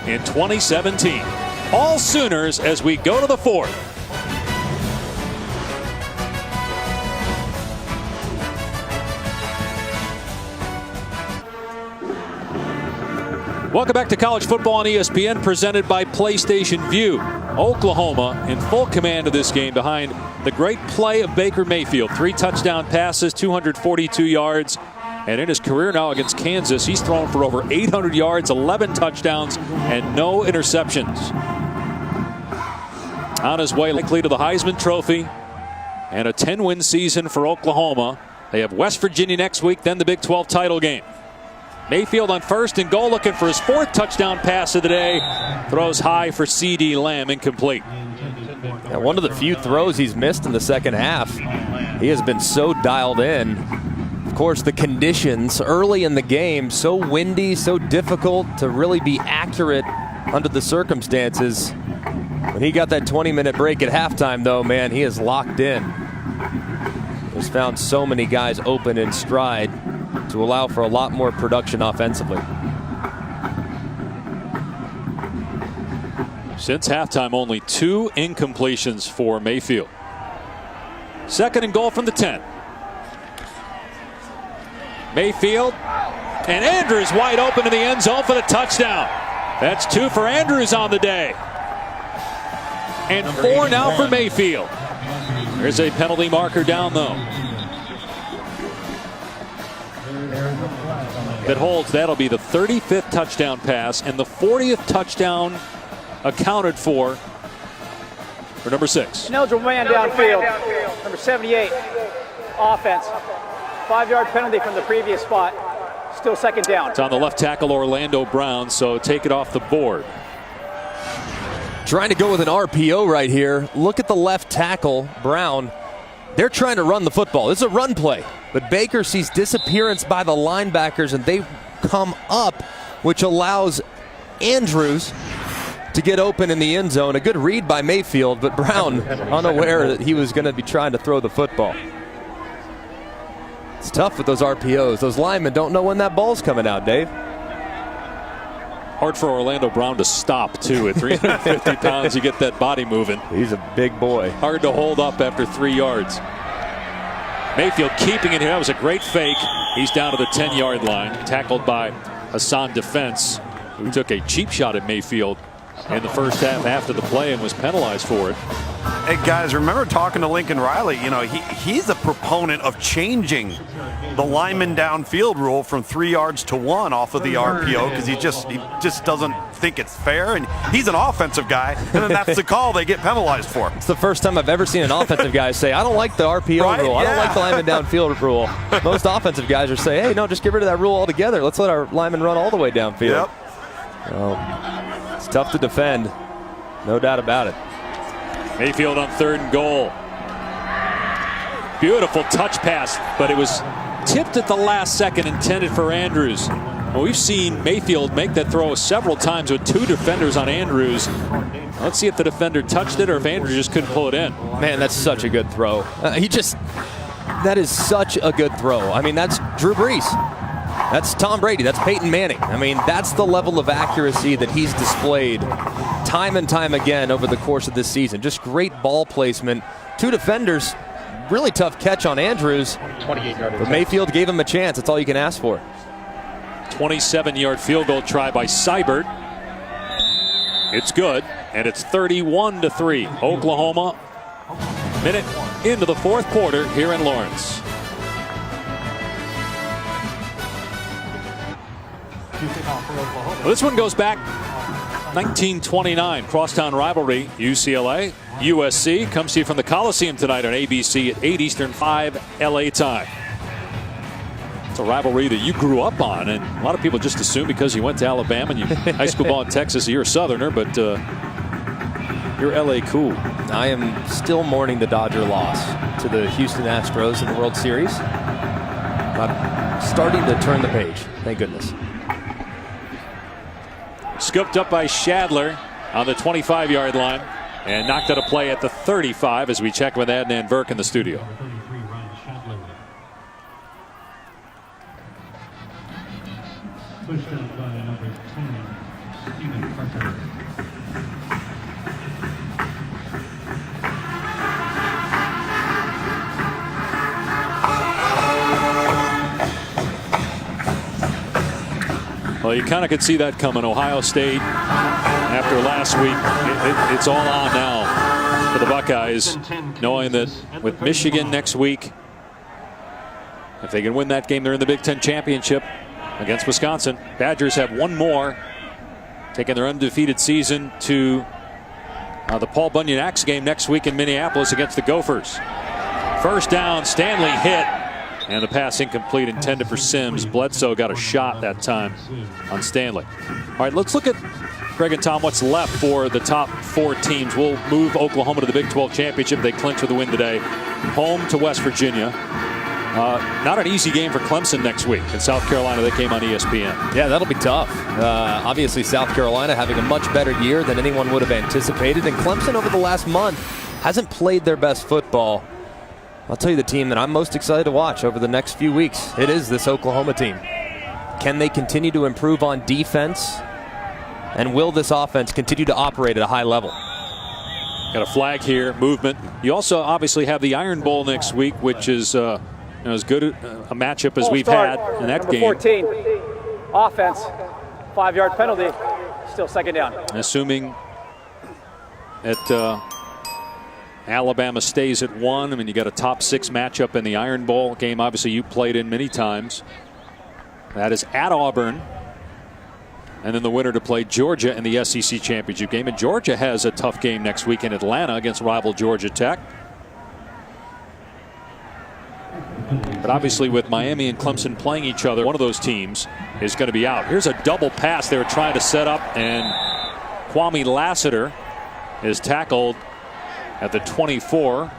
in 2017. All Sooners as we go to the fourth. Welcome back to College Football on ESPN, presented by PlayStation Vue. Oklahoma in full command of this game behind the great play of Baker Mayfield. 3 touchdown passes, 242 yards. And in his career now against Kansas, he's thrown for over 800 yards, 11 touchdowns, and no interceptions. On his way likely to the Heisman Trophy and a 10-win season for Oklahoma. They have West Virginia next week, then the Big 12 title game. Mayfield on first and goal, looking for his 4th touchdown pass of the day. Throws high for C.D. Lamb, incomplete. Yeah, one of the few throws he's missed in the second half. He has been so dialed in. Of course, the conditions early in the game, so windy, so difficult to really be accurate under the circumstances. When he got that 20-minute break at halftime, though, man, he is locked in. He's found so many guys open in stride to allow for a lot more production offensively. Since halftime, only 2 incompletions for Mayfield. Second and goal from the 10. Mayfield and Andrews wide open in the end zone for the touchdown. That's 2 for Andrews on the day. And 4 now for Mayfield. There's a penalty marker down though. That holds, that'll be the 35th touchdown pass and the 40th touchdown accounted for number 6. Ineligible man downfield. Number 78. Offense. 5-yard penalty from the previous spot. Still second down. It's on the left tackle Orlando Brown, so take it off the board. Trying to go with an RPO right here. Look at the left tackle, Brown. They're trying to run the football. This is a run play. But Baker sees disappearance by the linebackers, and they come up, which allows Andrews to get open in the end zone. A good read by Mayfield, but Brown unaware that he was going to be trying to throw the football. It's tough with those RPOs. Those linemen don't know when that ball's coming out, Dave. Hard for Orlando Brown to stop, too. At 350 pounds, you get that body moving. He's a big boy. Hard to hold up after 3 yards. Mayfield keeping it here. That was a great fake. He's down to the 10-yard line, tackled by Hassan Defense, who took a cheap shot at Mayfield in the first half after the play and was penalized for it. Hey guys, remember talking to Lincoln Riley? You know, he's a proponent of changing the lineman downfield rule from 3 yards to 1 off of the RPO because he just doesn't think it's fair, and he's an offensive guy, and then that's the call they get penalized for. It's the first time I've ever seen an offensive guy say, I don't like the RPO rule. I don't like the lineman downfield rule. Most offensive guys are saying, hey, no, just get rid of that rule altogether. Let's let our linemen run all the way downfield. Yep. It's tough to defend. No doubt about it. Mayfield on 3rd and goal. Beautiful touch pass, but it was tipped at the last second, intended for Andrews. Well, we've seen Mayfield make that throw several times with 2 defenders on Andrews. Let's see if the defender touched it or if Andrews just couldn't pull it in. Man, that's such a good throw. That is such a good throw. I mean, that's Drew Brees. That's Tom Brady. That's Peyton Manning. I mean, that's the level of accuracy that he's displayed time and time again over the course of this season. Just great ball placement. 2 defenders. Really tough catch on Andrews. But Mayfield gave him a chance. That's all you can ask for. 27-yard field goal try by Seibert. It's good, and it's 31-3. Oklahoma, minute into the 4th quarter here in Lawrence. Well, this one goes back 1929, crosstown rivalry. UCLA, USC comes to you from the Coliseum tonight on ABC at 8 Eastern, 5 LA time. It's a rivalry that you grew up on, and a lot of people just assume because you went to Alabama and you high school ball in Texas, you're a Southerner, but you're LA cool. I am still mourning the Dodger loss to the Houston Astros in the World Series. I'm starting to turn the page, thank goodness. Scooped up by Shadler on the 25-yard line and knocked out a play at the 35 as we check with Adnan Virk in the studio. Pushed out by number 10, Stephen Parker. Well, you kind of could see that coming. Ohio State, after last week, it's all on now for the Buckeyes, knowing that with Michigan next week, if they can win that game, they're in the Big Ten Championship against Wisconsin. Badgers have one more, taking their undefeated season to the Paul Bunyan Axe game next week in Minneapolis against the Gophers. First down, Stanley hit. And the pass incomplete, intended for Sims. Bledsoe got a shot that time on Stanley. All right, let's look at, Greg and Tom, what's left for the top 4 teams. We'll move Oklahoma to the Big 12 Championship. They clinch with a win today. Home to West Virginia. Not an easy game for Clemson next week. In South Carolina, they came on ESPN. Yeah, that'll be tough. Obviously, South Carolina having a much better year than anyone would have anticipated. And Clemson over the last month hasn't played their best football. I'll tell you the team that I'm most excited to watch over the next few weeks. It is this Oklahoma team. Can they continue to improve on defense? And will this offense continue to operate at a high level? Got a flag here, movement. You also obviously have the Iron Bowl next week, which is as good a matchup as we've had in that game. 14, offense, 5-yard penalty, still 2nd down. Assuming that Alabama stays at 1. I mean, you got a top 6 matchup in the Iron Bowl game. Obviously, you played in many times. That is at Auburn. And then the winner to play Georgia in the SEC championship game. And Georgia has a tough game next week in Atlanta against rival Georgia Tech. But obviously with Miami and Clemson playing each other, one of those teams is going to be out. Here's a double pass they were trying to set up, and Kwame Lassiter is tackled at the 24,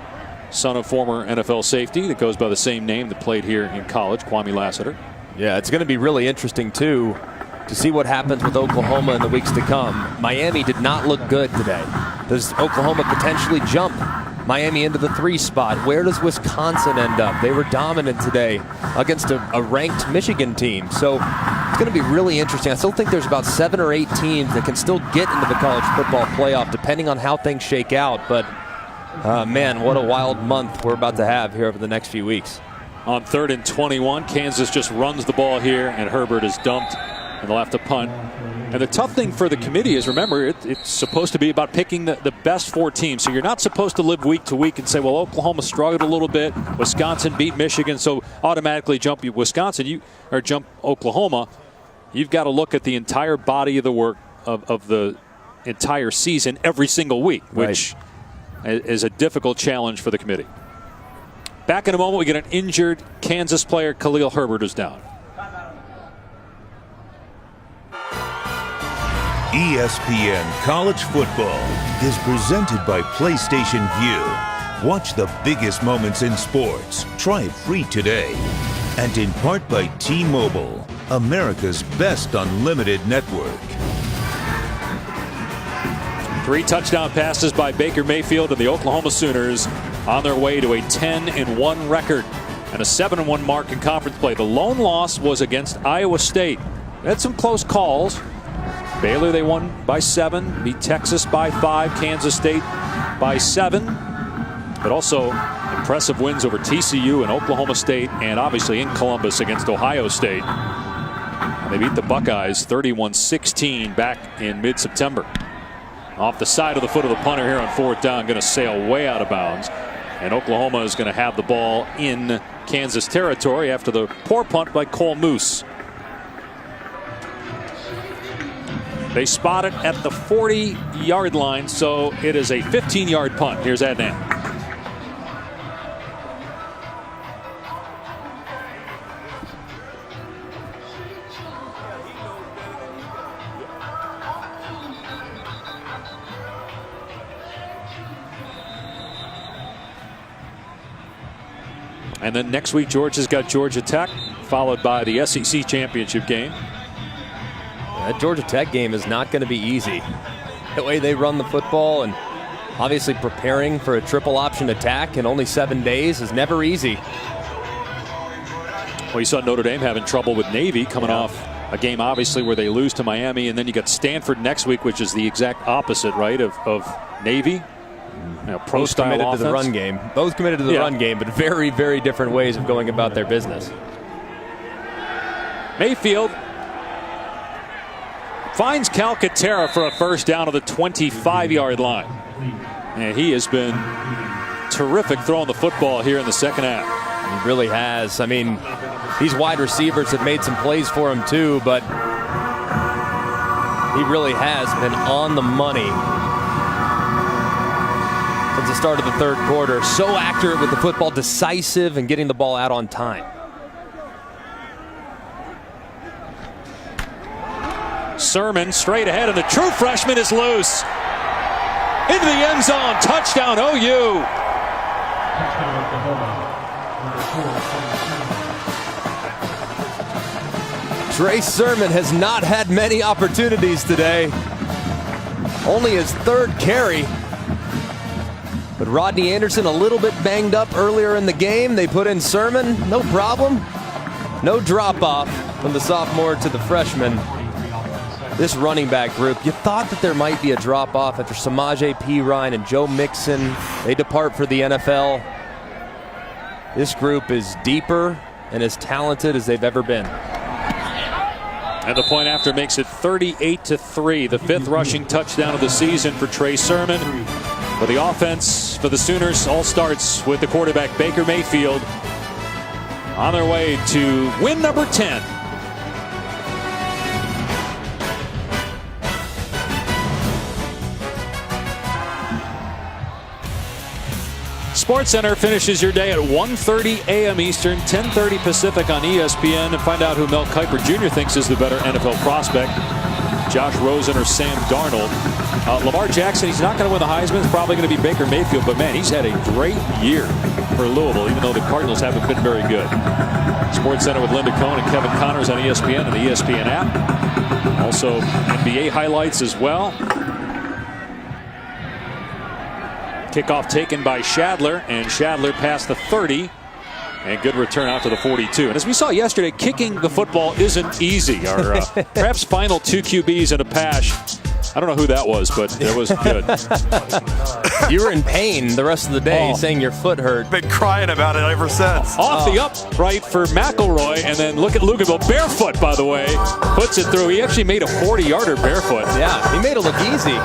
son of former NFL safety that goes by the same name that played here in college, Kwame Lassiter. Yeah, it's going to be really interesting, too, to see what happens with Oklahoma in the weeks to come. Miami did not look good today. Does Oklahoma potentially jump Miami into the 3 spot. Where does Wisconsin end up? They were dominant today against a ranked Michigan team. So it's going to be really interesting. I still think there's about 7 or 8 teams that can still get into the college football playoff depending on how things shake out. But man, what a wild month we're about to have here over the next few weeks. On 3rd and 21, Kansas just runs the ball here, and Herbert is dumped, and they'll have to punt. And the tough thing for the committee is, remember, it's supposed to be about picking the best 4 teams. So you're not supposed to live week to week and say, well, Oklahoma struggled a little bit. Wisconsin beat Michigan, so automatically jump Wisconsin or jump Oklahoma. You've got to look at the entire body of the work of the entire season every single week, which is a difficult challenge for the committee. Back in a moment, we get an injured Kansas player. Khalil Herbert is down. ESPN College Football is presented by PlayStation Vue. Watch the biggest moments in sports. Try it free today. And in part by T-Mobile, America's best unlimited network. 3 touchdown passes by Baker Mayfield and the Oklahoma Sooners on their way to a 10-1 record and a 7-1 mark in conference play. The lone loss was against Iowa State. They had some close calls. Baylor, they won by 7, beat Texas by 5, Kansas State by 7. But also impressive wins over TCU and Oklahoma State, and obviously in Columbus against Ohio State. And they beat the Buckeyes 31-16 back in mid-September. Off the side of the foot of the punter here on 4th down, going to sail way out of bounds. And Oklahoma is going to have the ball in Kansas territory after the poor punt by Cole Moose. They spot it at the 40-yard line, so it is a 15-yard punt. Here's Adnan. And then next week, Georgia's got Georgia Tech, followed by the SEC championship game. That Georgia Tech game is not going to be easy. The way they run the football and obviously preparing for a triple option attack in only 7 days is never easy. Well, you saw Notre Dame having trouble with Navy coming off a game, obviously, where they lose to Miami. And then you got Stanford next week, which is the exact opposite, right, of Navy. Both committed to the run game. Both committed to the run game, but very, very different ways of going about their business. Mayfield finds Calcaterra for a first down of the 25-yard line. And he has been terrific throwing the football here in the second half. He really has. I mean, these wide receivers have made some plays for him too, but he really has been on the money since the start of the 3rd quarter. So accurate with the football, decisive, and getting the ball out on time. Sermon straight ahead, and the true freshman is loose. Into the end zone. Touchdown, OU. Trey Sermon has not had many opportunities today. Only his 3rd carry. But Rodney Anderson a little bit banged up earlier in the game. They put in Sermon, no problem. No drop off from the sophomore to the freshman. This running back group, you thought that there might be a drop off after Samaje Perine and Joe Mixon. They depart for the NFL. This group is deeper and as talented as they've ever been. And the point after makes it 38-3. The 5th rushing touchdown of the season for Trey Sermon. But the offense for the Sooners all starts with the quarterback Baker Mayfield on their way to win number 10. SportsCenter finishes your day at 1:30 a.m. Eastern, 10:30 Pacific on ESPN. And find out who Mel Kiper Jr. thinks is the better NFL prospect, Josh Rosen or Sam Darnold. Lamar Jackson, he's not going to win the Heisman. It's probably going to be Baker Mayfield. But, man, he's had a great year for Louisville, even though the Cardinals haven't been very good. SportsCenter with Linda Cohn and Kevin Connors on ESPN and the ESPN app. Also, NBA highlights as well. Kickoff taken by Shadler, and Shadler past the 30. And good return out to the 42. And as we saw yesterday, kicking the football isn't easy. Our perhaps final 2 QBs in a pass. I don't know who that was, but it was good. You were in pain the rest of the day, saying your foot hurt. Been crying about it ever since. Off the upright for McElroy, and then look at Luganville, barefoot, by the way, puts it through. He actually made a 40-yarder barefoot. Yeah, he made it look easy.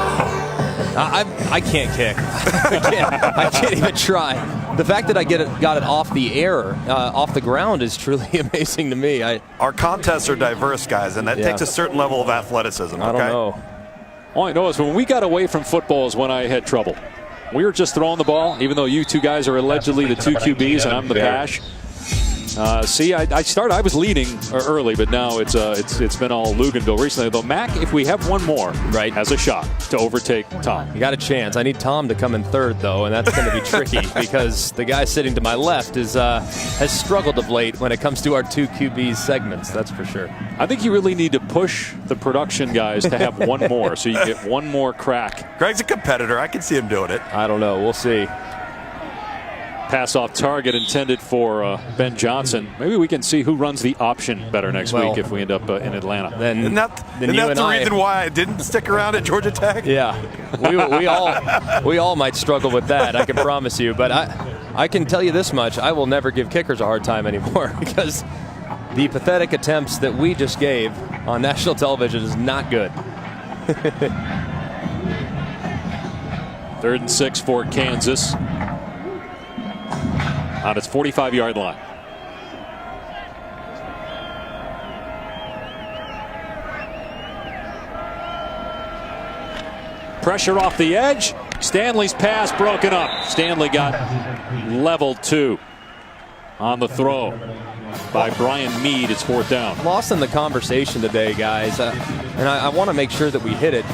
I can't kick. I can't even try. The fact that I got it off the air, off the ground, is truly amazing to me. Our contests are diverse, guys, and that takes a certain level of athleticism. Okay? I don't know. All I know is when we got away from football is when I had trouble. We were just throwing the ball, even though you two guys are allegedly the 2 QBs and I'm the pash. See, I was leading early, but now it's been all Luganville recently. Though Mac, if we have one more, has a shot to overtake Tom. You got a chance. I need Tom to come in third, though, and that's going to be tricky because the guy sitting to my left has struggled of late when it comes to our 2 QBs segments. That's for sure. I think you really need to push the production guys to have one more, so you get one more crack. Greg's a competitor. I can see him doing it. I don't know. We'll see. Pass off target intended for Ben Johnson. Maybe we can see who runs the option better next week if we end up in Atlanta. Isn't that the reason why I didn't stick around at Georgia Tech? Yeah, we all might struggle with that. I can promise you. But I can tell you this much: I will never give kickers a hard time anymore because the pathetic attempts that we just gave on national television is not good. 3rd and 6 for Kansas. On its 45-yard line. Pressure off the edge. Stanley's pass broken up. Stanley got leveled too on the throw by Brian Mead. It's 4th down. Lost in the conversation today, guys, and I want to make sure that we hit it.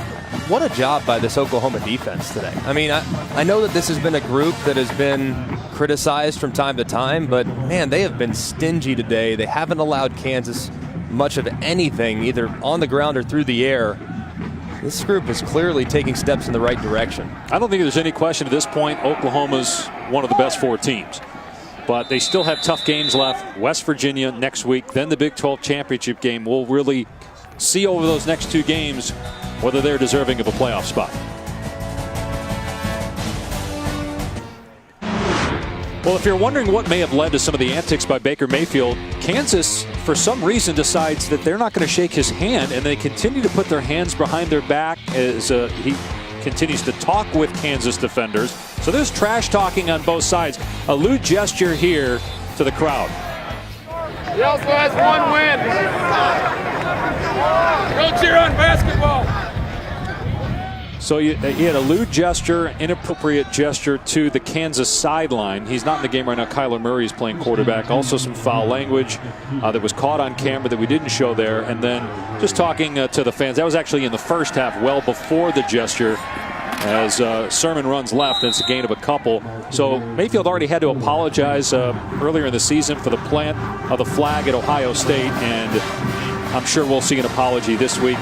What a job by this Oklahoma defense today. I mean, I know that this has been a group that has been criticized from time to time, but man, they have been stingy today. They haven't allowed Kansas much of anything, either on the ground or through the air. This group is clearly taking steps in the right direction. I don't think there's any question at this point Oklahoma's one of the best 4 teams. But they still have tough games left. West Virginia next week, then the Big 12 championship game. We'll really see over those next 2 games whether they're deserving of a playoff spot. Well, if you're wondering what may have led to some of the antics by Baker Mayfield, Kansas, for some reason, decides that they're not going to shake his hand, and they continue to put their hands behind their back as he continues to talk with Kansas defenders. So there's trash talking on both sides. A lewd gesture here to the crowd. He also has 1 win. Go cheer on basketball. So he had a lewd gesture, inappropriate gesture to the Kansas sideline. He's not in the game right now. Kyler Murray is playing quarterback. Also some foul language that was caught on camera that we didn't show there. And then just talking to the fans. That was actually in the first half, well before the gesture, as Sermon runs left, and it's a gain of a couple. So Mayfield already had to apologize earlier in the season for the plant of the flag at Ohio State, and I'm sure we'll see an apology this week.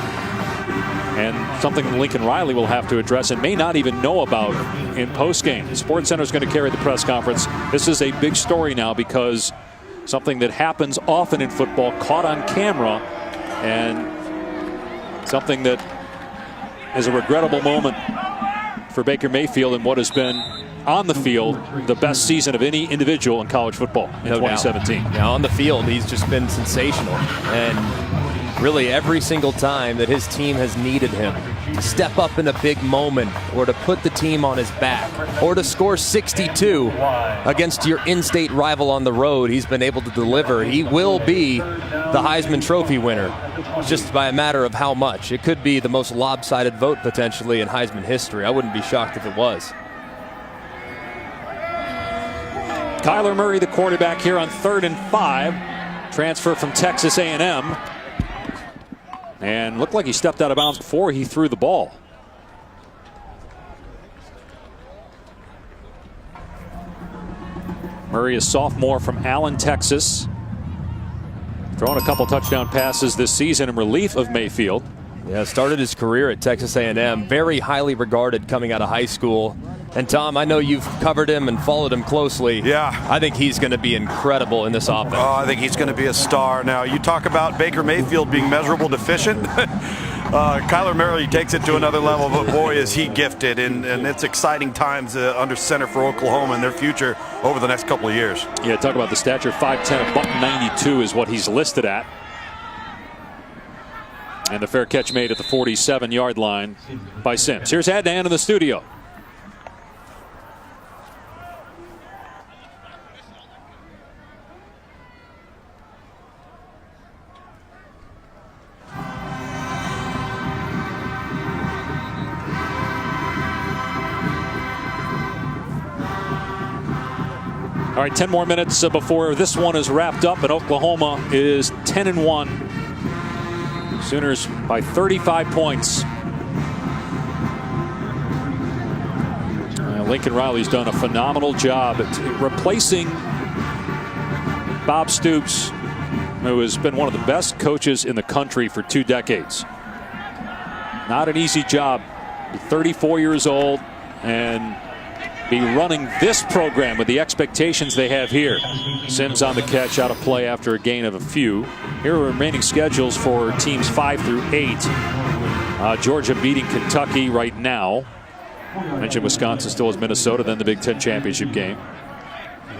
And something Lincoln Riley will have to address and may not even know about in postgame. The Sports Center is going to carry the press conference. This is a big story now because something that happens often in football caught on camera, and something that is a regrettable moment for Baker Mayfield in what has been on the field the best season of any individual in college football in 2017. Now on the field, he's just been sensational. And really every single time that his team has needed him to step up in a big moment or to put the team on his back or to score 62 against your in-state rival on the road, he's been able to deliver. He will be the Heisman Trophy winner, just by a matter of how much. It could be the most lopsided vote potentially in Heisman history. I wouldn't be shocked if it was. Kyler Murray, the quarterback here on 3rd and 5. Transfer from Texas A&M. And looked like he stepped out of bounds before he threw the ball. Murray, a sophomore from Allen, Texas. Throwing a couple touchdown passes this season in relief of Mayfield. Yeah, started his career at Texas A&M. Very highly regarded coming out of high school. And Tom, I know you've covered him and followed him closely. Yeah. I think he's going to be incredible in this offense. Oh, I think he's going to be a star. Now, you talk about Baker Mayfield being measurable deficient. Kyler Murray takes it to another level, but boy, is he gifted. And it's exciting times under center for Oklahoma and their future over the next couple of years. Yeah, talk about the stature. 5'10", $192 is what he's listed at. And the fair catch made at the 47-yard line by Sims. Here's Adnan in the studio. All right, 10 more minutes before this one is wrapped up, and Oklahoma is 10-1. Sooners by 35 points. Lincoln Riley's done a phenomenal job at replacing Bob Stoops, who has been one of the best coaches in the country for 2 decades. Not an easy job. 34 years old and be running this program with the expectations they have here. Sims on the catch, out of play after a gain of a few. Here are remaining schedules for teams 5 through 8. Georgia beating Kentucky right now. I mentioned Wisconsin still has Minnesota, then the Big Ten championship game.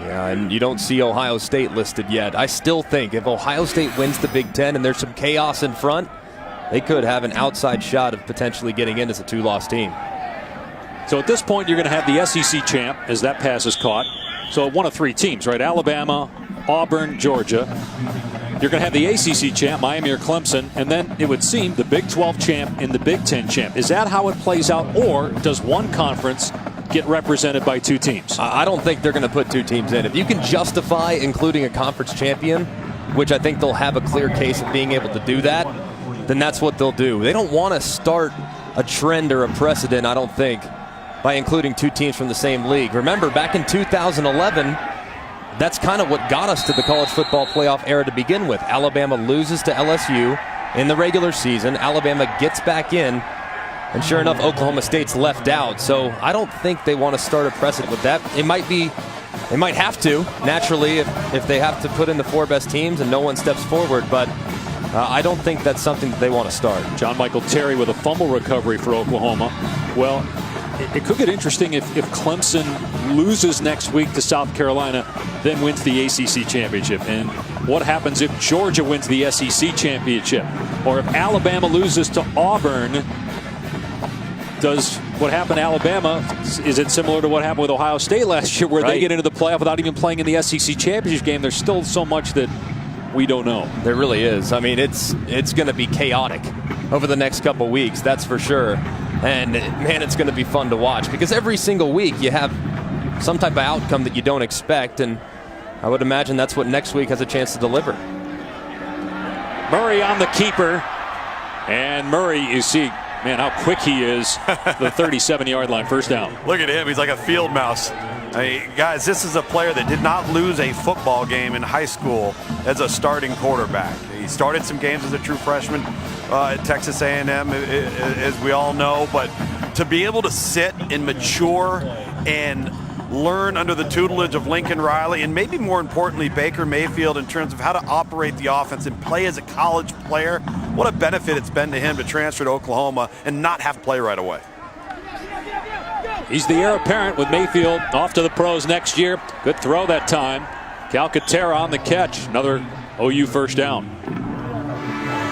Yeah, and you don't see Ohio State listed yet. I still think if Ohio State wins the Big Ten and there's some chaos in front, they could have an outside shot of potentially getting in as a 2-loss team. So at this point, you're going to have the SEC champ as that pass is caught. So one of 3 teams, right? Alabama, Auburn, Georgia. You're going to have the ACC champ, Miami or Clemson, and then it would seem the Big 12 champ and the Big 10 champ. Is that how it plays out, or does one conference get represented by 2 teams? I don't think they're going to put 2 teams in. If you can justify including a conference champion, which I think they'll have a clear case of being able to do that, then that's what they'll do. They don't want to start a trend or a precedent, I don't think, by including 2 teams from the same league. Remember, back in 2011, that's kind of what got us to the college football playoff era to begin with. Alabama loses to LSU in the regular season. Alabama gets back in, and sure enough, Oklahoma State's left out. So I don't think they want to start a precedent with that. They might have to, naturally, if they have to put in the 4 best teams and no one steps forward, but I don't think that's something that they want to start. John Michael Terry with a fumble recovery for Oklahoma. Well, it could get interesting if Clemson loses next week to South Carolina, then wins the ACC championship. And what happens if Georgia wins the SEC championship? Or if Alabama loses to Auburn, does what happened to Alabama, is it similar to what happened with Ohio State last year, where they get into the playoff without even playing in the SEC championship game? There's still so much that we don't know. There really is. I mean, it's going to be chaotic over the next couple weeks, that's for sure. And man, it's going to be fun to watch because every single week you have some type of outcome that you don't expect, and I would imagine that's what next week has a chance to deliver. Murray on the keeper, and Murray, you see, man, how quick he is. The 37-yard line, first down. Look at him. He's like a field mouse. Guys, this is a player that did not lose a football game in high school as a starting quarterback. He started some games as a true freshman at Texas A&M, as we all know. But to be able to sit and mature and learn under the tutelage of Lincoln Riley, and maybe more importantly, Baker Mayfield, in terms of how to operate the offense and play as a college player, what a benefit it's been to him to transfer to Oklahoma and not have to play right away. He's the heir apparent with Mayfield off to the pros next year. Good throw that time. Calcaterra on the catch. Another OU first down.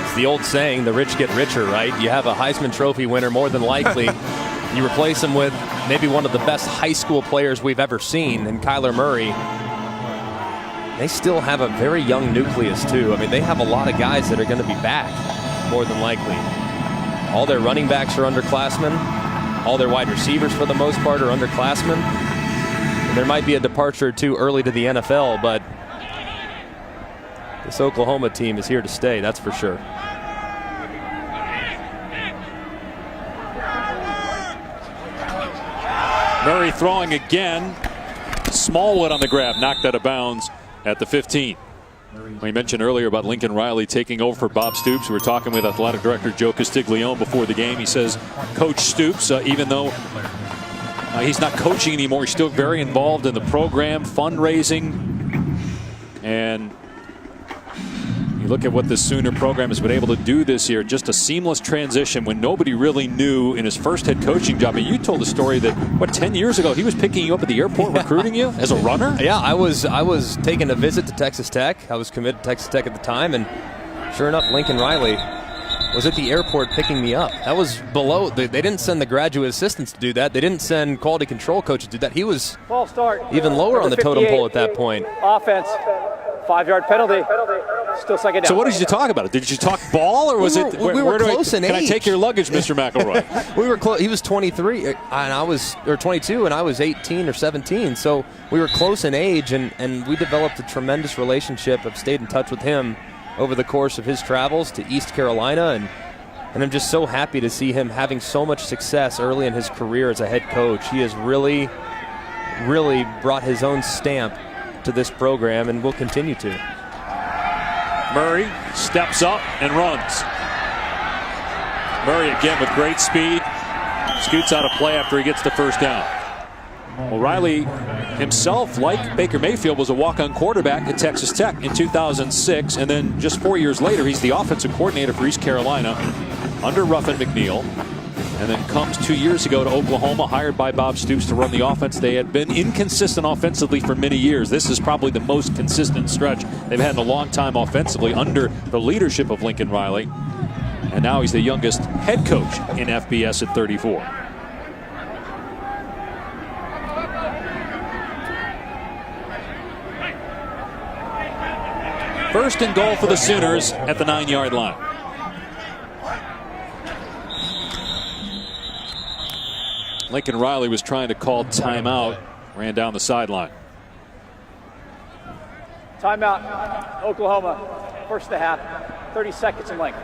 It's the old saying, the rich get richer, right? You have a Heisman Trophy winner more than likely. You replace him with maybe one of the best high school players we've ever seen in Kyler Murray. They still have a very young nucleus, too. I mean, they have a lot of guys that are going to be back, more than likely. All their running backs are underclassmen. All their wide receivers, for the most part, are underclassmen. There might be a departure or two early to the NFL, but this Oklahoma team is here to stay, that's for sure. Murray throwing again. Smallwood on the grab, knocked out of bounds at the 15. We mentioned earlier about Lincoln Riley taking over for Bob Stoops. We were talking with Athletic Director Joe Castiglione before the game. He says Coach Stoops, even though he's not coaching anymore, he's still very involved in the program, fundraising. And you look at what the Sooner program has been able to do this year, just a seamless transition when nobody really knew in his first head coaching job. And you told the story that, 10 years ago, he was picking you up at the airport, recruiting you as a runner? Yeah, I was taking a visit to Texas Tech. I was committed to Texas Tech at the time, and sure enough, Lincoln Riley was at the airport picking me up. That was below. They didn't send the graduate assistants to do that. They didn't send quality control coaches to do that. He was even lower on the totem pole at that point. Offense, 5-yard penalty. Still second down. So what did you talk about? Did you talk ball, or was it? We were close in age. Can I take your luggage, Mr. McElroy? We were close. He was 23, and I was 22, and I was 18 or 17. So we were close in age, and we developed a tremendous relationship. I've stayed in touch with him over the course of his travels to East Carolina, and I'm just so happy to see him having so much success early in his career as a head coach. He has really, really brought his own stamp to this program, and will continue to. Murray steps up and runs. Murray again with great speed. Scoots out a play after he gets the first down. Well, Riley himself, like Baker Mayfield, was a walk-on quarterback at Texas Tech in 2006. And then just 4 years later, he's the offensive coordinator for East Carolina under Ruffin McNeil. And then comes 2 years ago to Oklahoma, hired by Bob Stoops to run the offense. They had been inconsistent offensively for many years. This is probably the most consistent stretch they've had in a long time offensively under the leadership of Lincoln Riley. And now he's the youngest head coach in FBS at 34. First and goal for the Sooners at the 9-yard line. Lincoln Riley was trying to call timeout, ran down the sideline. Timeout, Oklahoma, first and a half, 30 seconds in length.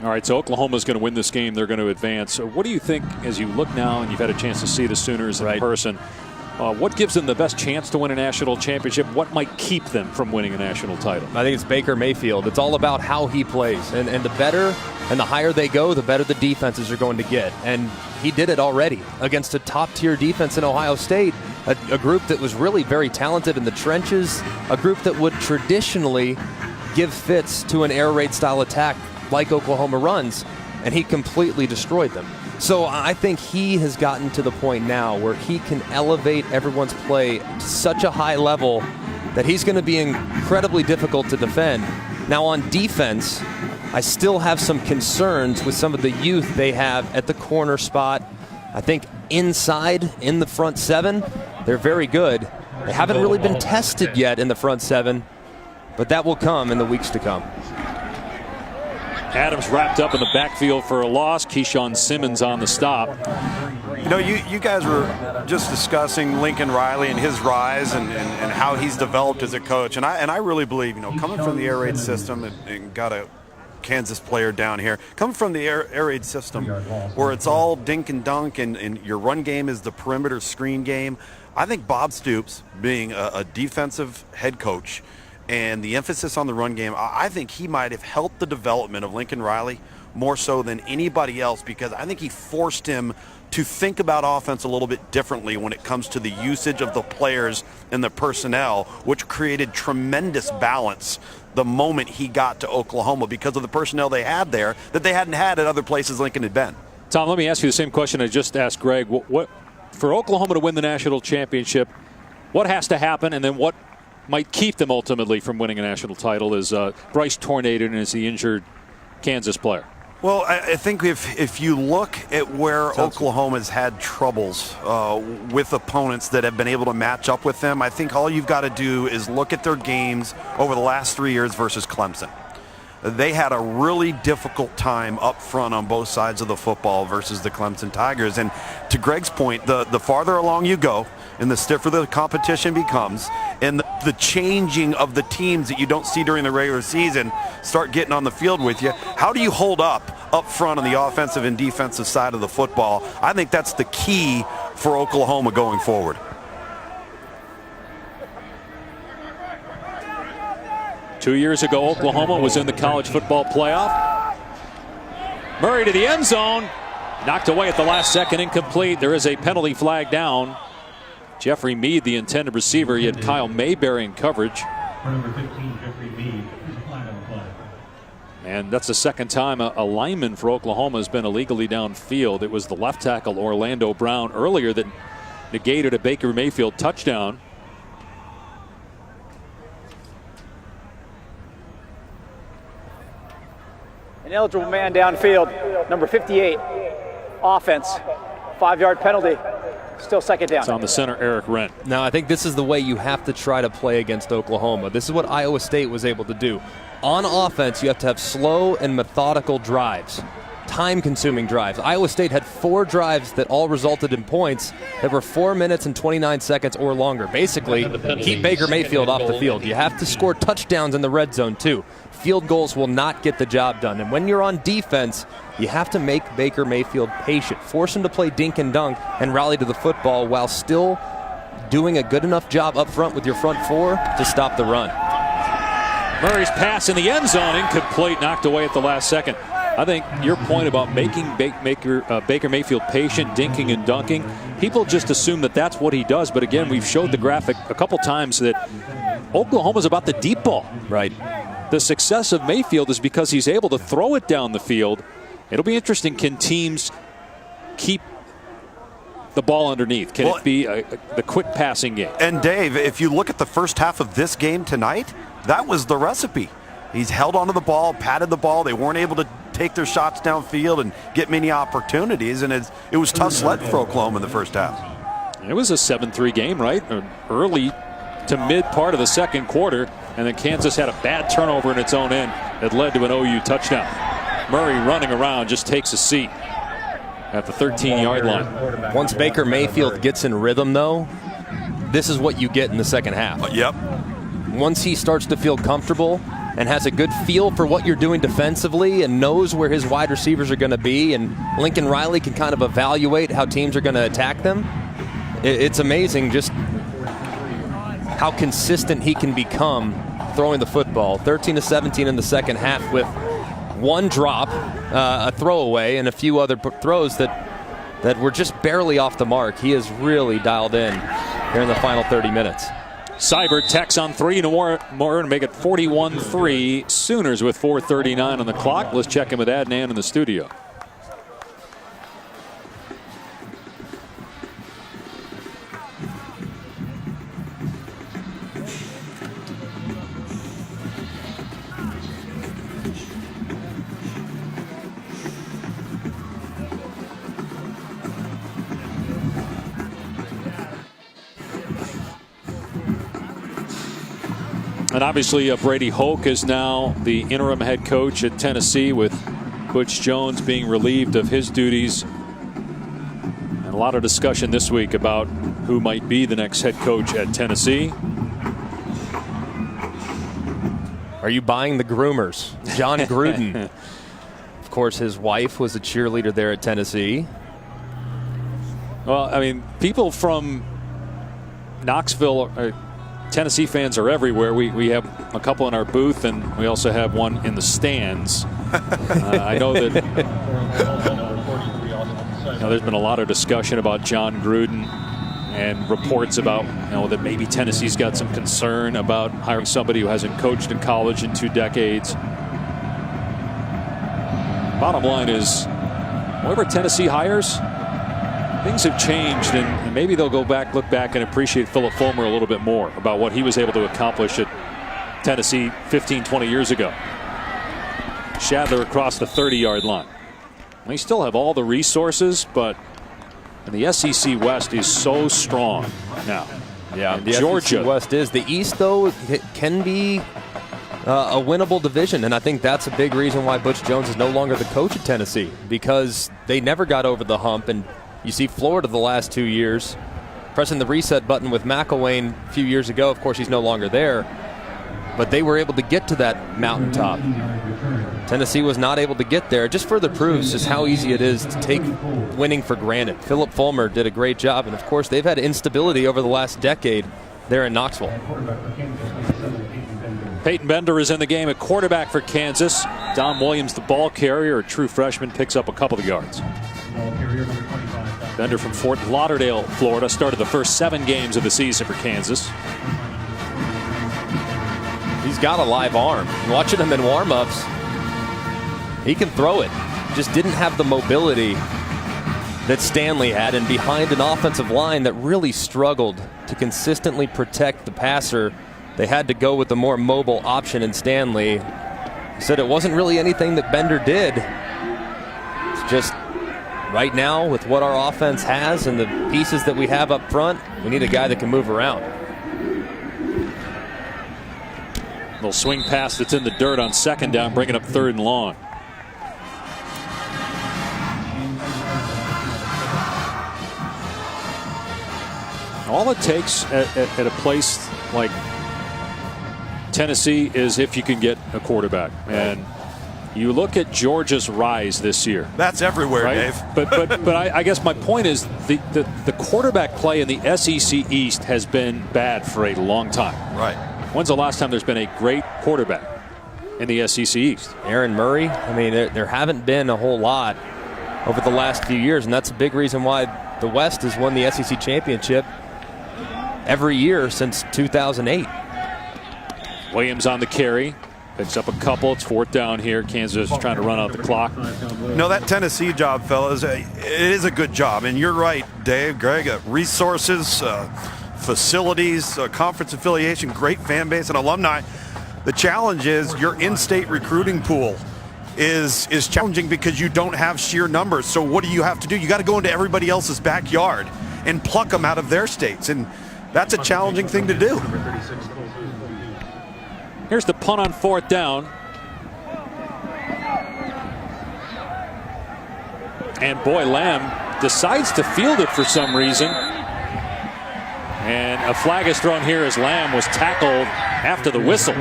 All right, so Oklahoma's going to win this game. They're going to advance. So what do you think, as you look now and you've had a chance to see the Sooners in person, what gives them the best chance to win a national championship? What might keep them from winning a national title? I think it's Baker Mayfield. It's all about how he plays. And the better and the higher they go, the better the defenses are going to get. And he did it already against a top-tier defense in Ohio State, a group that was really very talented in the trenches, a group that would traditionally give fits to an air raid style attack like Oklahoma runs, and he completely destroyed them. So I think he has gotten to the point now where he can elevate everyone's play to such a high level that he's going to be incredibly difficult to defend. Now on defense, I still have some concerns with some of the youth they have at the corner spot. I think inside in the front seven, they're very good. They haven't really been tested yet in the front seven, but that will come in the weeks to come. Adams wrapped up in the backfield for a loss. Keyshawn Simmons on the stop. You know, you guys were just discussing Lincoln Riley and his rise and how he's developed as a coach. And I really believe, you know, coming from the air raid system and got a Kansas player down here, coming from the air raid system where it's all dink and dunk and your run game is the perimeter screen game. I think Bob Stoops, being a defensive head coach, and the emphasis on the run game, I think he might have helped the development of Lincoln Riley more so than anybody else, because I think he forced him to think about offense a little bit differently when it comes to the usage of the players and the personnel, which created tremendous balance the moment he got to Oklahoma because of the personnel they had there that they hadn't had at other places Lincoln had been. Tom, let me ask you the same question I just asked Greg. What for Oklahoma to win the national championship, what has to happen, and then what might keep them ultimately from winning a national title? Is Bryce Tornado and is the injured Kansas player? Well, I think if you look at where Oklahoma's had troubles with opponents that have been able to match up with them, I think all you've got to do is look at their games over the last 3 years versus Clemson. They had a really difficult time up front on both sides of the football versus the Clemson Tigers. And to Greg's point, the farther along you go and the stiffer the competition becomes, and the changing of the teams that you don't see during the regular season start getting on the field with you, how do you hold up front on the offensive and defensive side of the football? I think that's the key for Oklahoma going forward. Two years ago, Oklahoma was in the college football playoff. Murray to the end zone. Knocked away at the last second, incomplete. There is a penalty flag down. Jeffrey Mead, the intended receiver. He had Kyle Mayberry in coverage. Number 15, Jeffrey Mead. There's a flag on the play. And that's the second time a lineman for Oklahoma has been illegally downfield. It was the left tackle Orlando Brown earlier that negated a Baker Mayfield touchdown. An eligible man downfield, number 58, offense, 5-yard penalty, still second down. It's on the center, Eric Rent. Now, I think this is the way you have to try to play against Oklahoma. This is what Iowa State was able to do. On offense, you have to have slow and methodical drives, time-consuming drives. Iowa State had 4 drives that all resulted in points that were 4 minutes and 29 seconds or longer. Basically, keep Baker Mayfield off the field. You have to score touchdowns in the red zone, too. Field goals will not get the job done. And when you're on defense, you have to make Baker Mayfield patient. Force him to play dink and dunk and rally to the football while still doing a good enough job up front with your front 4 to stop the run. Murray's pass in the end zone, incomplete, knocked away at the last second. I think your point about making Baker Mayfield patient, dinking and dunking, people just assume that that's what he does. But again, we've showed the graphic a couple times that Oklahoma's about the deep ball. Right. The success of Mayfield is because he's able to throw it down the field. It'll be interesting. Can teams keep the ball underneath? Can it be the quick passing game? And Dave, if you look at the first half of this game tonight, that was the recipe. He's held onto the ball, patted the ball. They weren't able to take their shots downfield and get many opportunities, and it was tough sled for Oklahoma in the first half. It was a 7-3 game, right? Early to mid part of the second quarter, and then Kansas had a bad turnover in its own end that led to an OU touchdown. Murray running around just takes a seat at the 13-yard line. Once Baker Mayfield gets in rhythm, though, this is what you get in the second half. Yep. Once he starts to feel comfortable and has a good feel for what you're doing defensively and knows where his wide receivers are going to be, and Lincoln Riley can kind of evaluate how teams are going to attack them, it's amazing just how consistent he can become throwing the football. 13-17 in the second half with 1 drop, a throwaway, and a few other throws that were just barely off the mark. He is really dialed in here in the final 30 minutes. Seibert tacks on 3 more to make it 41-3. Sooners with 4:39 on the clock. Let's check in with Adnan in the studio. And obviously Brady Hoke is now the interim head coach at Tennessee, with Butch Jones being relieved of his duties. And a lot of discussion this week about who might be the next head coach at Tennessee. Are you buying the groomers? John Gruden. Of course, his wife was a cheerleader there at Tennessee. Well, I mean, people from Knoxville, Tennessee fans are everywhere. We have a couple in our booth, and we also have one in the stands. I know that there's been a lot of discussion about John Gruden and reports about that maybe Tennessee's got some concern about hiring somebody who hasn't coached in college in 2 decades. Bottom line is, whoever Tennessee hires, things have changed, and maybe they'll look back and appreciate Philip Fulmer a little bit more about what he was able to accomplish at Tennessee 15, 20 years ago. Shadler across the 30-yard line. They still have all the resources, but the SEC West is so strong now. Yeah, and the Georgia SEC West is. The East, though, it can be a winnable division, and I think that's a big reason why Butch Jones is no longer the coach at Tennessee, because they never got over the hump. And you see Florida the last 2 years pressing the reset button with McElwain a few years ago. Of course, he's no longer there. but they were able to get to that mountaintop. Tennessee was not able to get there. It just further proves just how easy it is to take winning for granted. Philip Fulmer did a great job, and of course they've had instability over the last decade there in Knoxville. Peyton Bender is in the game at quarterback for Kansas. Don Williams, the ball carrier, a true freshman, picks up a couple of yards. Bender from Fort Lauderdale, Florida, started the first 7 games of the season for Kansas. He's got a live arm. Watching him in warm-ups, he can throw it. Just didn't have the mobility that Stanley had, and behind an offensive line that really struggled to consistently protect the passer, they had to go with the more mobile option in Stanley. He said it wasn't really anything that Bender did. It's just right now, with what our offense has and the pieces that we have up front, we need a guy that can move around. Little swing pass that's in the dirt on second down, bringing up 3rd and long. All it takes at a place like Tennessee is if you can get a quarterback. And you look at Georgia's rise this year. That's everywhere, right? Dave. But I guess my point is the quarterback play in the SEC East has been bad for a long time. Right. When's the last time there's been a great quarterback in the SEC East? Aaron Murray. I mean, there haven't been a whole lot over the last few years, and that's a big reason why the West has won the SEC championship every year since 2008. Williams on the carry. Picks up a couple. It's 4th down here. Kansas is trying to run out the clock. No, that Tennessee job, fellas, it is a good job. And you're right, Dave, Greg, resources, facilities, conference affiliation, great fan base and alumni. The challenge is your in-state recruiting pool is challenging because you don't have sheer numbers. So what do you have to do? You got to go into everybody else's backyard and pluck them out of their states. And that's a challenging thing to do. Here's the punt on 4th down. And boy, Lamb decides to field it for some reason. And a flag is thrown here as Lamb was tackled after the whistle.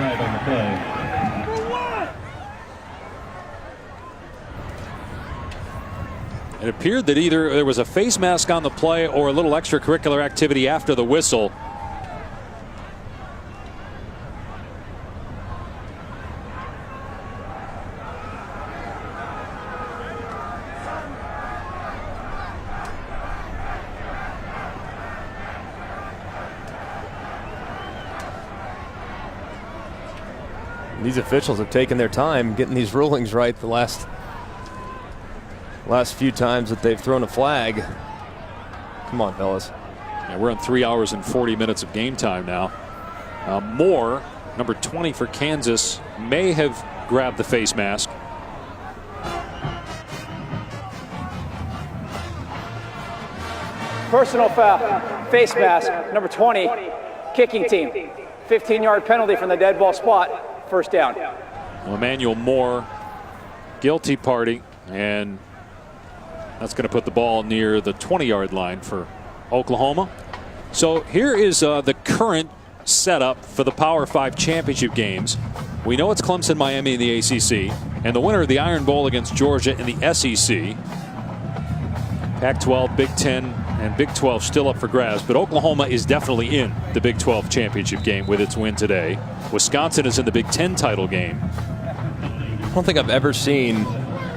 It appeared that either there was a face mask on the play or a little extracurricular activity after the whistle. These officials have taken their time getting these rulings right the last few times that they've thrown a flag. Come on, fellas. Yeah, we're on 3 hours and 40 minutes of game time now. Moore, number 20 for Kansas, may have grabbed the face mask. Personal foul, face mask, number 20, kicking team. 15-yard penalty from the dead ball spot. 1st down. Well, Emmanuel Moore, guilty party, and that's going to put the ball near the 20-yard line for Oklahoma. So here is the current setup for the Power 5 championship games. We know it's Clemson, Miami in the ACC, and the winner of the Iron Bowl against Georgia in the SEC. Pac-12, Big Ten, and Big 12 still up for grabs, but Oklahoma is definitely in the Big 12 championship game with its win today. Wisconsin is in the Big 10 title game. I don't think I've ever seen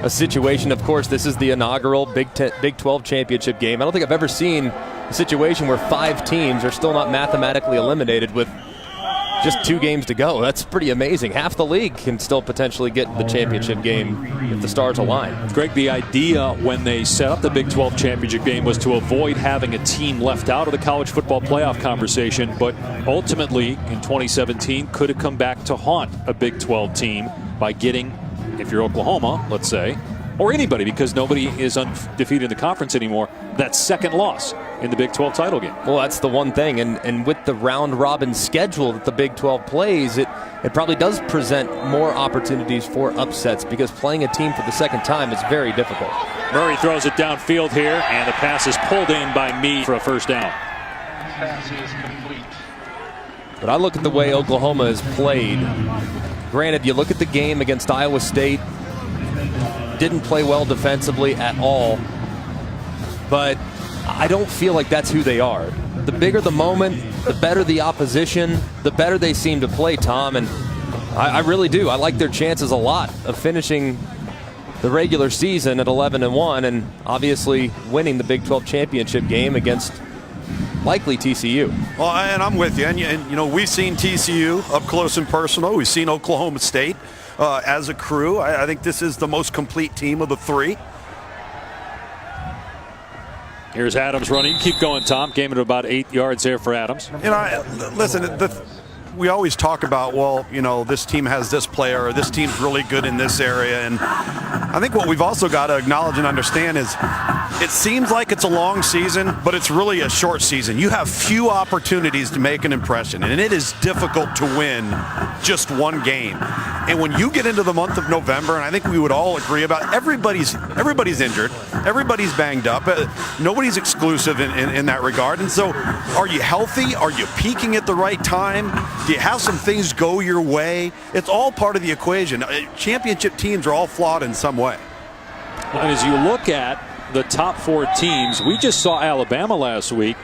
a situation, of course, this is the inaugural Big 12 championship game. I don't think I've ever seen a situation where 5 teams are still not mathematically eliminated with just 2 games to go. That's pretty amazing. Half the league can still potentially get the championship game if the stars align. Greg, the idea when they set up the Big 12 championship game was to avoid having a team left out of the college football playoff conversation, but ultimately in 2017 could have come back to haunt a Big 12 team by getting, if you're Oklahoma, let's say, or anybody, because nobody is undefeated in the conference anymore, that second loss in the Big 12 title game. Well, that's the one thing, and with the round-robin schedule that the Big 12 plays, it probably does present more opportunities for upsets, because playing a team for the second time is very difficult. Murray throws it downfield here, and the pass is pulled in by Meade for a 1st down. Pass is complete. But I look at the way Oklahoma has played. Granted, you look at the game against Iowa State, didn't play well defensively at all. But I don't feel like that's who they are. The bigger the moment, the better the opposition, the better they seem to play, Tom. And I really do. I like their chances a lot of finishing the regular season at 11-1 and obviously winning the Big 12 championship game against likely TCU. Well, and I'm with you. And you know, we've seen TCU up close and personal. We've seen Oklahoma State as a crew. I think this is the most complete team of the three. Here's Adams running. Keep going, Tom. Game at about 8 yards there for Adams. You know, listen, we always talk about, well, you know, this team has this player or this team's really good in this area. And I think what we've also got to acknowledge and understand is it seems like it's a long season, but it's really a short season. You have few opportunities to make an impression, and it is difficult to win just one game. And when you get into the month of November, and I think we would all agree about everybody's injured, everybody's banged up, nobody's exclusive in that regard. And so are you healthy? Are you peaking at the right time? Do you have some things go your way? It's all part of the equation. Championship teams are all flawed in some way. And as you look at the top 4 teams, we just saw Alabama last week.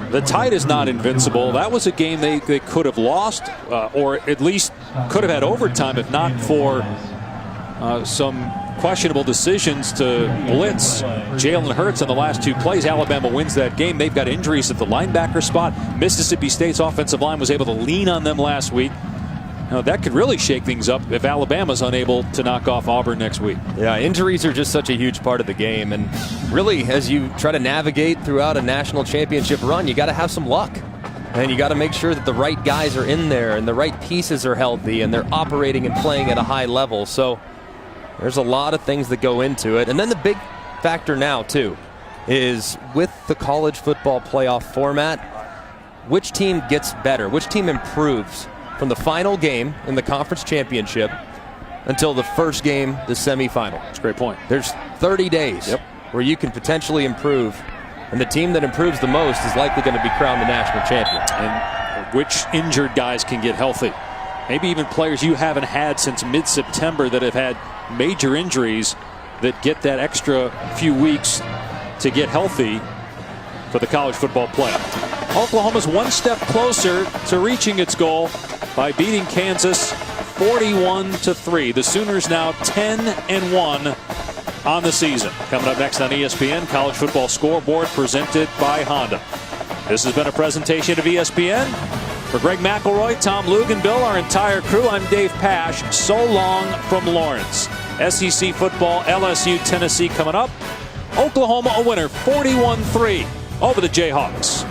The Tide is not invincible. That was a game they could have lost, or at least could have had overtime if not for some questionable decisions to blitz Jalen Hurts in the last 2 plays. Alabama wins that game. They've got injuries at the linebacker spot. Mississippi State's offensive line was able to lean on them last week. Now, that could really shake things up if Alabama's unable to knock off Auburn next week. Yeah, injuries are just such a huge part of the game. And really, as you try to navigate throughout a national championship run, you got to have some luck. And you got to make sure that the right guys are in there and the right pieces are healthy and they're operating and playing at a high level. So there's a lot of things that go into it. And then the big factor now, too, is with the college football playoff format, which team gets better, which team improves from the final game in the conference championship until the first game, the semifinal. That's a great point. There's 30 days where you can potentially improve, and the team that improves the most is likely going to be crowned the national champion. And which injured guys can get healthy? Maybe even players you haven't had since mid-September that have had major injuries that get that extra few weeks to get healthy for the college football playoff. Oklahoma's one step closer to reaching its goal by beating Kansas 41-3. The Sooners now 10-1 on the season. Coming up next on ESPN, College Football Scoreboard presented by Honda. This has been a presentation of ESPN. For Greg McElroy, Tom Luginbill, our entire crew, I'm Dave Pasch. So long from Lawrence. SEC football, LSU, Tennessee coming up. Oklahoma a winner, 41-3 over the Jayhawks.